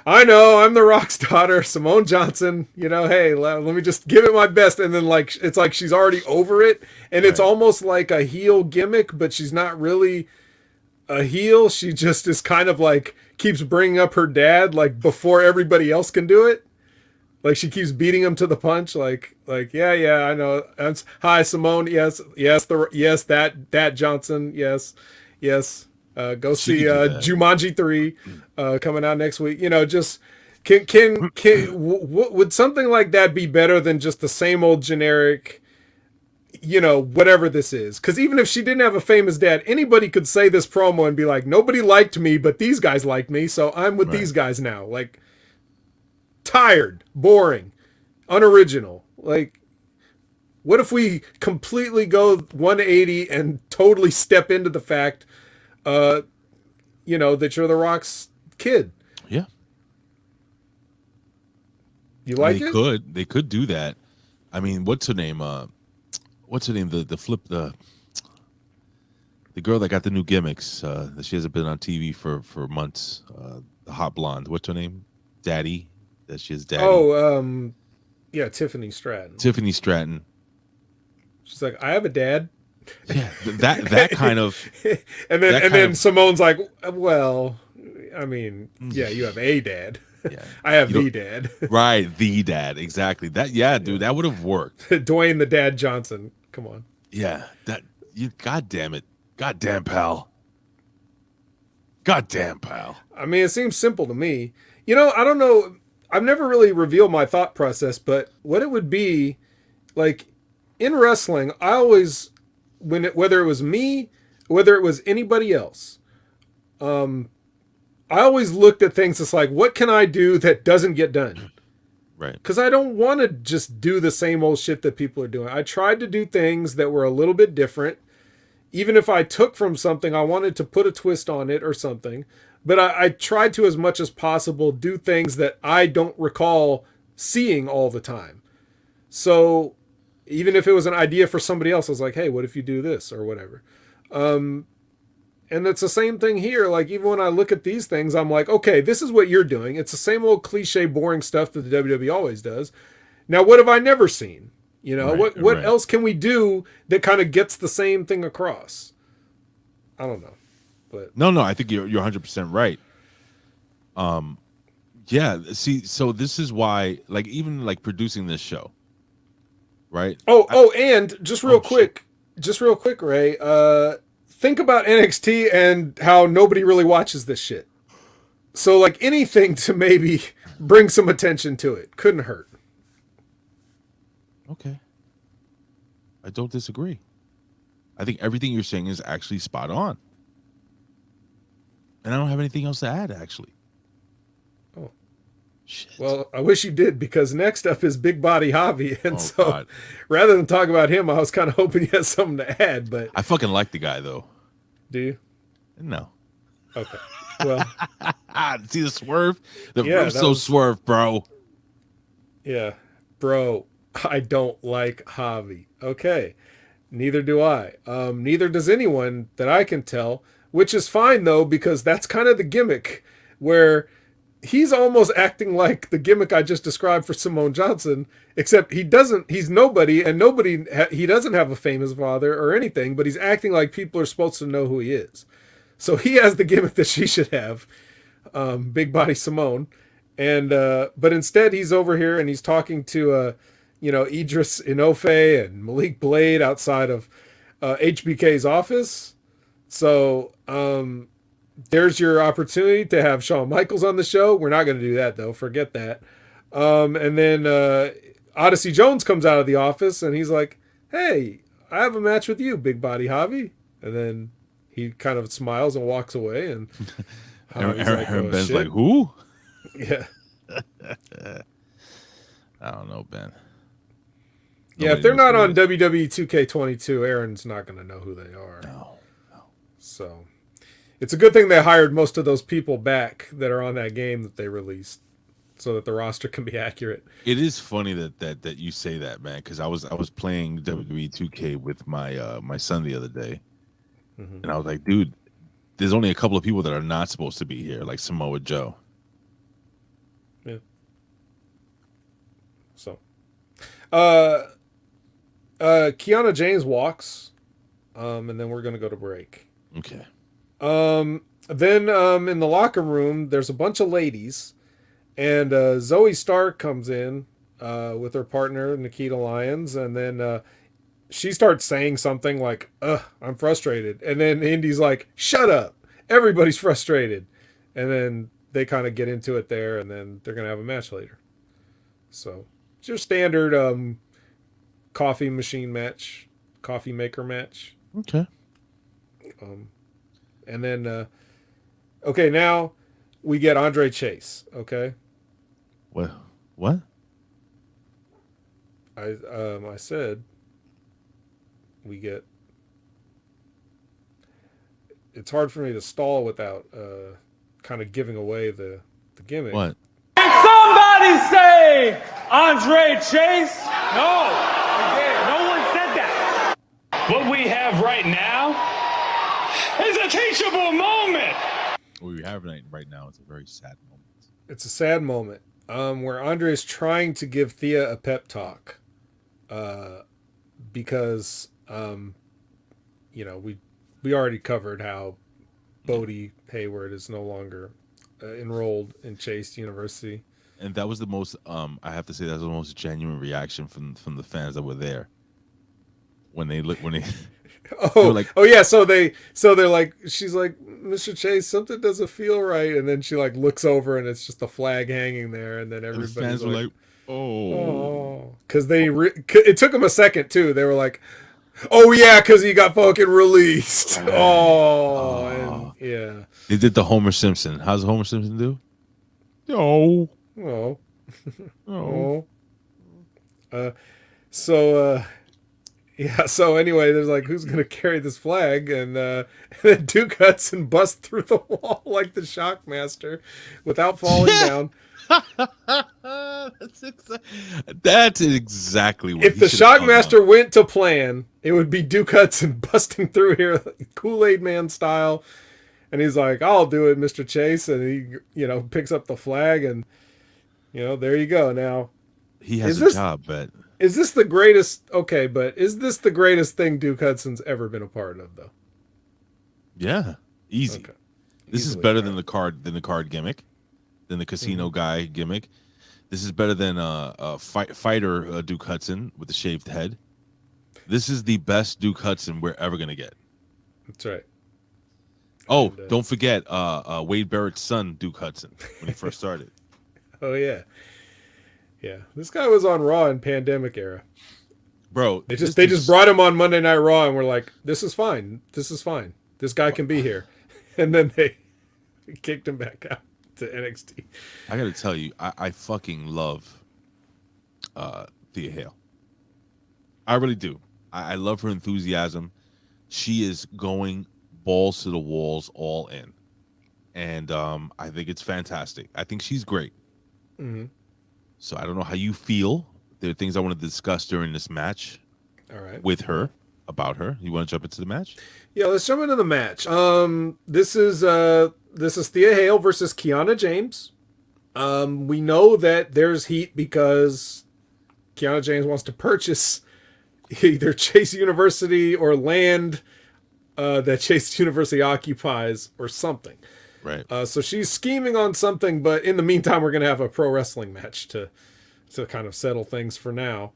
I know, I'm the Rock's daughter, Simone Johnson, you know, hey, let me just give it my best. And then, like, it's like she's already over it. And it's almost like a heel gimmick, but she's not really a heel. She just is kind of like, keeps bringing up her dad, like, before everybody else can do it. Like, she keeps beating him to the punch. Like, yeah, I know. Hi, Simone. Yes, that Johnson. Yes. Go see Jumanji 3 coming out next week. You know, just would something like that be better than just the same old generic, you know, whatever this is? Because even if she didn't have a famous dad, anybody could say this promo and be like, nobody liked me, but these guys liked me, so I'm with these guys now. Like, tired, boring, unoriginal. Like, what if we completely go 180 and totally step into the fact, you know, that you're the Rock's kid? Yeah. You like it? They could do that. I mean, what's her name? The girl that got the new gimmicks. That she hasn't been on TV for months. The hot blonde. What's her name? Daddy. That she has daddy. Oh, yeah, Tiffany Stratton. Tiffany Stratton. She's like, I have a dad. Yeah, that kind of. and then Simone's like, well, I mean, yeah, you have a dad. Yeah, I have the dad. Right, the dad, exactly. That, yeah, dude, that would have worked. Dwayne the Dad Johnson. Come on. Yeah, God damn it, goddamn pal. Goddamn pal. I mean, it seems simple to me. You know, I don't know. I've never really revealed my thought process, but what it would be like in wrestling, I always, whether it was me, whether it was anybody else, I always looked at things as like, what can I do that doesn't get done? Right. Because I don't want to just do the same old shit that people are doing. I tried to do things that were a little bit different. Even if I took from something, I wanted to put a twist on it or something. But I tried to, as much as possible, do things that I don't recall seeing all the time. So even if it was an idea for somebody else, I was like, hey, what if you do this or whatever? And it's the same thing here. Like, even when I look at these things, I'm like, okay, this is what you're doing. It's the same old cliche, boring stuff that the WWE always does. Now, what have I never seen? You know, what else can we do that kind of gets the same thing across? I don't know. But no, I think you're 100% right. Yeah, see, so this is why, like, even like producing this show, right? And just real quick, Ray, think about NXT and how nobody really watches this shit. So, like, anything to maybe bring some attention to it couldn't hurt. Okay. I don't disagree. I think everything you're saying is actually spot on. And I don't have anything else to add, actually. Oh. Shit. Well, I wish you did, because next up is Big Body Javi. And God. Rather than talk about him, I was kind of hoping you had something to add. But I fucking like the guy, though. Do you? No. Okay. Well. See the swerve? The so swerve, bro. Yeah. Bro, I don't like Javi. Okay. Neither do I. Neither does anyone that I can tell, which is fine, though, because that's kind of the gimmick, where he's almost acting like the gimmick I just described for Simone Johnson, except he's nobody, and he doesn't have a famous father or anything, but he's acting like people are supposed to know who he is. So he has the gimmick that she should have, Big Body Simone, and but instead he's over here and he's talking to Idris Inofe and Malik Blade outside of HBK's office. So there's your opportunity to have Shawn Michaels on the show. We're not going to do that, though. Forget that. And then Odyssey Jones comes out of the office and he's like, hey, I have a match with you, Big Body Javi. And then he kind of smiles and walks away. And Aaron Ben's like, who? Yeah. I don't know, Ben. Yeah, if they're not on WWE 2K22, Aaron's not going to know who they are. No. So it's a good thing they hired most of those people back that are on that game that they released, so that the roster can be accurate. It is funny that you say that, man, because I was playing WWE 2K with my my son the other day, And I was like, dude, there's only a couple of people that are not supposed to be here, like Samoa Joe. Yeah. So, Kiana James walks, and then we're gonna go to break. Okay. Then in the locker room, there's a bunch of ladies, and Zoe Stark comes in with her partner Nikita Lyons, and then she starts saying something like, I'm frustrated. And then Indy's like, shut up. Everybody's frustrated. And then they kind of get into it there, and then they're going to have a match later. So it's your standard coffee machine match, coffee maker match. Okay. And then, okay, now we get Andre Chase, okay? What? I said we get... It's hard for me to stall without kind of giving away the gimmick. What? Did somebody say Andre Chase? No. No one said that. What we have right now is a teachable moment. What we have right now is a very sad moment. It's a sad moment where Andre is trying to give Thea a pep talk because, we already covered how Bodie Hayward is no longer enrolled in Chase University. And that was the most, I have to say, that was the most genuine reaction from the fans that were there. When they Oh, like, oh yeah. So they're like, she's like, Mr. Chase, something doesn't feel right, and then she like looks over and it's just a flag hanging there, and then everybody's the fans were like, oh, because it took them a second too. They were like, oh yeah, because he got fucking released. And, yeah. They did the Homer Simpson. How's Homer Simpson do? Oh. So anyway, there's like, who's gonna carry this flag? And then Duke Hudson busts through the wall like the Shockmaster without falling down. That's exactly what. If the Shockmaster went to plan, it would be Duke Hudson busting through here, Kool-Aid Man style. And he's like, "I'll do it, Mr. Chase," and he, picks up the flag, and there you go. Now he has a job, but. Is this the greatest? Okay, but is this the greatest thing Duke Hudson's ever been a part of, though? Yeah, easy. Okay. This is better than the card gimmick, than the casino guy gimmick. This is better than fighter Duke Hudson with the shaved head. This is the best Duke Hudson we're ever gonna get. That's right. Oh, don't forget Wade Barrett's son, Duke Hudson, when he first started. Oh yeah. Yeah, this guy was on Raw in pandemic era. Bro, they just brought him on Monday Night Raw, and we're like, this is fine. This guy can be here. And then they kicked him back out to NXT. I got to tell you, I fucking love Thea Hale. I really do. I love her enthusiasm. She is going balls to the walls, all in. And I think it's fantastic. I think she's great. Mm-hmm. So I don't know how you feel. There are things I want to discuss during this match. All right. With her, about her. You want to jump into the match? Yeah, let's jump into the match. This is Thea Hale versus Kiana James. We know that there's heat because Kiana James wants to purchase either Chase University or land that Chase University occupies or something. Right. So she's scheming on something, but in the meantime, we're going to have a pro wrestling match to kind of settle things for now.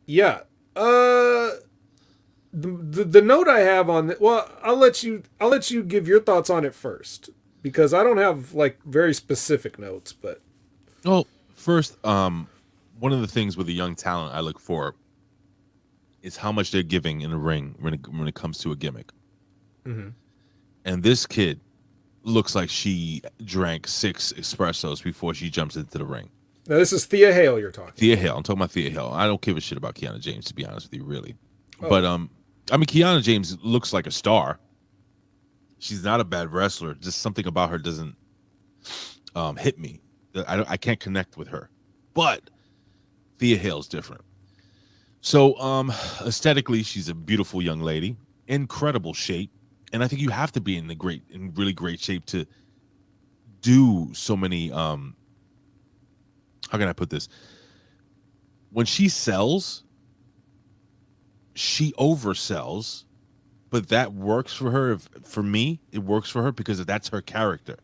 Yeah. The note I have on it, well, I'll let you give your thoughts on it first, because I don't have like very specific notes, but. Well, first, one of the things with a young talent I look for is how much they're giving in the ring when it comes to a gimmick. Mm-hmm. And this kid looks like she drank 6 espressos before she jumps into the ring. Now, this is Thea Hale you're talking. Thea Hale. I'm talking about Thea Hale. I don't give a shit about Kiana James, to be honest with you, really. Oh. But, Kiana James looks like a star. She's not a bad wrestler. Just something about her doesn't hit me. I can't connect with her. But Thea Hale's different. So, aesthetically, she's a beautiful young lady. incredible shape, and I think you have to be in really great shape to do so many. How can I put this? When she sells, she oversells, but that works for her. For me, it works for her because that's her character.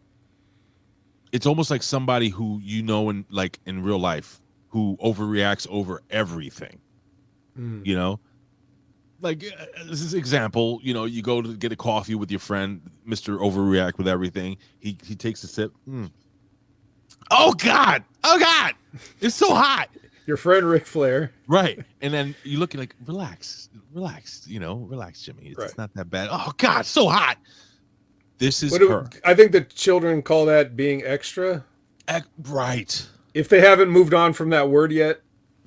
It's almost like somebody who in real life who overreacts over everything. You know, like this is example. You know, you go to get a coffee with your friend, Mr. Overreact with everything. He takes a sip. Oh God! It's so hot. Your friend Ric Flair, right? And then you look like, relax. You know, relax, Jimmy. It's not that bad. Oh God, so hot. This is her. I think the children call that being extra. Right. If they haven't moved on from that word yet.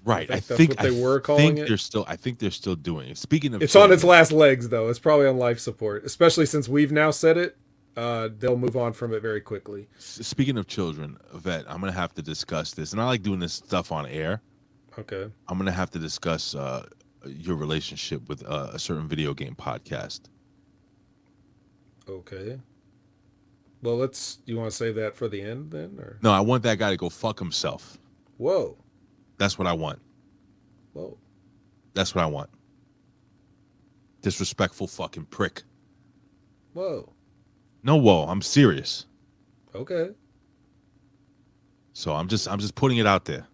Right. I think that's what they were calling it. I think they're still doing it. Speaking of, it's on its last legs though. It's probably on life support, especially since we've now said it. They'll move on from it very quickly. Speaking of children, Vet, I'm gonna have to discuss this, and I like doing this stuff on air. Okay. I'm gonna have to discuss your relationship with a certain video game podcast. Okay. Well, you want to save that for the end then, or no? I want that guy to go fuck himself. Whoa. That's what I want. Whoa. That's what I want. Disrespectful fucking prick. Whoa. No, whoa. I'm serious. Okay. So I'm just putting it out there.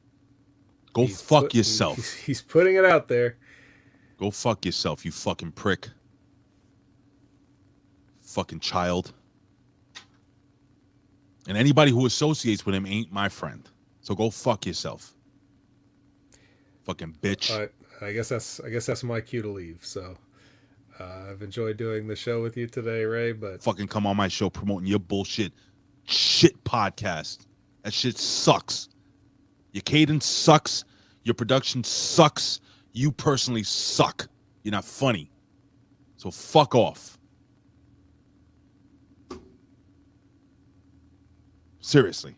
Go fuck yourself. He's putting it out there. Go fuck yourself, you fucking prick. Fucking child. And anybody who associates with him ain't my friend. So go fuck yourself. Fucking bitch. I guess that's my cue to leave. So I've enjoyed doing the show with you today, Ray, but fucking come on my show promoting your bullshit shit podcast. That shit sucks. Your cadence sucks. Your production sucks. You personally suck. You're not funny. So fuck off. Seriously.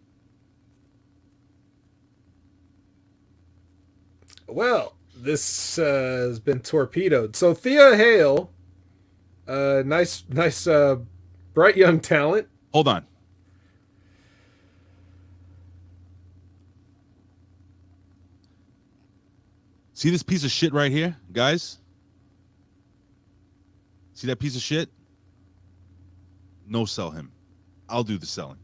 Well, this has been torpedoed. So Thea Hale, nice, bright young talent. Hold on. See this piece of shit right here, guys? See that piece of shit? No sell him. I'll do the selling.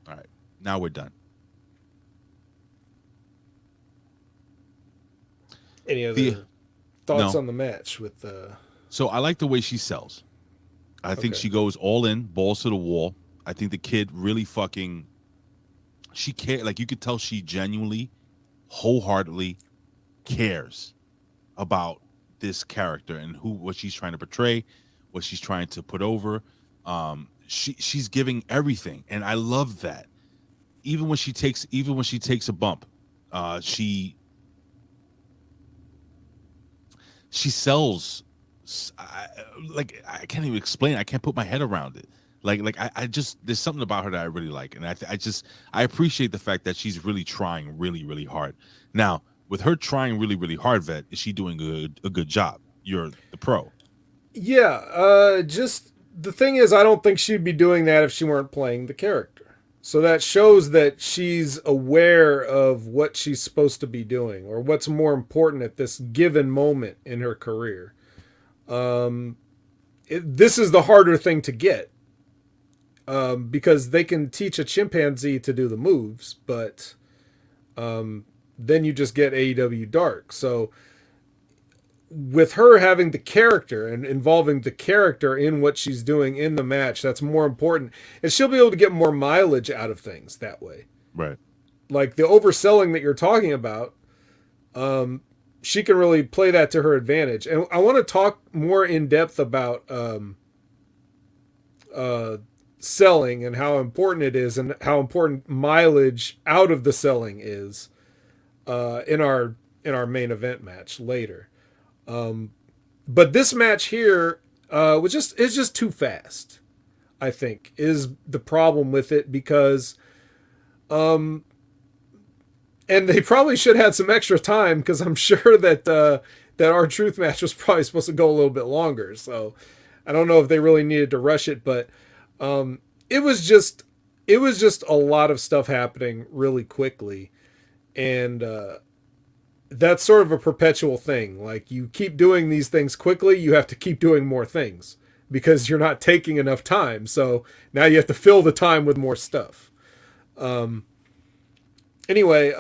All right. Now we're done. Any other thoughts on the match with So I like the way she sells. I think she goes all in, balls to the wall. I think the kid really fucking she cares. Like you could tell she genuinely, wholeheartedly cares about this character and what she's trying to portray, what she's trying to put over. She's giving everything, and I love that. Even when she takes a bump, she sells. I can't even explain. I can't put my head around it. I just there's something about her that I really like, and I appreciate the fact that she's really trying really hard. Now, with her trying really hard, Vet, is she doing a good job? You're the pro. Yeah, just the thing is, I don't think she'd be doing that if she weren't playing the character. So that shows that she's aware of what she's supposed to be doing, or what's more important at this given moment in her career. This is the harder thing to get. Because they can teach a chimpanzee to do the moves, but then you just get AEW Dark. So with her having the character and involving the character in what she's doing in the match, that's more important. And she'll be able to get more mileage out of things that way. Right. Like the overselling that you're talking about, she can really play that to her advantage. And I want to talk more in depth about selling and how important it is, and how important mileage out of the selling is in our main event match later. But this match here it's just too fast, I think, is the problem with it, because and they probably should have had some extra time, because I'm sure that that R-Truth match was probably supposed to go a little bit longer. So I don't know if they really needed to rush it, but it was just a lot of stuff happening really quickly. And that's sort of a perpetual thing. Like, you keep doing these things quickly, you have to keep doing more things because you're not taking enough time. So now you have to fill the time with more stuff. Anyway,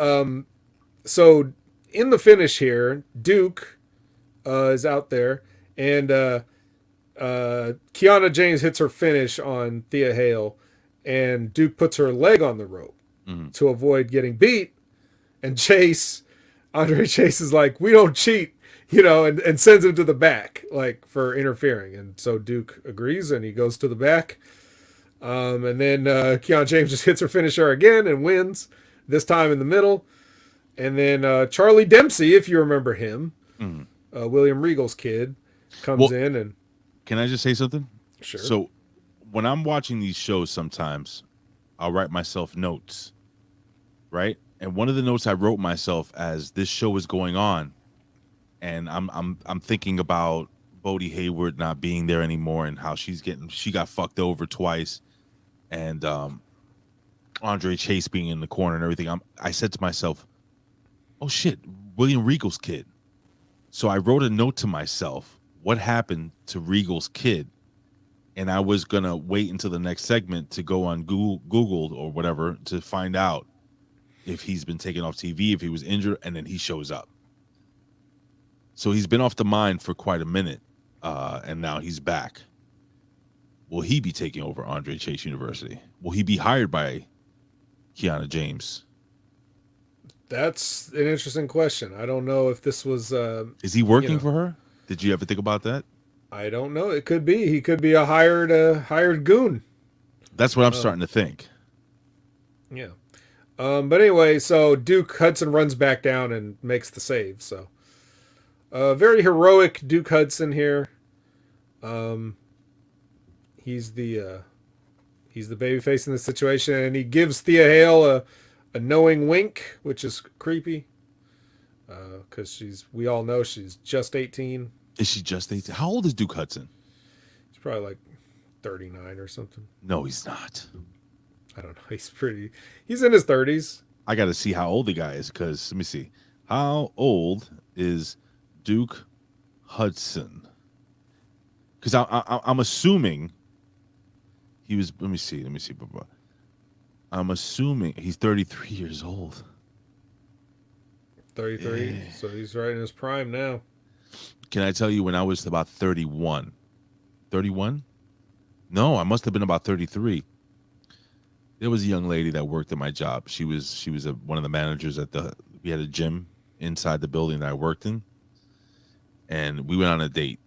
so in the finish here, Duke is out there, and Kiana James hits her finish on Thea Hale, and Duke puts her leg on the rope to avoid getting beat. And Andre Chase is like, we don't cheat, and sends him to the back, like, for interfering. And so Duke agrees, and he goes to the back. And then Kiana James just hits her finisher again and wins, this time in the middle. And then Charlie Dempsey, if you remember him, William Regal's kid, comes in. And can I just say something? Sure. So when I'm watching these shows, sometimes I'll write myself notes, right? And one of the notes I wrote myself as this show is going on, and I'm thinking about Bodie Hayward not being there anymore and how she got fucked over twice, and Andre Chase being in the corner and everything. I said to myself, oh shit, William Regal's kid. So I wrote a note to myself, what happened to Regal's kid? And I was gonna wait until the next segment to go on Google or whatever to find out if he's been taken off TV, if he was injured, and then he shows up. So he's been off the mind for quite a minute, and now he's back. Will he be taking over Andre Chase University? Will he be hired by Kiana James? That's an interesting question. I don't know if this was... Is he working for her? Did you ever think about that? I don't know. It could be. He could be a hired goon. That's what I'm starting to think. Yeah. But anyway, so Duke Hudson runs back down and makes the save. So, very heroic Duke Hudson here. He's the babyface in this situation, and he gives Thea Hale a knowing wink, which is creepy. Because we all know she's just 18. Is she just 18? How old is Duke Hudson? He's probably like 39 or something. No, he's not. I don't know. He's in his 30s. I got to see how old the guy is, because let me see. How old is Duke Hudson? Because I'm assuming he was. Let me see. I'm assuming he's 33 years old. 33. Yeah. So he's right in his prime now. Can I tell you when I was about 31? 31? No, I must have been about 33. There was a young lady that worked at my job. She was one of the managers we had a gym inside the building that I worked in, and we went on a date.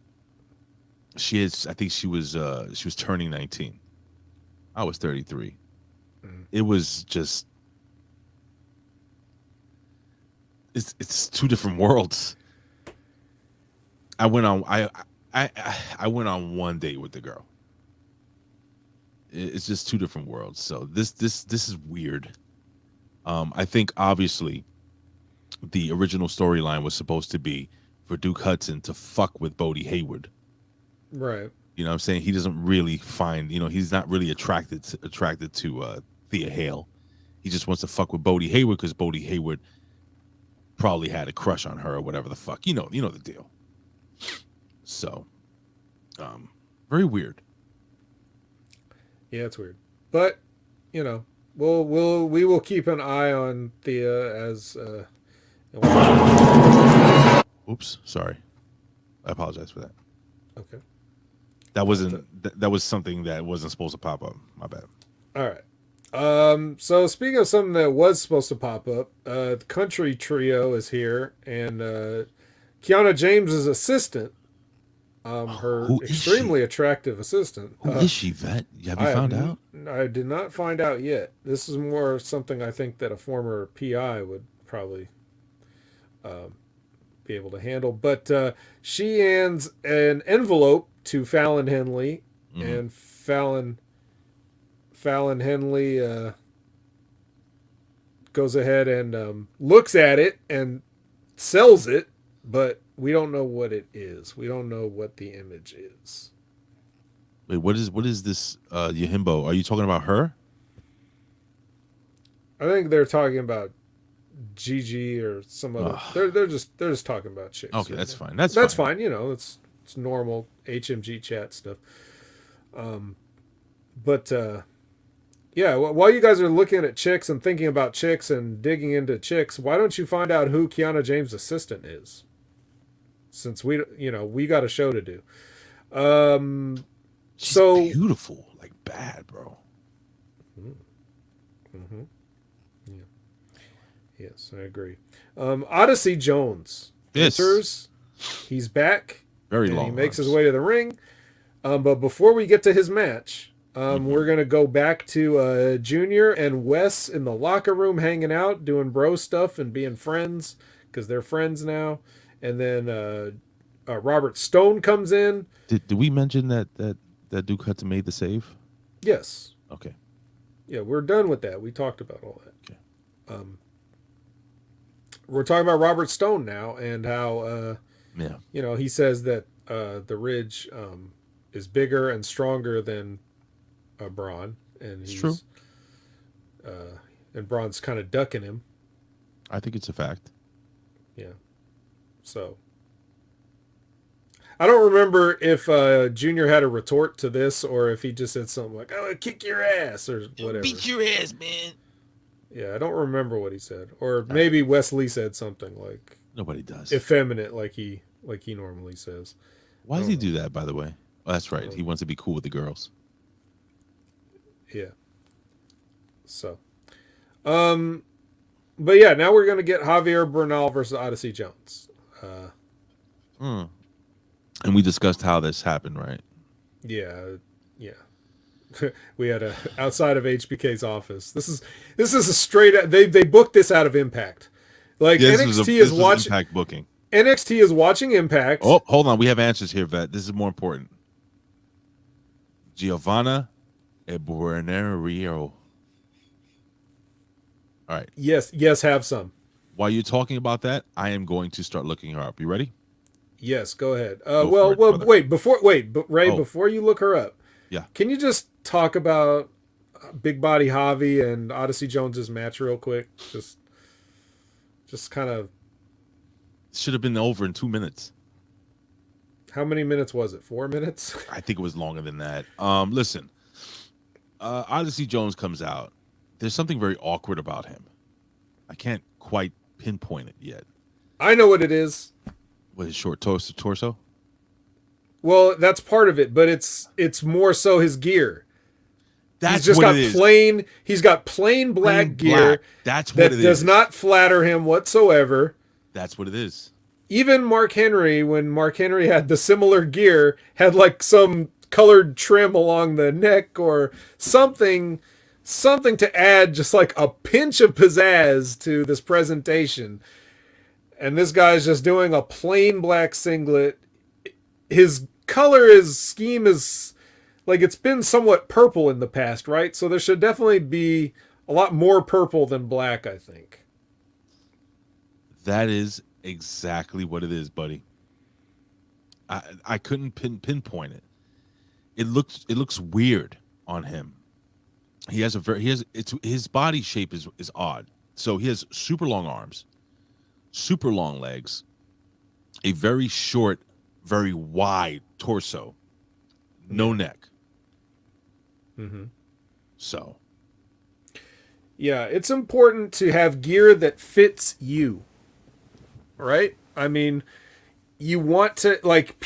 I think she was turning 19. I was 33. It was just, it's two different worlds. I went on one date with the girl. It's just two different worlds. So this is weird. I think obviously the original storyline was supposed to be for Duke Hudson to fuck with Bodie Hayward. Right. You know what I'm saying? He doesn't really find, he's not really attracted to Thea Hale. He just wants to fuck with Bodie Hayward because Bodie Hayward probably had a crush on her or whatever the fuck. You know the deal. So, very weird. Yeah, it's weird, but we will keep an eye on Thea as. Oops, sorry. I apologize for that. Okay. That was something that wasn't supposed to pop up. My bad. All right. So speaking of something that was supposed to pop up, the Country Trio is here, and Kiana James's assistant. Her extremely attractive assistant. Who is she, Vet? Have you found out? I did not find out yet. This is more something I think that a former PI would probably be able to handle. But she hands an envelope to Fallon Henley, and Fallon Henley goes ahead and looks at it and sells it, but we don't know what it is. We don't know what the image is. Wait, what is this Yahimbo? Are you talking about her? I think they're talking about Gigi or some other. They're just talking about chicks. Okay, that's fine. That's fine. You know, it's normal HMG chat stuff. But yeah, while you guys are looking at chicks and thinking about chicks and digging into chicks, why don't you find out who Kiana James' assistant is? Since we got a show to do. She's so beautiful, like bad, bro. Mm-hmm. Yeah. Yes, I agree. Odyssey Jones enters. He's back. Very and long. He makes his way to the ring. But before we get to his match, we're gonna go back to Junior and Wes in the locker room, hanging out, doing bro stuff, and being friends because they're friends now. And then Robert Stone comes in. Did we mention that Duke had to made the save? Yes. Okay. Yeah, we're done with that. We talked about all that. Okay. We're talking about Robert Stone now and how he says that the Ridge is bigger and stronger than Braun, and it's true. And Braun's kind of ducking him. I think it's a fact. Yeah. So I don't remember if Junior had a retort to this or if he just said something like, "I'm gonna kick your ass" or whatever. Beat your ass, man. Yeah, I don't remember what he said. Or maybe Wesley said something like nobody does. Effeminate like he normally says. Why does he do that, by the way? Oh, that's right. He wants to be cool with the girls. Yeah. So but yeah, now we're gonna get Javier Bernal versus Odyssey Jones. And we discussed how this happened, right? Yeah. We had outside of HBK's office. This is a straight. They booked this out of Impact. Like NXT is watching Impact booking. NXT is watching Impact. Oh, hold on. We have answers here, Vet. This is more important. Giovanna Ebuenario. All right. Yes, have some. While you're talking about that, I am going to start looking her up. You ready? Yes, go ahead. Wait, before you look her up. Yeah. Can you just talk about Big Body Javi and Odyssey Jones's match real quick? Just kind of. Should have been over in 2 minutes. How many minutes was it? 4 minutes? I think it was longer than that. Listen, Odyssey Jones comes out. There's something very awkward about him. I can't quite pinpoint it yet. I know what it is. What, his short torso? Well, that's part of it, but it's more so his gear. He's got plain black gear. That's what it is. That does not flatter him whatsoever. That's what it is. Even Mark Henry, when Mark Henry had the similar gear, had like some colored trim along the neck or something to add just like a pinch of pizzazz to this presentation. And this guy's just doing a plain black singlet. His scheme is like, it's been somewhat purple in the past, right? So there should definitely be a lot more purple than black, I think. That is exactly what it is, buddy. I couldn't pinpoint it. It looks weird on him. His body shape is odd. So he has super long arms, super long legs, a very short, very wide torso, no neck. Mm-hmm. So. Yeah, it's important to have gear that fits you. Right? I mean, you want to, like,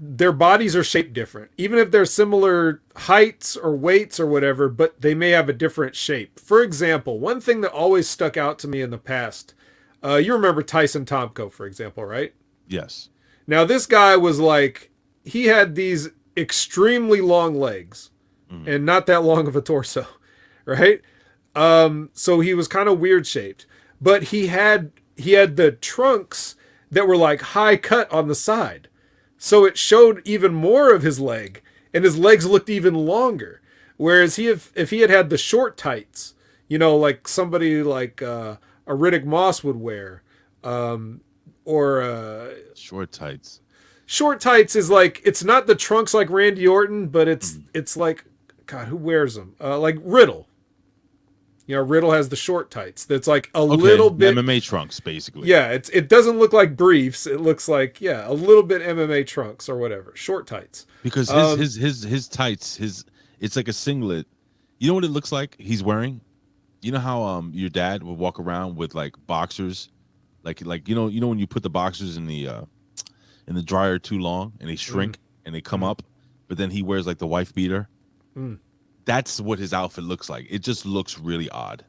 their bodies are shaped different. Even if they're similar heights or weights or whatever, but they may have a different shape. For example, one thing that always stuck out to me in the past, you remember Tyson Tomko, for example, right? Yes. Now, this guy was like, he had these extremely long legs and not that long of a torso, right? So he was kind of weird shaped, but he had the trunks that were like high cut on the side. So it showed even more of his leg, and his legs looked even longer. Whereas if he had the short tights, like somebody like a Riddick Moss would wear, or short tights. Short tights is like, it's not the trunks like Randy Orton, but it's like, God, who wears them? Like Riddle. You know, Riddle has the short tights. That's like a little bit MMA trunks, basically. Yeah, it doesn't look like briefs. It looks like a little bit MMA trunks or whatever. Short tights. Because his tights, it's like a singlet. You know what it looks like he's wearing? You know how your dad would walk around with like boxers, like you know when you put the boxers in the dryer too long and they shrink and they come up, but then he wears like the wife beater. That's what his outfit looks like. It just looks really odd.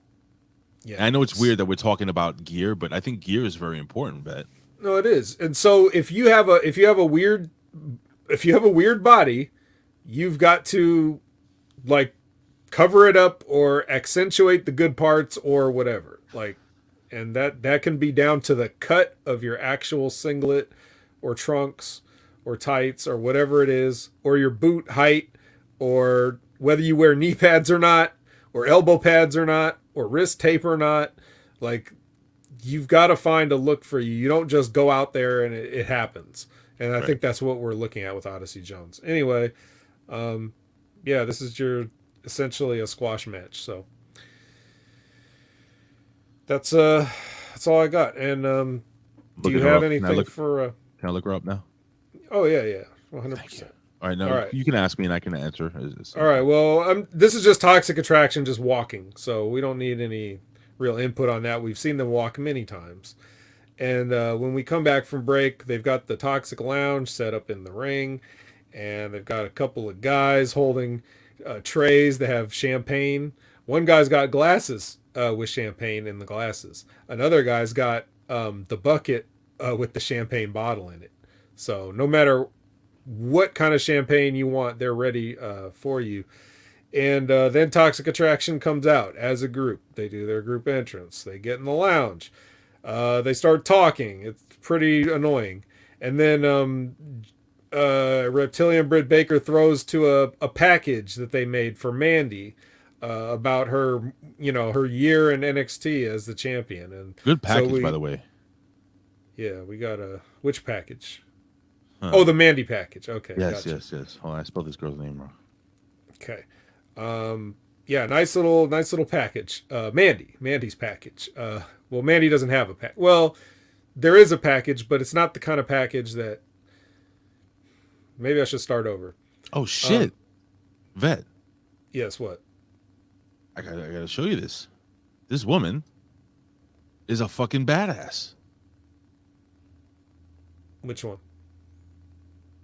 Yeah, and I know it's weird that we're talking about gear, but I think gear is very important, Bet. No, it is. And so if you have a weird body, you've got to like cover it up or accentuate the good parts or whatever. Like, and that can be down to the cut of your actual singlet or trunks or tights or whatever it is, or your boot height, or whether you wear knee pads or not, or elbow pads or not, or wrist tape or not. Like, you've got to find a look for you. You don't just go out there and it happens. And I think that's what we're looking at with Odyssey Jones. Anyway, this is essentially a squash match. So that's all I got. And do you have anything for? Can I look her up now? Oh yeah, 100%. All right, now you can ask me and I can answer. All right, well, this is just Toxic Attraction, just walking, so we don't need any real input on that. We've seen them walk many times. And when we come back from break, they've got the Toxic Lounge set up in the ring, and they've got a couple of guys holding trays. They have champagne. One guy's got glasses with champagne in the glasses. Another guy's got the bucket with the champagne bottle in it. So no matter what kind of champagne you want, they're ready for you. And then Toxic Attraction comes out as a group. They do their group entrance. They get in the lounge. They start talking. It's pretty annoying. And then Reptilian Britt Baker throws to a package that they made for Mandy about her, her year in NXT as the champion. And good package, by the way. Yeah, we got which package? Huh. Oh, the Mandy package. Okay. Yes, gotcha. Yes. Oh, I spelled this girl's name wrong. Okay. Nice little package. Mandy's package. Well, Mandy doesn't have a package. Well, there is a package, but it's not the kind of package that. Maybe I should start over. Oh shit, Vet. Yes. What? I gotta show you this. This woman is a fucking badass. Which one?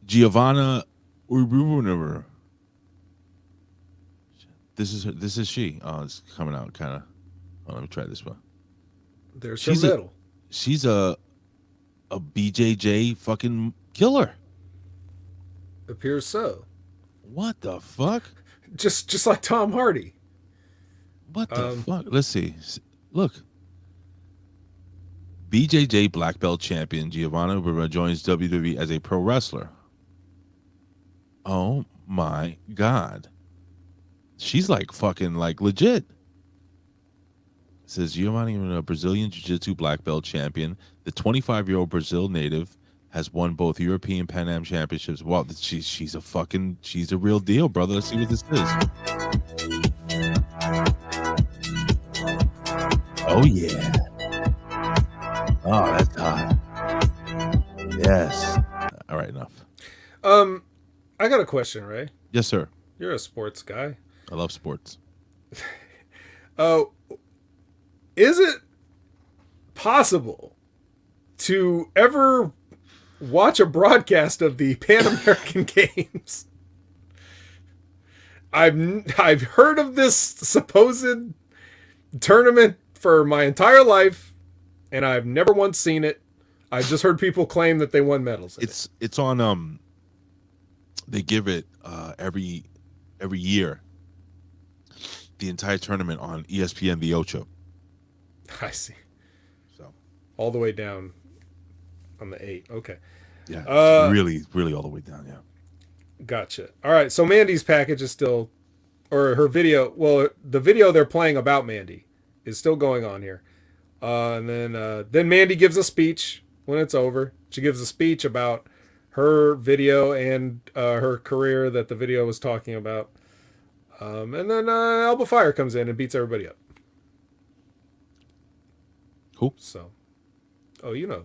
Giovanna Urbuner. This is she. Oh, it's coming out kind of. Oh, let me try this one. There's her medal. She's a BJJ fucking killer. Appears so. What the fuck? Just like Tom Hardy. What the fuck? Let's see. Look. BJJ black belt champion Giovanna Urbuner joins WWE as a pro wrestler. Oh my god. She's like fucking like legit. It says Giovanni, a Brazilian Jiu-Jitsu black belt champion. The 25-year-old Brazil native has won both European Pan Am championships. Wow, she's a real deal, brother. Let's see what this is. Oh yeah. Oh, that's hot. Yes. All right, enough. I got a question, Ray. Yes, sir. You're a sports guy. I love sports. Is it possible to ever watch a broadcast of the Pan American Games? I've heard of this supposed tournament for my entire life, and I've never once seen it. I've just heard people claim that they won medals. It's on they give it every year, the entire tournament on ESPN The Ocho. I see. So all the way down on the 8. Okay. Yeah. Really all the way down. Yeah. Gotcha. All right. So Mandy's package is still, or her video. Well, the video they're playing about Mandy is still going on here. And then Mandy gives a speech when it's over. She gives a speech about her video and her career that the video was talking about. And then Alba Fire comes in and beats everybody up. Who? So, oh, you know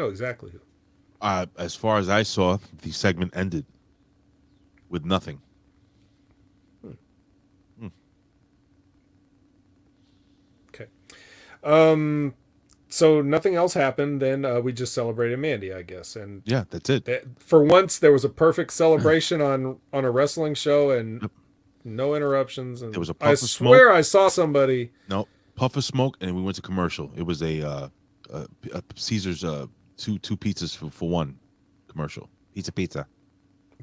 exactly who. As far as I saw, the segment ended with nothing. Okay. So nothing else happened. Then we just celebrated Mandy, I guess. And yeah, that's it. For once, there was a perfect celebration on a wrestling show, and no interruptions. And there was a puff I of swear smoke. I saw somebody. No, puff of smoke, and we went to commercial. It was a Caesar's two pizzas for one commercial. Pizza.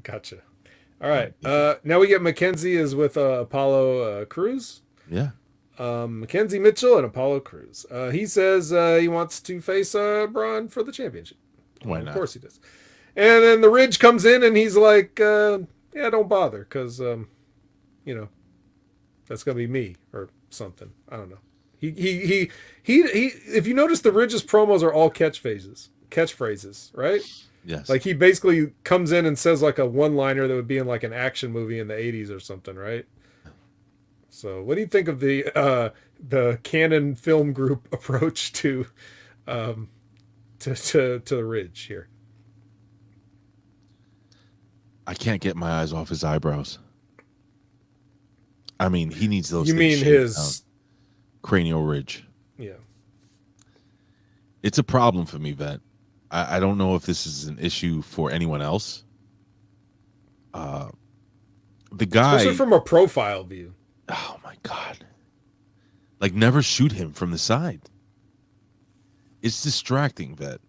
Gotcha. All right. Now we get Mackenzie is with Apollo Crews. Yeah. Mackenzie Mitchell and Apollo Crews. He says he wants to face Braun for the championship. Why not? Of course he does. And then the Ridge comes in and he's like, yeah, don't bother, because that's gonna be me or something. I don't know. He if you notice, the Ridge's promos are all catchphrases, right? Yes. Like he basically comes in and says like a one-liner that would be in like an action movie in the 80s or something, right? So, what do you think of the Canon Film Group approach to the Ridge here? I can't get my eyes off his eyebrows. I mean, he needs those. You mean his cranial ridge? Yeah. It's a problem for me, Vet. I don't know if this is an issue for anyone else. The guy, especially from a profile view. Oh my God. Like, never shoot him from the side. It's distracting, Vet.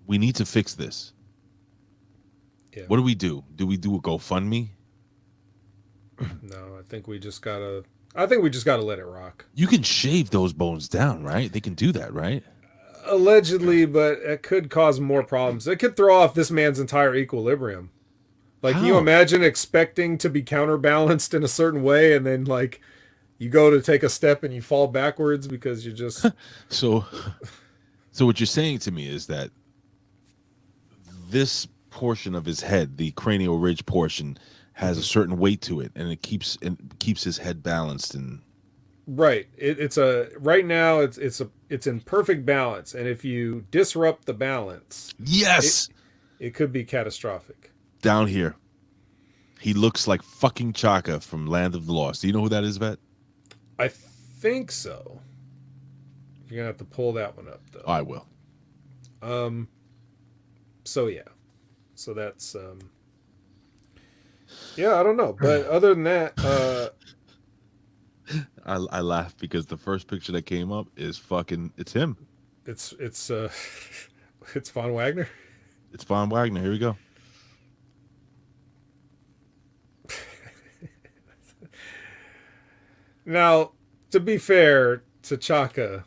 We need to fix this. Yeah. What do we do? Do we do a GoFundMe? No, I think we just gotta let it rock. You can shave those bones down, right? They can do that, right? Allegedly, but it could cause more problems. It could throw off this man's entire equilibrium. Like, How? can you imagine expecting to be counterbalanced in a certain way, and then like you go to take a step and you fall backwards because you just So what you're saying to me is that this portion of his head, the cranial ridge portion, has a certain weight to it, and it keeps his head balanced. And right, it's in perfect balance, and if you disrupt the balance, yes, it could be catastrophic. Down here, he looks like fucking Chaka from Land of the Lost. Do you know who that is, Vet? I think so. You're gonna have to pull that one up, though. I will. So yeah, so that's yeah, I don't know, but other than that, I laugh because the first picture that came up is it's him. It's Von Wagner. It's Von Wagner. Here we go. Now, to be fair to Chaka,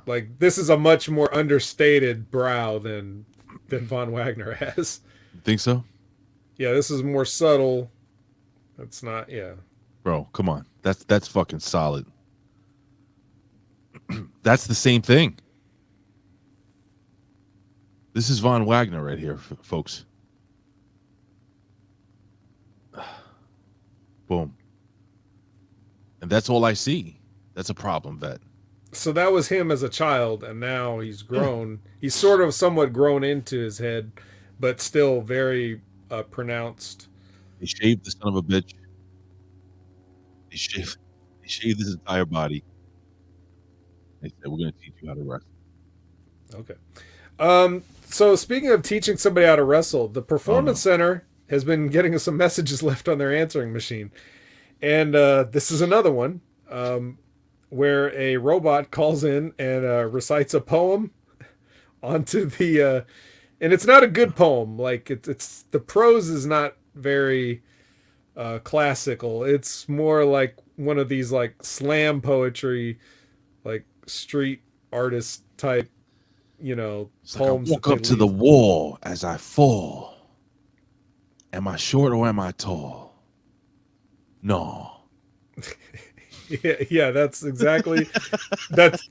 like, this is a much more understated brow than Von Wagner has. Think so? Yeah, this is more subtle. That's not, yeah. Bro, come on. That's fucking solid. That's the same thing. This is Von Wagner right here, folks. Boom. And that's all I see. That's a problem, Vet. So that was him as a child, and now he's grown. He's sort of somewhat grown into his head, but still very pronounced. He shaved the son of a bitch. He shaved his entire body. They said, we're going to teach you how to wrestle. Okay. So speaking of teaching somebody how to wrestle, the Performance Center has been getting us some messages left on their answering machine. And this is another one where a robot calls in and recites a poem onto the... and it's not a good poem. Like, it's the prose is not very classical. It's more like one of these like slam poetry, like street artist type, poems. I walk up to the wall as I fall. Am I short or am I tall? No. Yeah, that's exactly that's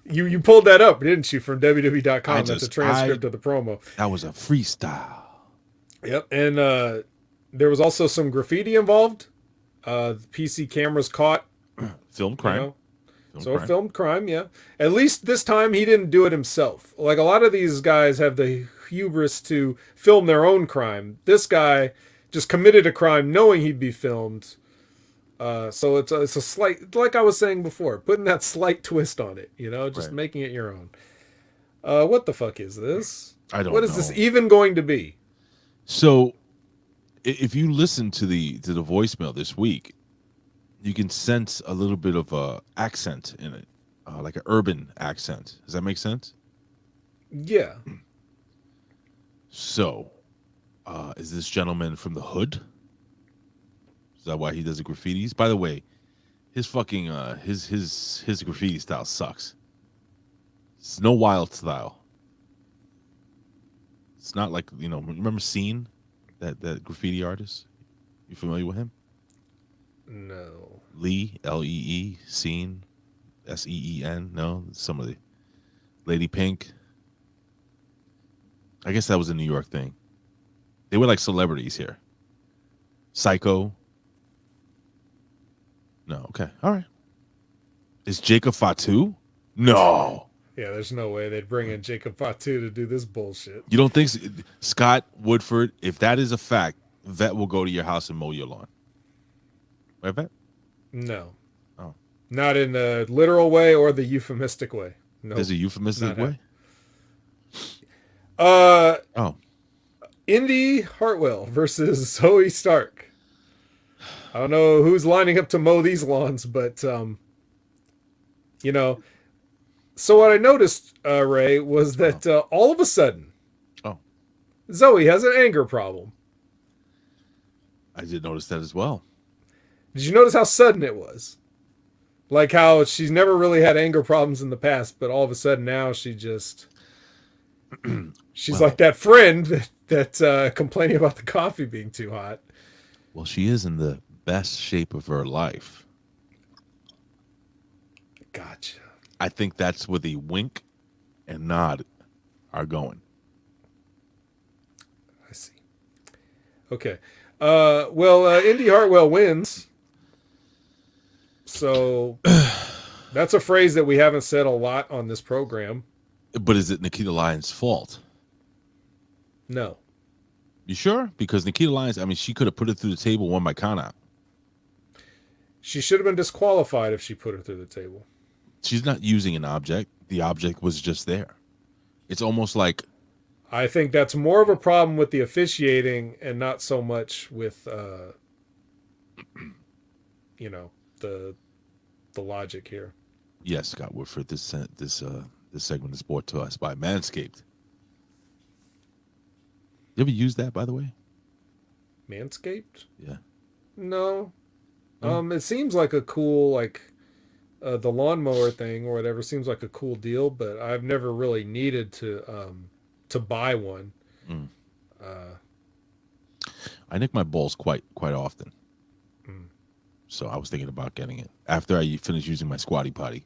you pulled that up, didn't you, from WWE.com? That's a transcript of the promo. That was a freestyle. Yep, and there was also some graffiti involved. The PC cameras caught film crime. Filmed crime, yeah. At least this time he didn't do it himself. Like a lot of these guys have the hubris to film their own crime. This guy just committed a crime knowing he'd be filmed. So it's a slight, like I was saying before, putting that slight twist on it, just making it your own. What the fuck is this? I don't know. What is this even going to be? So if you listen to the voicemail this week, you can sense a little bit of a accent in it, like an urban accent. Does that make sense? Yeah. So, is this gentleman from the hood? Is that why he does the graffitis? By the way, his fucking his graffiti style sucks. It's no wild style. It's not like, remember Scene, that graffiti artist? You familiar with him? No. Lee, Lee, Scene, Seen. No, somebody. Lady Pink. I guess that was a New York thing. They were like celebrities here. Psycho. No, okay, all right. Is Jacob Fatu? No. Yeah, there's no way they'd bring in Jacob Fatu to do this bullshit. You don't think so? Scott Woodford, if that is a fact, Vet will go to your house and mow your lawn. Right, Vet? No. Oh. Not in the literal way or the euphemistic way. No. There's a euphemistic way? Indy Hartwell versus Zoe Stark. I don't know who's lining up to mow these lawns, but so what I noticed, Ray, was that all of a sudden, Zoe has an anger problem. I did notice that as well. Did you notice how sudden it was? Like how she's never really had anger problems in the past, but all of a sudden now she just she's like that friend that complaining about the coffee being too hot. Well, she is in the best shape of her life. Gotcha. I think that's where the wink and nod are going. I see. Okay. Indy Hartwell wins. So that's a phrase that we haven't said a lot on this program. But is it Nikita Lyons' fault? No. You sure? Because Nikita Lyons, she could have put it through the table, won by count out. She should have been disqualified if she put her through the table. She's not using an object. The object was just there. It's almost like... I think that's more of a problem with the officiating and not so much with, the logic here. Yes, Scott Woodford, this segment is brought to us by Manscaped. You ever use that, by the way? Manscaped? Yeah. No. It seems like a cool, the lawnmower thing or whatever seems like a cool deal, but I've never really needed to buy one. I nick my balls quite often. So I was thinking about getting it after I finish using my squatty potty.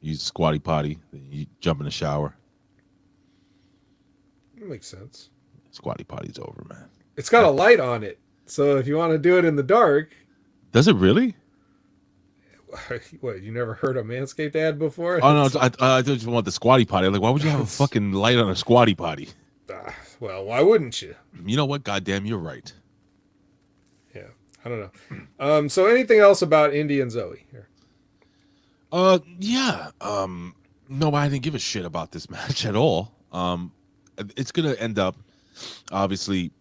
Use the squatty potty, then you jump in the shower. That makes sense. Squatty potty's over, man. It's got a light on it, so if you want to do it in the dark. Does it really? What, you never heard a Manscaped ad before? Oh, no, I just want the squatty potty. I'm like, why would you have a fucking light on a squatty potty? Well, why wouldn't you? You know what? Goddamn, you're right. Yeah, I don't know. So anything else about Indy and Zoe here? Yeah. No, I didn't give a shit about this match at all. It's gonna end up, obviously.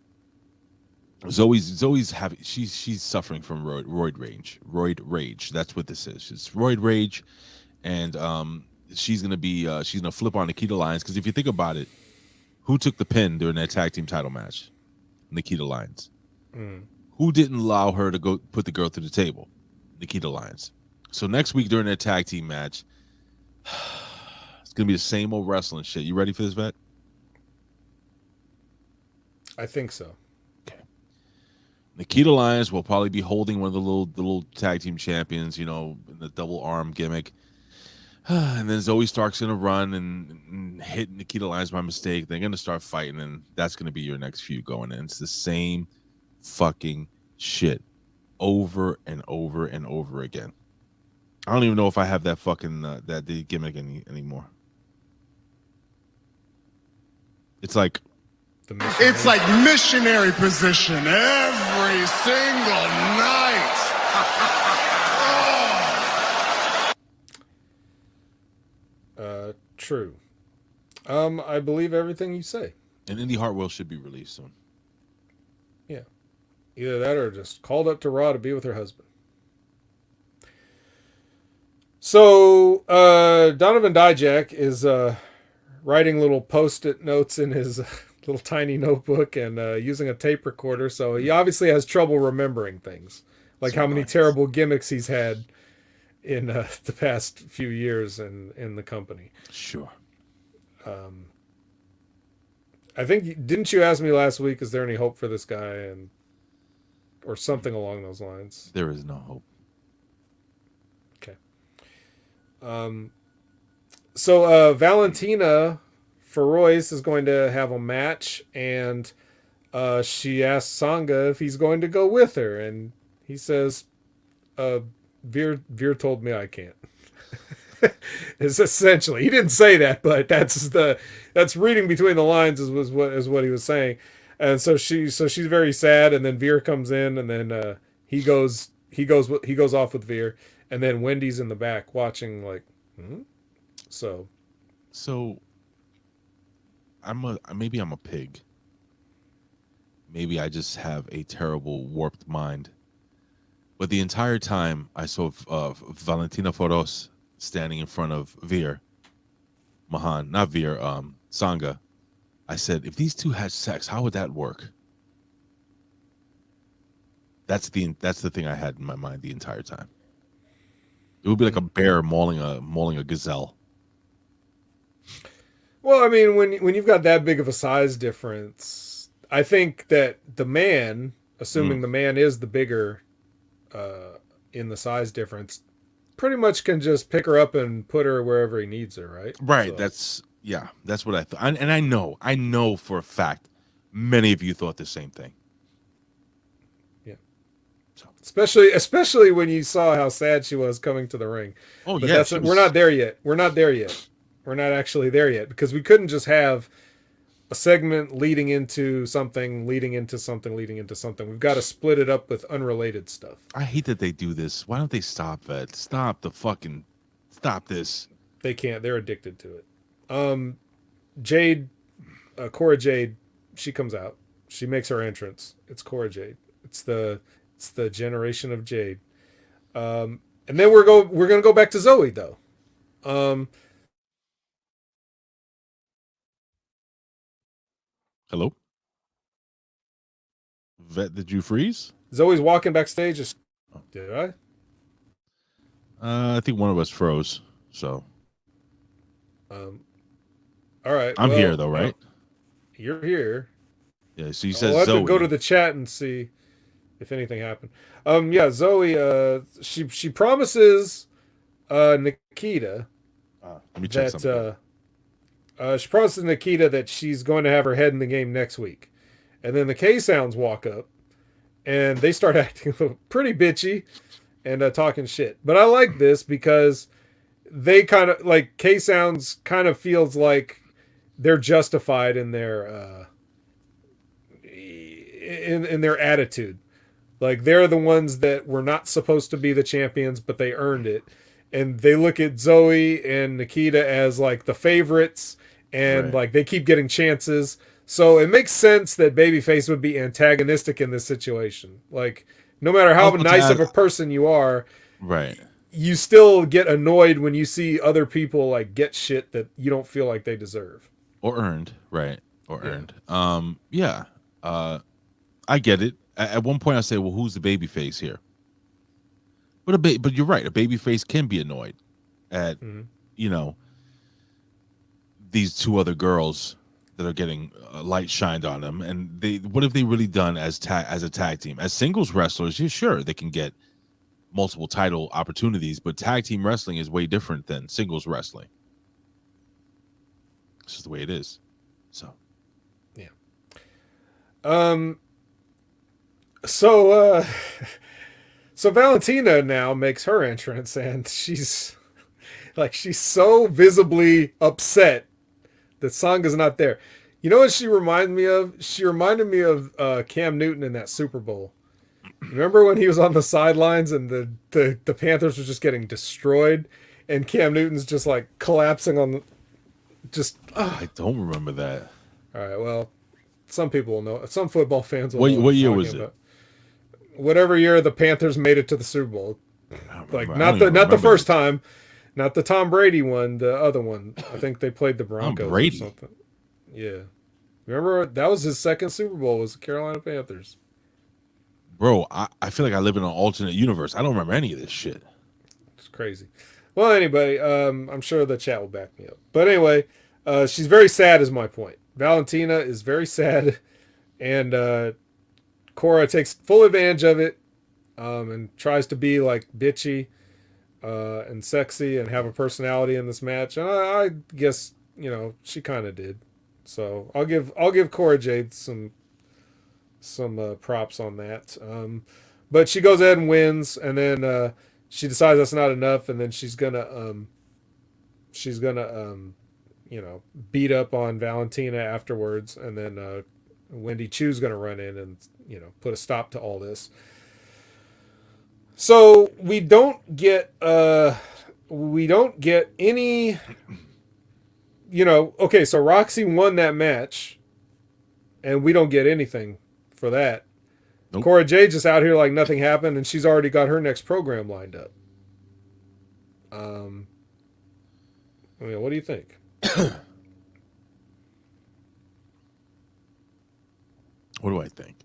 Zoe's having she's suffering from roid rage. That's what this is. It's roid rage, and she's gonna flip on Nikita Lyons, because if you think about it, who took the pin during that tag team title match? Nikita Lyons. Who didn't allow her to go put the girl through the table? Nikita Lyons. So next week during that tag team match, it's gonna be the same old wrestling shit. You ready for this, Vet? I think so. Nikita Lyons will probably be holding one of the little tag team champions, in the double arm gimmick. And then Zoe Stark's gonna run and hit Nikita Lyons by mistake. They're gonna start fighting, and that's gonna be your next feud going in. It's the same fucking shit over and over and over again. I don't even know if I have that fucking the gimmick anymore. It's like missionary position every single night. True. I believe everything you say. And Indy Hartwell should be released soon. Yeah. Either that or just called up to Raw to be with her husband. So, Donovan Dijak is writing little post-it notes in his little tiny notebook and using a tape recorder. So he obviously has trouble remembering things. Like how many terrible gimmicks he's had in the past few years in the company. Sure. I think, didn't you ask me last week, is there any hope for this guy? Or something along those lines. There is no hope. Okay. So Valentina Feroz is going to have a match, and she asks Sangha if he's going to go with her, and he says, Veer told me I can't. It's essentially, he didn't say that, but that's reading between the lines is what he was saying. And so she's very sad, and then Veer comes in, and then he goes off with Veer, and then Wendy's in the back watching like, So maybe I'm a pig. Maybe I just have a terrible warped mind. But the entire time I saw Valentina Feroz standing in front of Veer, Sangha, I said, if these two had sex, how would that work? That's the thing I had in my mind the entire time. It would be like a bear mauling a gazelle. Well, I mean, when you've got that big of a size difference, I think that the man, assuming the man is the bigger in the size difference, pretty much can just pick her up and put her wherever he needs her, right? Right. So. That's what I thought. And I know for a fact many of you thought the same thing. Yeah. So. Especially when you saw how sad she was coming to the ring. Oh, but yeah. We're not there yet. We're not actually there yet, because we couldn't just have a segment leading into something. We've got to split it up with unrelated stuff. I hate that they do this. Why don't they stop it? Stop this. They can't. They're addicted to it. Jade, Cora Jade, she comes out. She makes her entrance. It's Cora Jade. It's the generation of Jade. And then we're gonna go back to Zoe though. Hello? Vet, did you freeze? Zoe's walking backstage. Did I? I think one of us froze. So. All right. I'm here though, right? You're here. Yeah. So you said I'll Zoe. have to go to the chat and see if anything happened. Yeah, Zoe. She promises Nikita let me check something. She promises Nikita that she's going to have her head in the game next week, and then the K-Sounds walk up, and they start acting pretty bitchy and talking shit. But I like this because they kind of like K-Sounds kind of feels like they're justified in their in their attitude. Like they're the ones that were not supposed to be the champions, but they earned it. And they look at Zoe and Nikita as like the favorites, and like they keep getting chances. So it makes sense that Babyface would be antagonistic in this situation. Like no matter how nice of a person you are, right, you still get annoyed when you see other people like get shit that you don't feel like they deserve or earned, right? Or earned. I get it. At one point I say, well, who's the babyface here? But you're right. A babyface can be annoyed at these two other girls that are getting light shined on them. And what have they really done as a tag team? As singles wrestlers, yeah, sure, they can get multiple title opportunities, but tag team wrestling is way different than singles wrestling. It's just the way it is. So, yeah. So Valentina now makes her entrance, and she's so visibly upset that Sanga's not there. You know what she reminded me of? She reminded me of Cam Newton in that Super Bowl. Remember when he was on the sidelines and the Panthers were just getting destroyed, and Cam Newton's just like collapsing on the I don't remember that. All right, well, some people will know. Some football fans will know. What year was it? Whatever year the Panthers made it to the Super Bowl. Like not the first time, not the Tom Brady one, the other one. I think they played the Broncos or something. Yeah. Remember that was his second Super Bowl, was the Carolina Panthers. Bro, I feel like I live in an alternate universe. I don't remember any of this shit. It's crazy. Well, anyway, I'm sure the chat will back me up. But anyway, she's very sad is my point. Valentina is very sad, and Cora takes full advantage of it, and tries to be like bitchy and sexy and have a personality in this match. And I guess, you know, she kind of did. So I'll give Cora Jade some props on that. But she goes ahead and wins, and then she decides that's not enough, and then she's gonna you know, beat up on Valentina afterwards, and then Wendy Chu's gonna run in and, you know, put a stop to all this. So we don't get any, you know, okay, so Roxy won that match, and we don't get anything for that. Nope. Cora Jade just out here like nothing happened, and she's already got her next program lined up. I mean, what do you think? What do I think?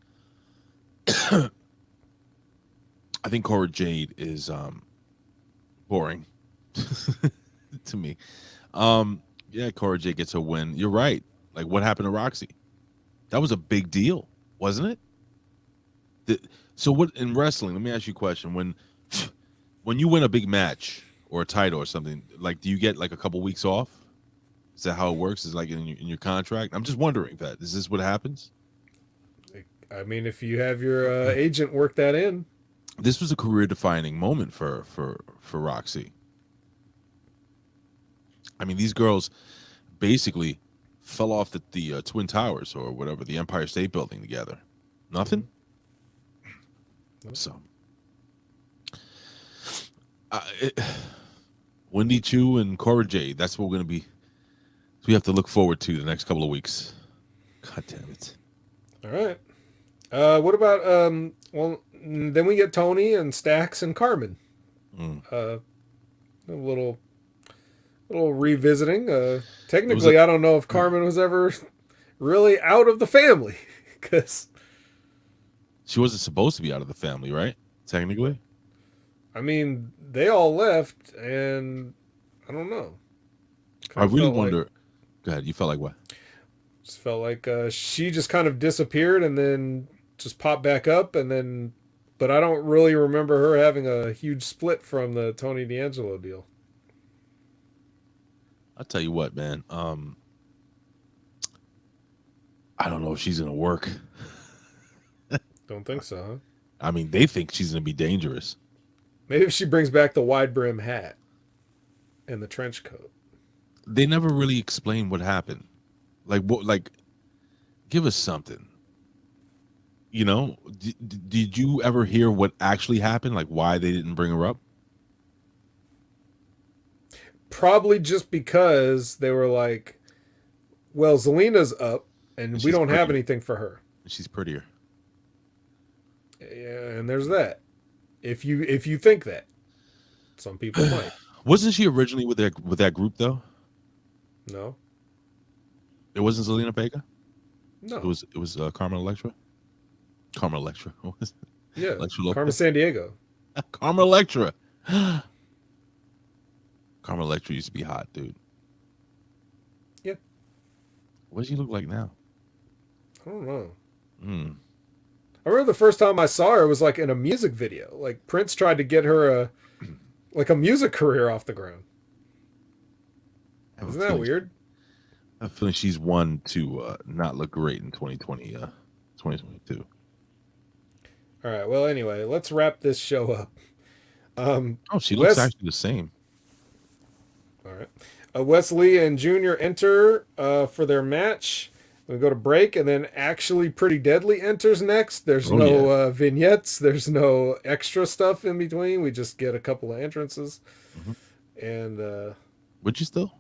I think Cora Jade is boring to me. Yeah, Cora Jade gets a win. You're right. Like, what happened to Roxy? That was a big deal, wasn't it? So what in wrestling? Let me ask you a question. When you win a big match or a title or something, like, do you get like a couple weeks off? Is that how it works? Is it like in your contract? I'm just wondering that. Is this what happens? I mean, if you have your agent work that in. This was a career-defining moment for Roxy. I mean, these girls basically fell off the Twin Towers or whatever, the Empire State Building together. Nothing? So, Wendy Chu and Cora Jade, that's what we're going to be. We have to look forward to the next couple of weeks. God damn it. All right. What about, well, then we get Tony and Stax and Carmen. A little revisiting. Technically, I don't know if Carmen was ever really out of the family, because she wasn't supposed to be out of the family, right? Technically. I mean, they all left, and I don't know. I really wonder. Go ahead. You felt like what? Just felt like she just kind of disappeared and then just popped back up, and then, but I don't really remember her having a huge split from the Tony D'Angelo deal. I'll tell you what, man. I don't know if she's gonna work. Don't think so, huh? I mean, they think she's gonna be dangerous. Maybe if she brings back the wide brim hat and the trench coat. They never really explain what happened. Like, what? Like, give us something. You know, did you ever hear what actually happened? Like, why they didn't bring her up? Probably just because they were like, well, Zelina's up, and we don't have anything for her. She's prettier. Yeah, and there's that. If you think that, some people might. Wasn't she originally with that group though? No. It wasn't Zelina Vega? No. It was Carmen Electra? Carmen Electra. What was it? Yeah. Electra Carmen Sandiego. Carmen Electra. Carmen Electra used to be hot, dude. Yeah. What does she look like now? I don't know. Hmm. I remember the first time I saw her was like in a music video. Like Prince tried to get her a music career off the ground. Isn't that weird? I have a feeling she's one to not look great in 2022. All right. Well, anyway, let's wrap this show up. She looks actually the same. All right. Wesley and Junior enter for their match. We go to break, and then actually Pretty Deadly enters next. There's no vignettes. There's no extra stuff in between. We just get a couple of entrances. Mm-hmm. And would you still?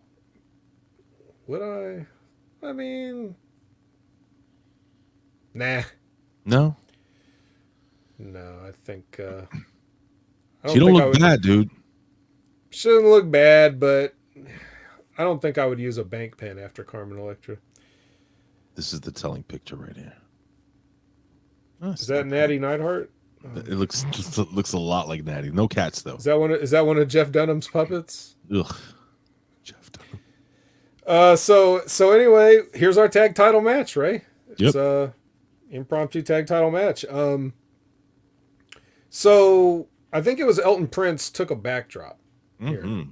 Would I? I mean, nah. No. No, I think. She don't look bad, dude. Shouldn't look bad, but I don't think I would use a bank pen after Carmen Electra. This is the telling picture right here. Is that Natty Neidhart? It looks a lot like Natty. No cats though. Is that one of Jeff Dunham's puppets? Ugh. Jeff Dunham. So anyway, here's our tag title match, right? Yep. It's impromptu tag title match. So I think it was Elton Prince took a backdrop here. Mm-hmm.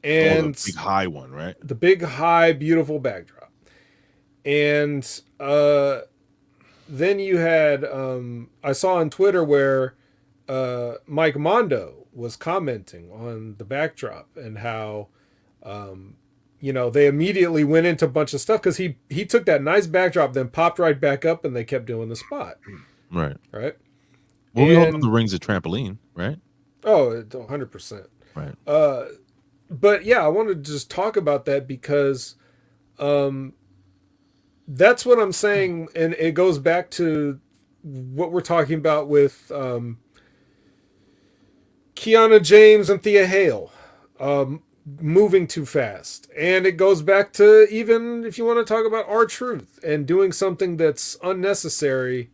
And the big high one, right? The big high beautiful backdrop. And then you had I saw on Twitter where Mike Mondo was commenting on the backdrop and how they immediately went into a bunch of stuff because he took that nice backdrop, then popped right back up, and they kept doing the spot. Right. Right. Well, we all know the ring's a trampoline, right? Oh, 100%. Right. But yeah, I wanted to just talk about that because that's what I'm saying, and it goes back to what we're talking about with Kiana James and Thea Hale moving too fast. And it goes back to even if you want to talk about R-Truth and doing something that's unnecessary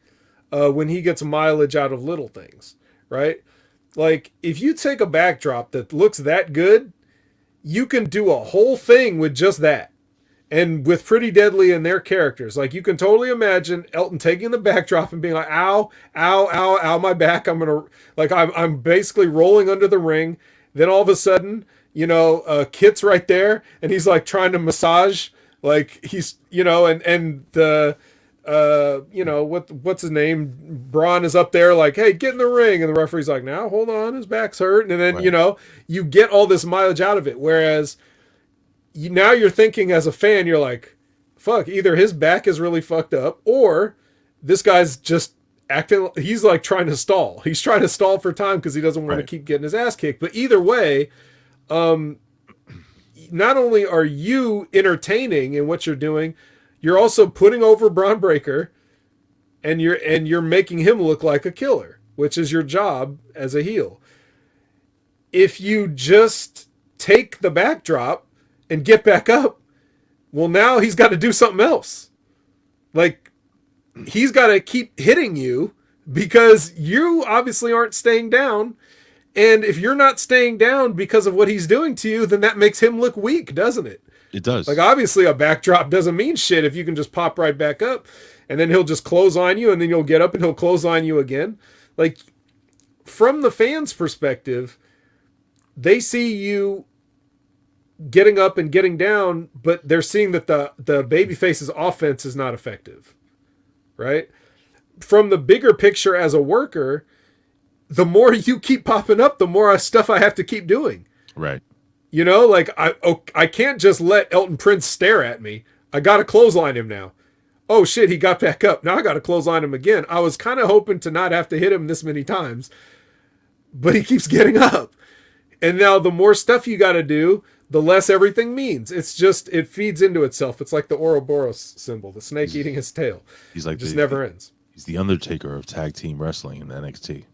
when he gets mileage out of little things, right? Like, if you take a backdrop that looks that good, you can do a whole thing with just that. And with Pretty Deadly and their characters, like you can totally imagine Elton taking the backdrop and being like, ow, ow, ow, ow, my back. I'm basically rolling under the ring. Then all of a sudden, Kit's right there and he's like trying to massage, like he's, and the, what's his name? Braun is up there like, hey, get in the ring. And the referee's like, now hold on, his back's hurt. And then, right. You get all this mileage out of it. Whereas, now you're thinking as a fan, you're like, fuck, either his back is really fucked up or this guy's just acting, he's like trying to stall. He's trying to stall for time because he doesn't want to keep getting his ass kicked. But either way, not only are you entertaining in what you're doing, you're also putting over Braun Breaker and you're making him look like a killer, which is your job as a heel. If you just take the backdrop and get back up, well, now he's got to do something else. Like, he's got to keep hitting you because you obviously aren't staying down. And if you're not staying down because of what he's doing to you, then that makes him look weak, doesn't it? It does. Like, obviously a backdrop doesn't mean shit if you can just pop right back up and then he'll just close on you and then you'll get up and he'll close on you again. Like, from the fans' perspective, they see you getting up and getting down, but they're seeing that the babyface's offense is not effective, right? From the bigger picture as a worker, the more you keep popping up, the more stuff I have to keep doing. Right. Like I can't just let Elton Prince stare at me. I got to clothesline him now. Oh shit, he got back up. Now I got to clothesline him again. I was kind of hoping to not have to hit him this many times, but he keeps getting up. And now the more stuff you got to do, the less everything means. It's just, it feeds into itself. It's like the Ouroboros symbol, the snake eating his tail. He's like, it just never ends. He's the Undertaker of tag team wrestling in NXT.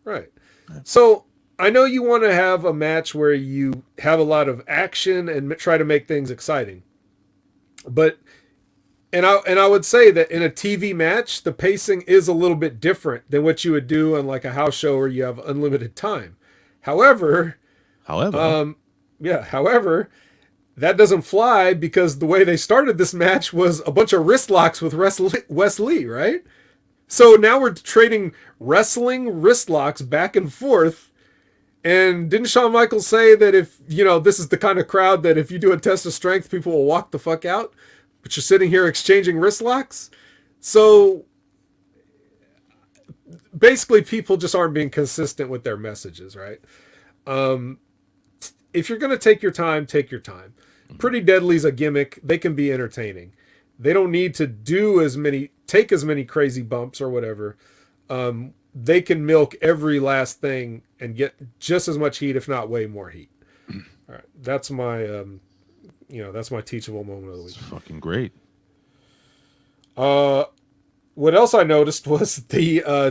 Right. So I know you want to have a match where you have a lot of action and try to make things exciting. But, and I would say that in a TV match, the pacing is a little bit different than what you would do on like a house show where you have unlimited time. However, that doesn't fly because the way they started this match was a bunch of wrist locks with Wes Lee, right? So now we're trading wrestling wrist locks back and forth. And didn't Shawn Michaels say that if, this is the kind of crowd that if you do a test of strength, people will walk the fuck out? But you're sitting here exchanging wrist locks? So basically people just aren't being consistent with their messages, right? If you're going to take your time, take your time. Pretty Deadly's a gimmick. They can be entertaining. They don't need to take as many crazy bumps or whatever. They can milk every last thing and get just as much heat, if not way more heat. All right. That's my, that's my teachable moment of the week. It's fucking great. What else I noticed was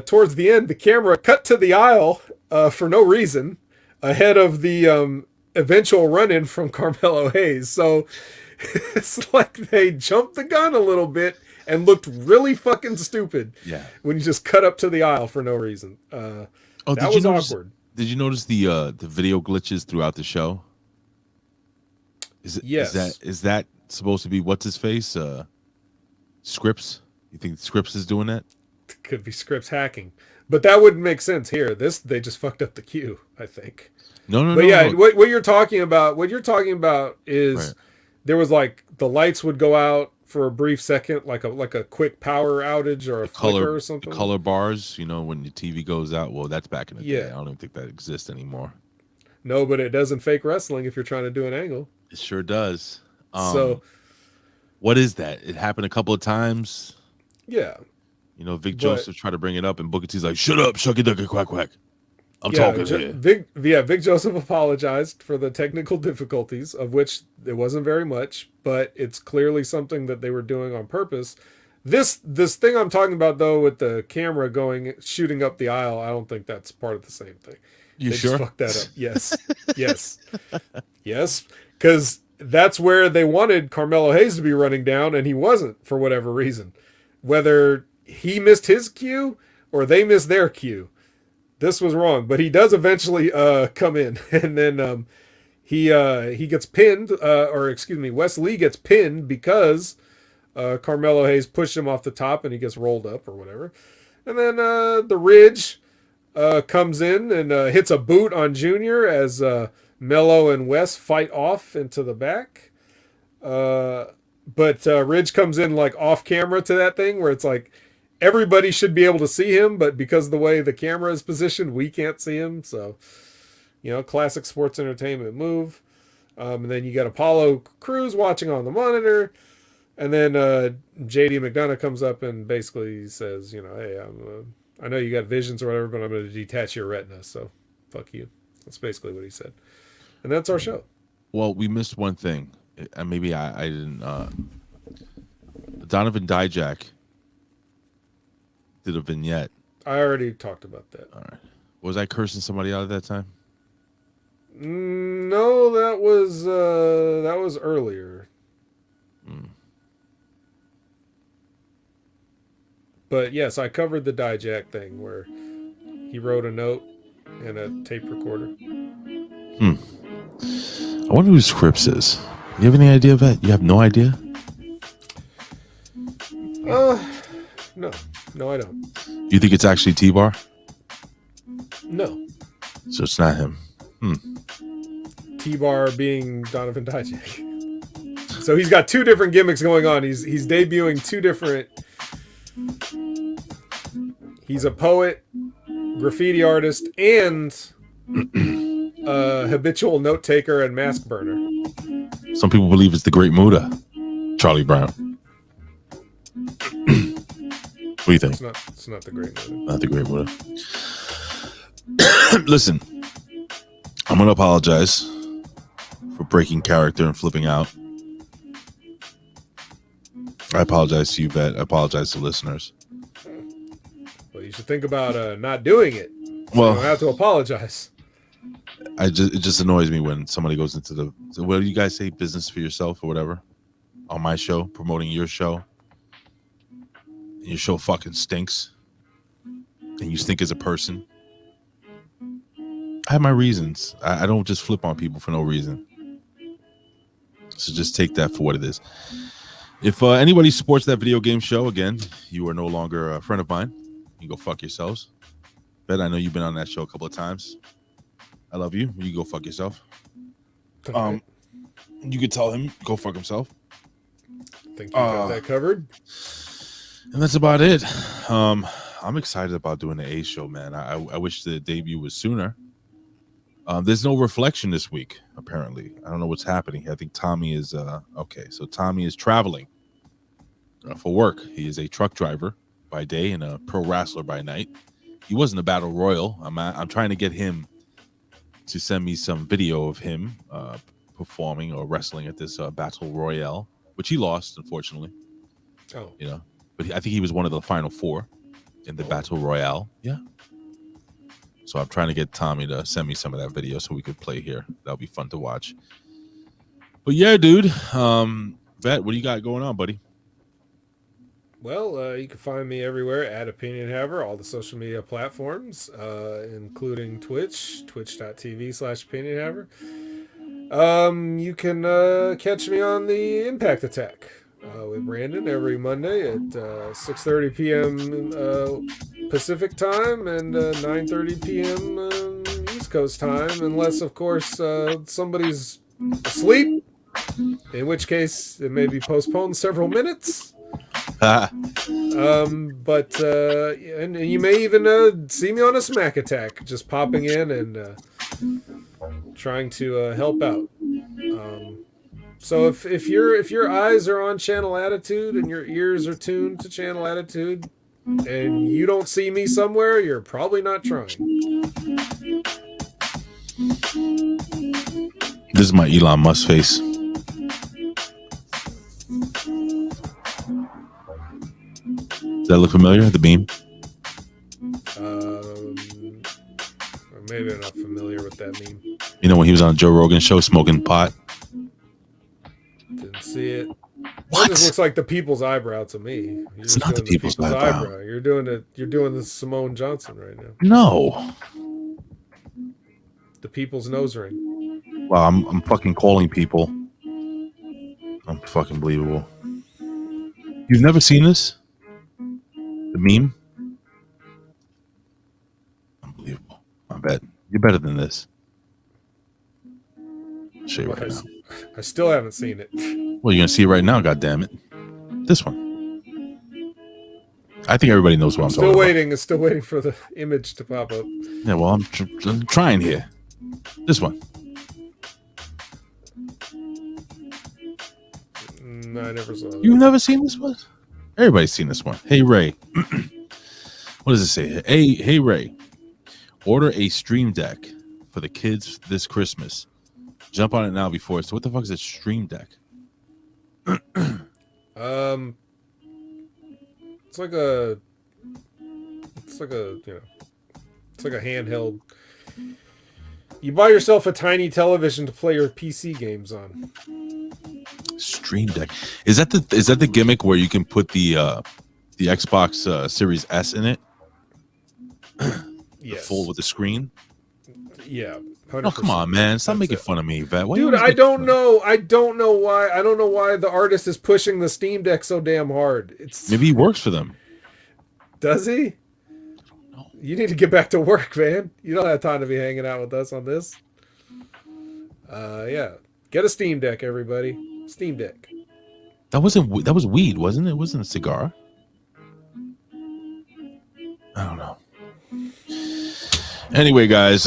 towards the end, the camera cut to the aisle for no reason ahead of the eventual run-in from Carmelo Hayes. So it's like they jumped the gun a little bit and looked really fucking stupid. Yeah. When you just cut up to the aisle for no reason. That was awkward. Did you notice the video glitches throughout the show? Yes. Is that supposed to be what's his face? Scripps? You think Scripps is doing that? Could be Scripps hacking, but that wouldn't make sense here. They just fucked up the cue, I think. No. What you're talking about is right. There was like the lights would go out for a brief second, like a quick power outage or a flicker or something. The color bars, when your TV goes out. Well, that's back in the day. Yeah. I don't even think that exists anymore. No, but it does in fake wrestling if you're trying to do an angle. It sure does. So, what is that? It happened a couple of times. Yeah. Vic Joseph tried to bring it up, and Booker T's like, "Shut up, shucky ducky quack quack." I'm talking here. Vic Joseph apologized for the technical difficulties, of which it wasn't very much, but it's clearly something that they were doing on purpose. This thing I'm talking about, though, with the camera shooting up the aisle, I don't think that's part of the same thing. You they sure? Just fucked that up. Yes. Yes. Because that's where they wanted Carmelo Hayes to be running down, and he wasn't for whatever reason. Whether he missed his cue or they missed their cue. This was wrong, but he does eventually come in, and then he gets pinned, Wes Lee gets pinned because Carmelo Hayes pushed him off the top, and he gets rolled up or whatever. And then the Ridge comes in and hits a boot on Junior as Mello and Wes fight off into the back. But Ridge comes in like off camera to that thing where it's like, everybody should be able to see him, but because of the way the camera is positioned, we can't see him. So, classic sports entertainment move. And then you got Apollo Crews watching on the monitor. And then JD McDonough comes up and basically says, hey, I know you got visions or whatever, but I'm going to detach your retina. So fuck you. That's basically what he said. And that's our show. Well, we missed one thing. And maybe I didn't. Donovan Dijak did a vignette. I already talked about that. All right. Was I cursing somebody out at that time? No, that was earlier. But yes, I covered the Dijak thing where he wrote a note and a tape recorder. I wonder who Scripps is. You have any idea of that? You have no idea? No, I don't. You think it's actually T-Bar? No. So it's not him. T-Bar being Donovan Dijak. So he's got two different gimmicks going on. He's debuting two different. He's a poet, graffiti artist, and habitual note taker and mask burner. Some people believe it's the Great Muda, Charlie Brown. What do you think? It's not the Great Muda. Not the Great Muda. Listen, I'm gonna apologize for breaking character and flipping out. I apologize to you, Vet. I apologize to listeners. Well, you should think about not doing it. Well, you don't have to apologize. It just annoys me when somebody goes into what do you guys say, business for yourself or whatever, on my show, promoting your show. And your show fucking stinks. And you stink as a person. I have my reasons. I don't just flip on people for no reason. So just take that for what it is. If anybody supports that video game show, again, you are no longer a friend of mine. You can go fuck yourselves. Bet I know you've been on that show a couple of times. I love you. You go fuck yourself. You could tell him go fuck himself. Think you got that covered. And that's about it. I'm excited about doing the A show, man. I wish the debut was sooner. There's no reflection this week, apparently. I don't know what's happening. I think Tommy is okay. So Tommy is traveling for work. He is a truck driver by day and a pro wrestler by night. He wasn't a battle royal. I'm trying to get him to send me some video of him performing or wrestling at this battle royale, which he lost, unfortunately. Oh, you know, but I think he was one of the final 4 in the battle royale. Yeah. So I'm trying to get Tommy to send me some of that video so we could play here. That'll be fun to watch. But yeah, dude. Vet, what do you got going on, buddy? Well, you can find me everywhere at Opinion Haver, all the social media platforms, including Twitch, twitch.tv/Opinion Haver. You can catch me on the Impact Attack with Brandon every Monday at 6:30 p.m. Pacific time and 9:30 p.m. East Coast time, unless, of course, somebody's asleep, in which case it may be postponed several minutes. But and you may even see me on a Smack Attack, just popping in and trying to help out. So if your eyes are on Channel Attitude and your ears are tuned to Channel Attitude, and you don't see me somewhere, you're probably not trying. This is my Elon Musk face. Does that look familiar? The beam? Maybe I'm not familiar with that meme. You know when he was on Joe Rogan's show smoking pot? Didn't see it. What? That just looks like the people's eyebrow to me. It's not the people's eyebrow. You're doing the Simone Johnson right now. No. The people's nose ring. Wow, I'm fucking calling people. I'm fucking believable. You've never seen this? The meme? Unbelievable. I bet. You're better than this. I'll show you right now. I still haven't seen it. Well, you're going to see it right now, goddammit. This one. I think everybody knows what I'm talking about. Still waiting for the image to pop up. Yeah, well, I'm trying here. This one. No, I never saw it. You've never seen this one? Everybody's seen this one. Hey, Ray. What does it say here? Hey, Ray. Order a Stream Deck for the kids this Christmas. Jump on it now before. So what the fuck is a Stream Deck? It's like a handheld. You buy yourself a tiny television to play your PC games on. Stream Deck. Is that the gimmick where you can put the Xbox Series S in it? Yes. Full with the screen? Yeah. 100%. Oh, come on, man. Stop making fun of me, Vet. Dude, I don't know why the artist is pushing the Steam Deck so damn hard. Maybe he works for them. Does he? I don't know. You need to get back to work, man. You don't have time to be hanging out with us on this. Yeah. Get a Steam Deck, everybody. Steam Deck. That was weed, wasn't it? It wasn't a cigar. I don't know. Anyway, guys,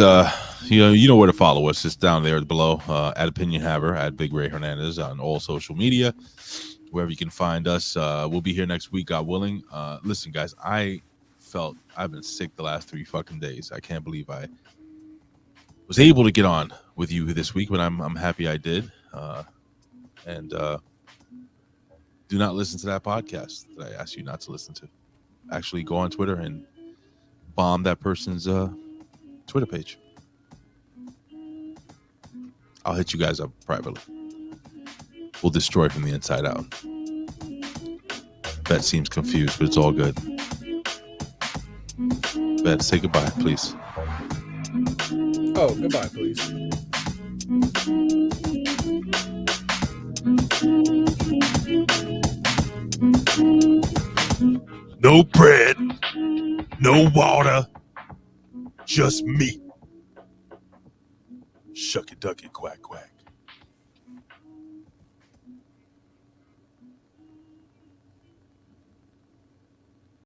you know where to follow us. It's down there below at Opinion Haver, at Big Ray Hernandez on all social media, wherever you can find us. We'll be here next week, God willing. Listen, guys, I've been sick the last 3 fucking days. I can't believe I was able to get on with you this week, but I'm happy I did. And do not listen to that podcast that I asked you not to listen to. Actually, go on Twitter and bomb that person's Twitter page. I'll hit you guys up privately. We'll destroy from the inside out. Bet seems confused, but it's all good. Bet, say goodbye, please. Oh, goodbye, please. No bread, no water, just meat. Shuck it, duck it, quack, quack.